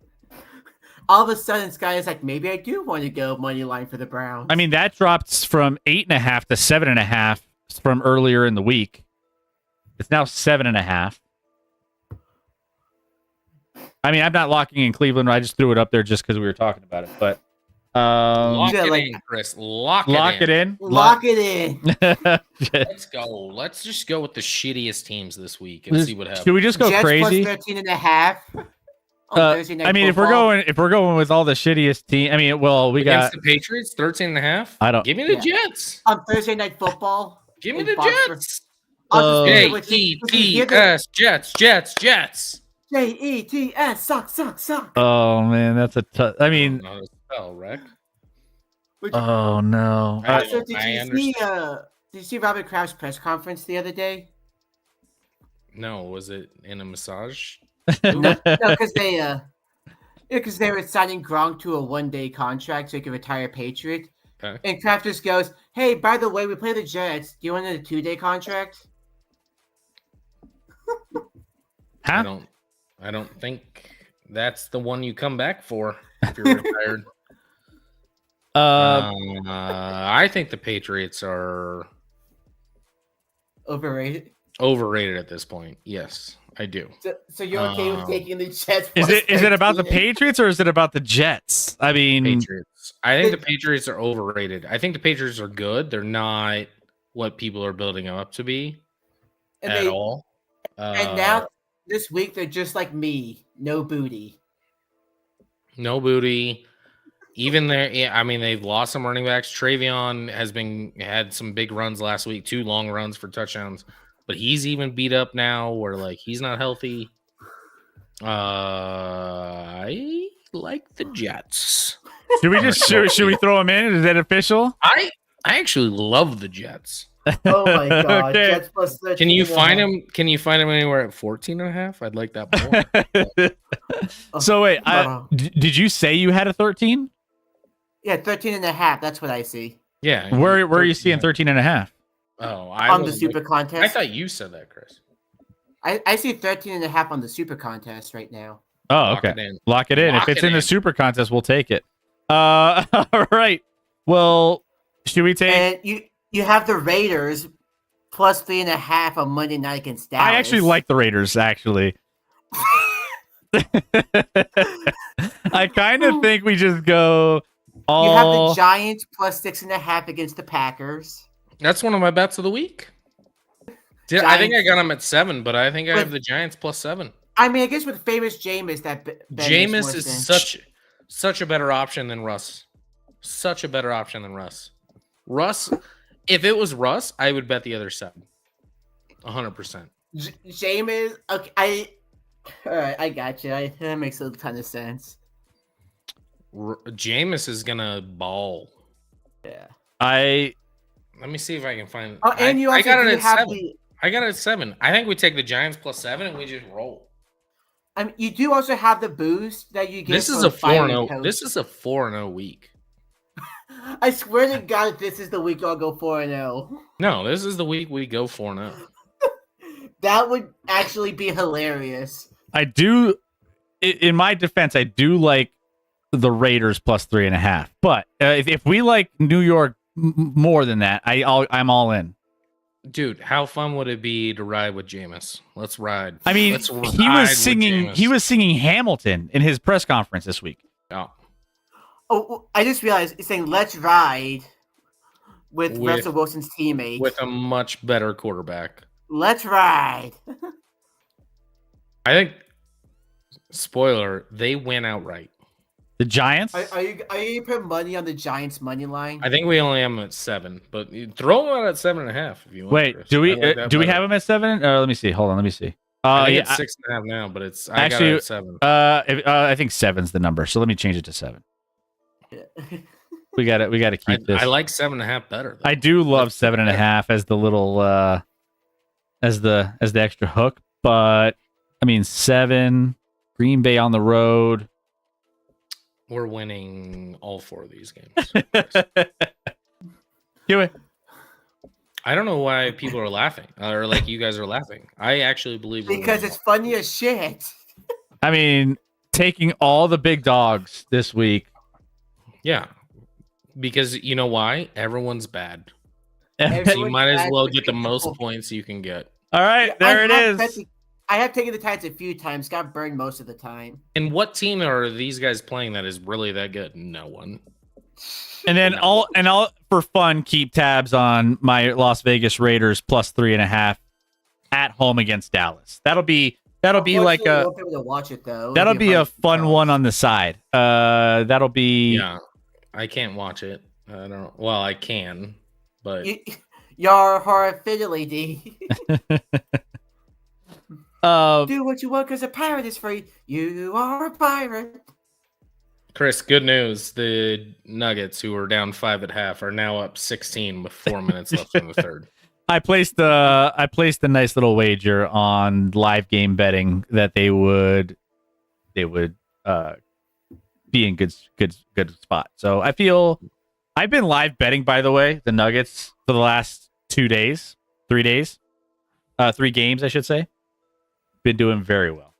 all of a sudden Sky is like, maybe I do want to go money line for the Browns. I mean, that drops from 8.5 to 7.5 from earlier in the week. It's now 7.5. I mean, I'm not locking in Cleveland. I just threw it up there just because we were talking about it. But lock it in, Chris. Lock it in. Lock it in. Let's go. Let's just go with the shittiest teams this week and see what happens. Should we just go Jets crazy? Plus 13.5. I mean, if we're going with all the shittiest team, I mean, well, we against got the Patriots 13.5. I don't give me the Jets on Thursday Night Football. Give me the Jets. Jets, Jets. Jets, suck. Oh man, that's a tough. I mean, spell, Rick. Oh no. So did you see Robert Kraft's press conference the other day? No, was it in a massage? No, because they were signing Gronk to a 1-day contract so he could retire Patriot. Okay. And Kraft just goes, "Hey, by the way, we play the Jets. Do you want a 2-day contract?" Huh? I don't think that's the one you come back for if you're retired. I think the Patriots are overrated. Overrated at this point. Yes, I do. So you're okay with taking the Jets? Is it about the Patriots or is it about the Jets? I mean, Patriots. I think the Patriots are overrated. I think the Patriots are good. They're not what people are building them up to be at all. And now this week they're just like me, no booty. No booty. Even there, I mean, they've lost some running backs. Travion had some big runs last week, 2 long runs for touchdowns, but he's even beat up now where like he's not healthy. I like the Jets. Should we throw them in? Is that official? I actually love the Jets. Oh my god! Okay. Jets plus 13. Can you find him? Can you find him anywhere at 14.5? I'd like that more. So wait, did you say you had a 13? Yeah, 13.5. That's what I see. Yeah. Where are you seeing 13.5? Oh, on the Super Contest. I thought you said that, Chris. I see 13.5 on the Super Contest right now. Oh, okay. Lock it in. If it's in the Super Contest, we'll take it. All right. Well, should we take? And you have the Raiders plus 3.5 on Monday night against Dallas. I actually like the Raiders. Actually, I kind of think we just go. You have the Giants plus 6.5 against the Packers. That's one of my bets of the week. I think I got him at 7, but I think I have the Giants +7. I mean, I guess with famous Jameis, Jameis is such a better option than Russ. Such a better option than Russ. Russ, if it was Russ, I would bet the other 7. 100%. Jameis, okay, all right, I got you. That makes a ton of sense. Jameis is gonna ball. Yeah. Let me see if I can find. Oh, and you also I got it at have 7. I got it at 7. I think we take the Giants +7 and we just roll. I mean, you do also have the boost that you get. This is a 4-0. This is a 4-0 week. I swear to God, this is the week I'll go 4-0. No, this is the week we go 4-0. That would actually be hilarious. I do. In my defense, I do like the Raiders +3.5. But if we like New York more than that, I'm all in. Dude, how fun would it be to ride with Jameis? Let's ride. I mean, he was singing Hamilton in his press conference this week. Oh, I just realized it's saying "Let's ride" with Russell Wilson's teammate with a much better quarterback. Let's ride. I think. Spoiler: they win outright. The Giants? Are you putting money on the Giants money line? I think we only have them at 7, but you throw them out at 7.5 if you want. Wait, Chris. do we have them at 7? Let me see. Hold on, let me see. It's 6.5 now, but it's actually at 7. I think 7's the number, so let me change it to 7. We got to keep this. I like 7.5 better. I do love 7.5 as the little as the extra hook, but I mean 7, Green Bay on the road. We're winning all 4 of these games. Do it. I don't know why people are laughing, or like you guys are laughing. I actually believe because it's funny as shit. I mean, taking all the big dogs this week. Yeah, because you know why? Everyone's bad. Everyone's you might as well get the people. most points you can get. All right, there it is. I have taken the Titans a few times, got burned most of the time. And what team are these guys playing that is really that good? No one. And then I'll for fun keep tabs on my Las Vegas Raiders +3.5 at home against Dallas. That'll be like a won't be able to watch it though. That'll be a fun one on the side. That'll be yeah. I can't watch it. I don't. Well, I can, but you're horror fiddly D. Do what you want because a pirate is free. You are a pirate. Chris, good news. The Nuggets, who were down 5 at half, are now up 16 with 4 minutes left in the third. I placed a nice little wager on live game betting that they would be in good spot. So I feel I've been live betting, by the way, the Nuggets for the last 3 games, I should say. Been doing very well.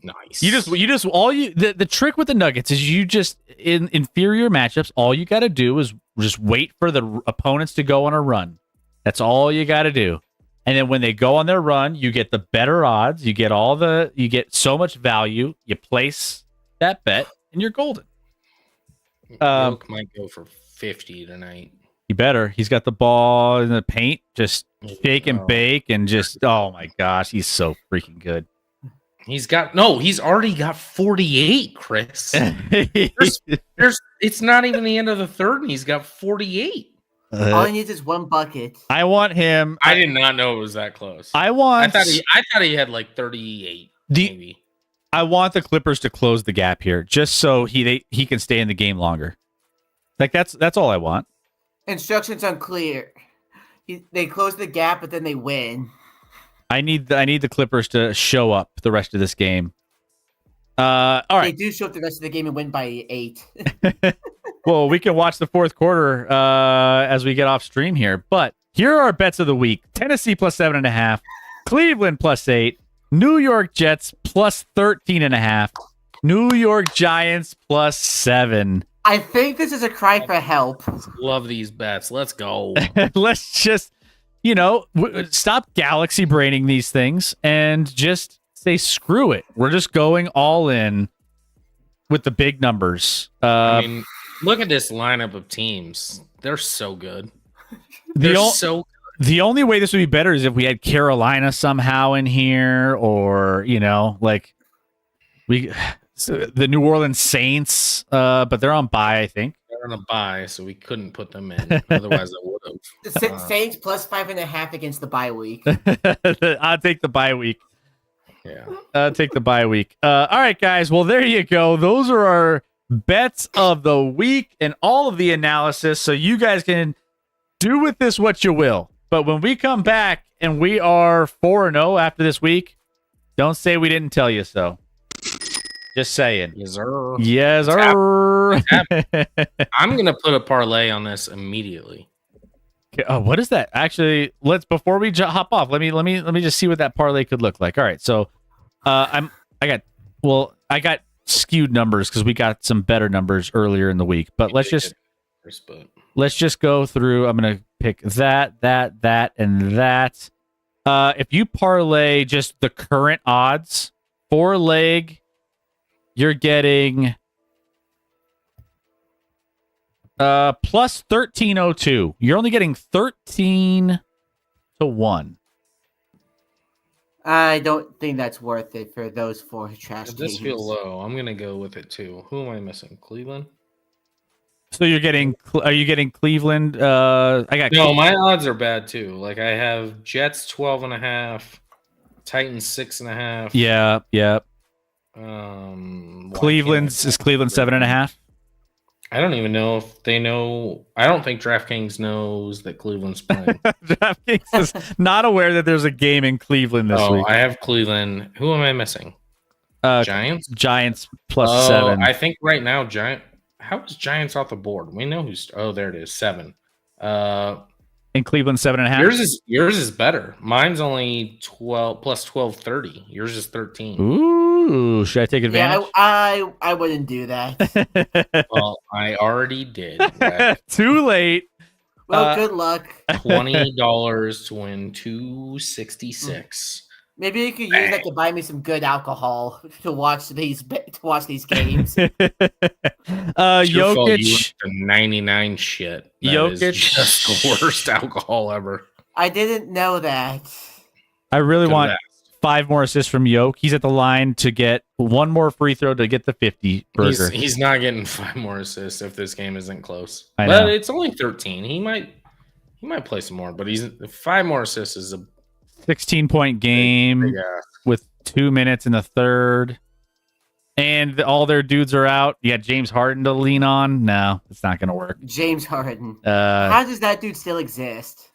Nice. The trick with the Nuggets is you just in inferior matchups, all you got to do is just wait for the opponents to go on a run. That's all you got to do. And then when they go on their run, you get the better odds, you get so much value, you place that bet and you're golden. Yoke might go for 50 tonight. You better. He's got the ball in the paint, just shake and bake, and just oh my gosh, he's so freaking good. He's already got 48, Chris. It's not even the end of the third, and he's got 48. All he needs is one bucket. I want him. I did not know it was that close. I thought he had like 38. Maybe. I want the Clippers to close the gap here, just so he can stay in the game longer. Like that's all I want. Instructions unclear. They close the gap, but then they win. I need the Clippers to show up the rest of this game. All right. They do show up the rest of the game and win by 8. Well, we can watch the fourth quarter as we get off stream here. But here are our bets of the week: Tennessee +7.5, Cleveland +8, New York Jets +13.5, New York Giants +7. I think this is a cry for help. Love these bets. Let's go. Let's just, stop galaxy braining these things and just say, screw it. We're just going all in with the big numbers. I mean, look at this lineup of teams. They're so good. They're so good. The only way this would be better is if we had Carolina somehow in here, or like the New Orleans Saints, but they're on bye, I think. They're on a bye, so we couldn't put them in. Otherwise, I would have. The Saints plus 5.5 against the bye week. I'll take the bye week. Yeah. I'll take the bye week. All right, guys. Well, there you go. Those are our bets of the week and all of the analysis. So you guys can do with this what you will. But when we come back and we are 4-0 after this week, don't say we didn't tell you so. Just saying. Yes, sir. Yes, sir. I'm going to put a parlay on this immediately. Oh, what is that? Actually, before we hop off, let me just see what that parlay could look like. All right, so I got skewed numbers because we got some better numbers earlier in the week. But let's just go through. I'm gonna pick that, and that. If you parlay just the current odds, 4-leg, you're getting plus 1302. You're only getting 13 to 1. I don't think that's worth it for those 4 trash Does this games. feel low? I'm gonna go with it too. Who am I missing? Cleveland? So are you getting Cleveland? I got no. My odds are bad too. Like I have Jets 12.5, Titans 6.5. Yeah. Cleveland 7.5. I don't even know if they know. I don't think DraftKings knows that Cleveland's playing. DraftKings is not aware that there's a game in Cleveland this week. I have Cleveland. Who am I missing? Giants? Giants plus 7. I think right now, how is Giants off the board? We know who's. Oh, there it is. 7. In Cleveland 7.5. Yours is better. Mine's only 12 plus 12.30. Yours is 13. Ooh, should I take advantage? Yeah, I wouldn't do that. Well, I already did. Too late. Well, good luck. $20 to win $266. Maybe you could use that to buy me some good alcohol to watch these games. Jokic, 99 shit. Jokic is just the worst alcohol ever. I didn't know that. I really want 5 more assists from Yoke. He's at the line to get 1 more free throw to get the 50 burger. He's not getting 5 more assists if this game isn't close. I know. But it's only 13. He might play some more, but 5 more assists is a 16-point game with 2 minutes in the third. And all their dudes are out. You got James Harden to lean on. No, it's not going to work. James Harden. How does that dude still exist?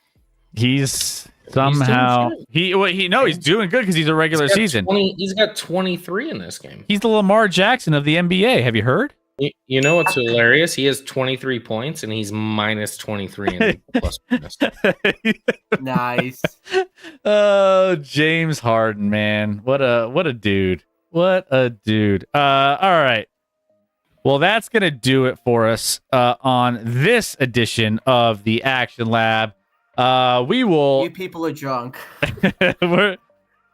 He's somehow he's doing good because he's a regular season. He's got 23 in this game. He's the Lamar Jackson of the NBA. Have you heard? You know what's hilarious? He has 23 points and he's minus 23 in plus minus. Nice. Oh, James Harden, man. What a dude. What a dude. All right. Well, that's going to do it for us on this edition of the Action Lab. We will. You people are drunk. We're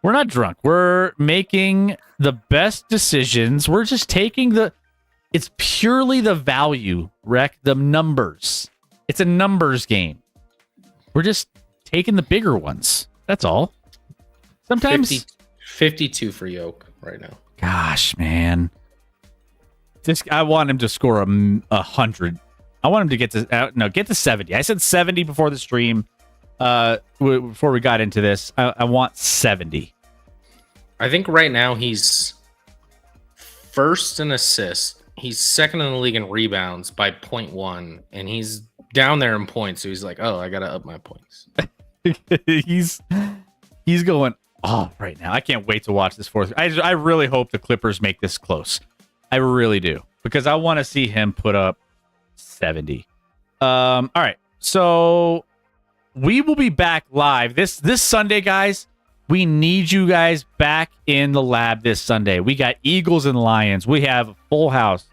not drunk. We're making the best decisions. We're just taking it's purely the value, the numbers. It's a numbers game. We're just taking the bigger ones. That's all. Sometimes 52 for Yoke right now. Gosh, man. I want him to score 100. I want him to get to 70. I said 70 before the stream. Before we got into this, I want 70. I think right now he's first in assists. He's second in the league in rebounds by 0.1, and he's down there in points. So he's like, "Oh, I gotta up my points." he's going off right now. I can't wait to watch this fourth. I really hope the Clippers make this close. I really do, because I want to see him put up 70. All right, so we will be back live this Sunday, guys. We need you guys back in the lab this Sunday. We got Eagles and Lions. We have a full house.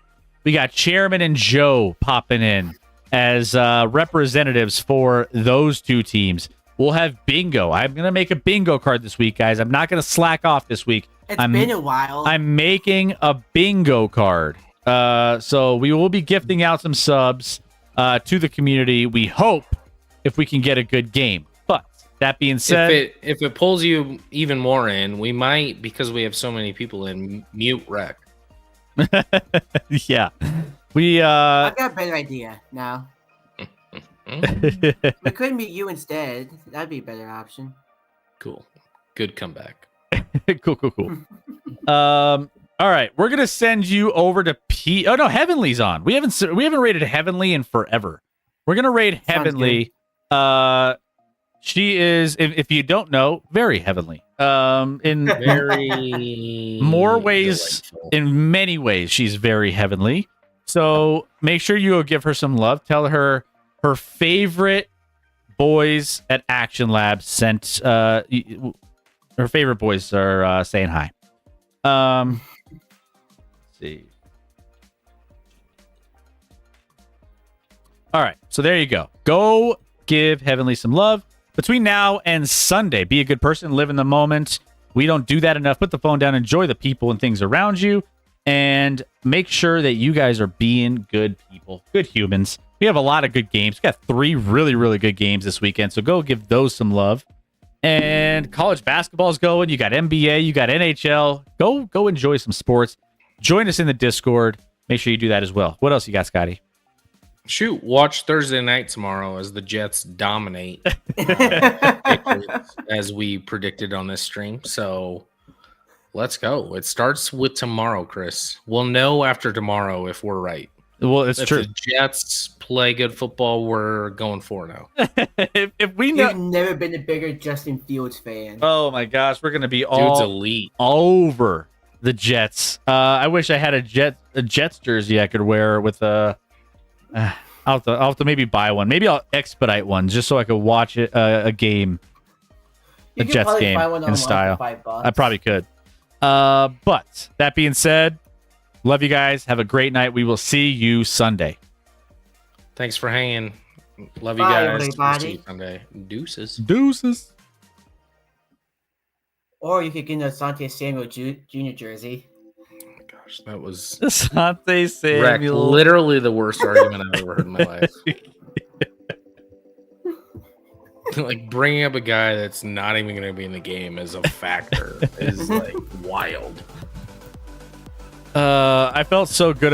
We got Chairman and Joe popping in as representatives for those two teams. We'll have bingo. I'm going to make a bingo card this week, guys. I'm not going to slack off this week. It's been a while. I'm making a bingo card. So we will be gifting out some subs to the community. We hope if we can get a good game. But That being said, if it pulls you even more in, we might, because we have so many people in, mute Rec. yeah, we I got a better idea now. We could meet you instead. That'd be a better option. Cool. Good comeback. cool. All right, we're gonna send you over to Oh no, Heavenly's on. We haven't rated Heavenly in forever. We're gonna rate Heavenly. She is, if you don't know, very heavenly. In Very more ways, delightful. in many ways, she's very heavenly. So make sure you go give her some love. Tell her her favorite boys at Action Lab sent. Her favorite boys are saying hi. Let's see. All right, so there you go. Go give Heavenly some love. Between now and Sunday, be a good person, live in the moment. We don't do that enough. Put the phone down, enjoy the people and things around you, and make sure that you guys are being good people, good humans. We have a lot of good games. We got 3 really, really good games this weekend, so go give those some love. And college basketball's going. You got NBA, you got NHL. Go enjoy some sports. Join us in the Discord. Make sure you do that as well. What else you got, Scotty? Shoot, watch Thursday night tomorrow as the Jets dominate, as we predicted on this stream. So let's go. It starts with tomorrow, Chris. We'll know after tomorrow if we're right. Well, it's if true. The Jets play good football, we're going 4-0. if we know, You've never been a bigger Justin Fields fan. oh my gosh, we're gonna be Dude's all elite. over the Jets. I wish I had a Jets jersey I could wear with a. I'll have to maybe buy one. Maybe I'll expedite one just so I could watch it a game, a Jets game in style. I probably could. But that being said, love you guys. Have a great night. We will see you Sunday. Thanks for hanging. Love you Bye, guys. everybody. See you Sunday. Deuces. Deuces. Or you could get a Asante Samuel Jr. jersey. Gosh, that was Asante Wreck, Samuel. literally the worst argument I've ever heard in my life. Like bringing up a guy that's not even going to be in the game as a factor is like wild. I felt so good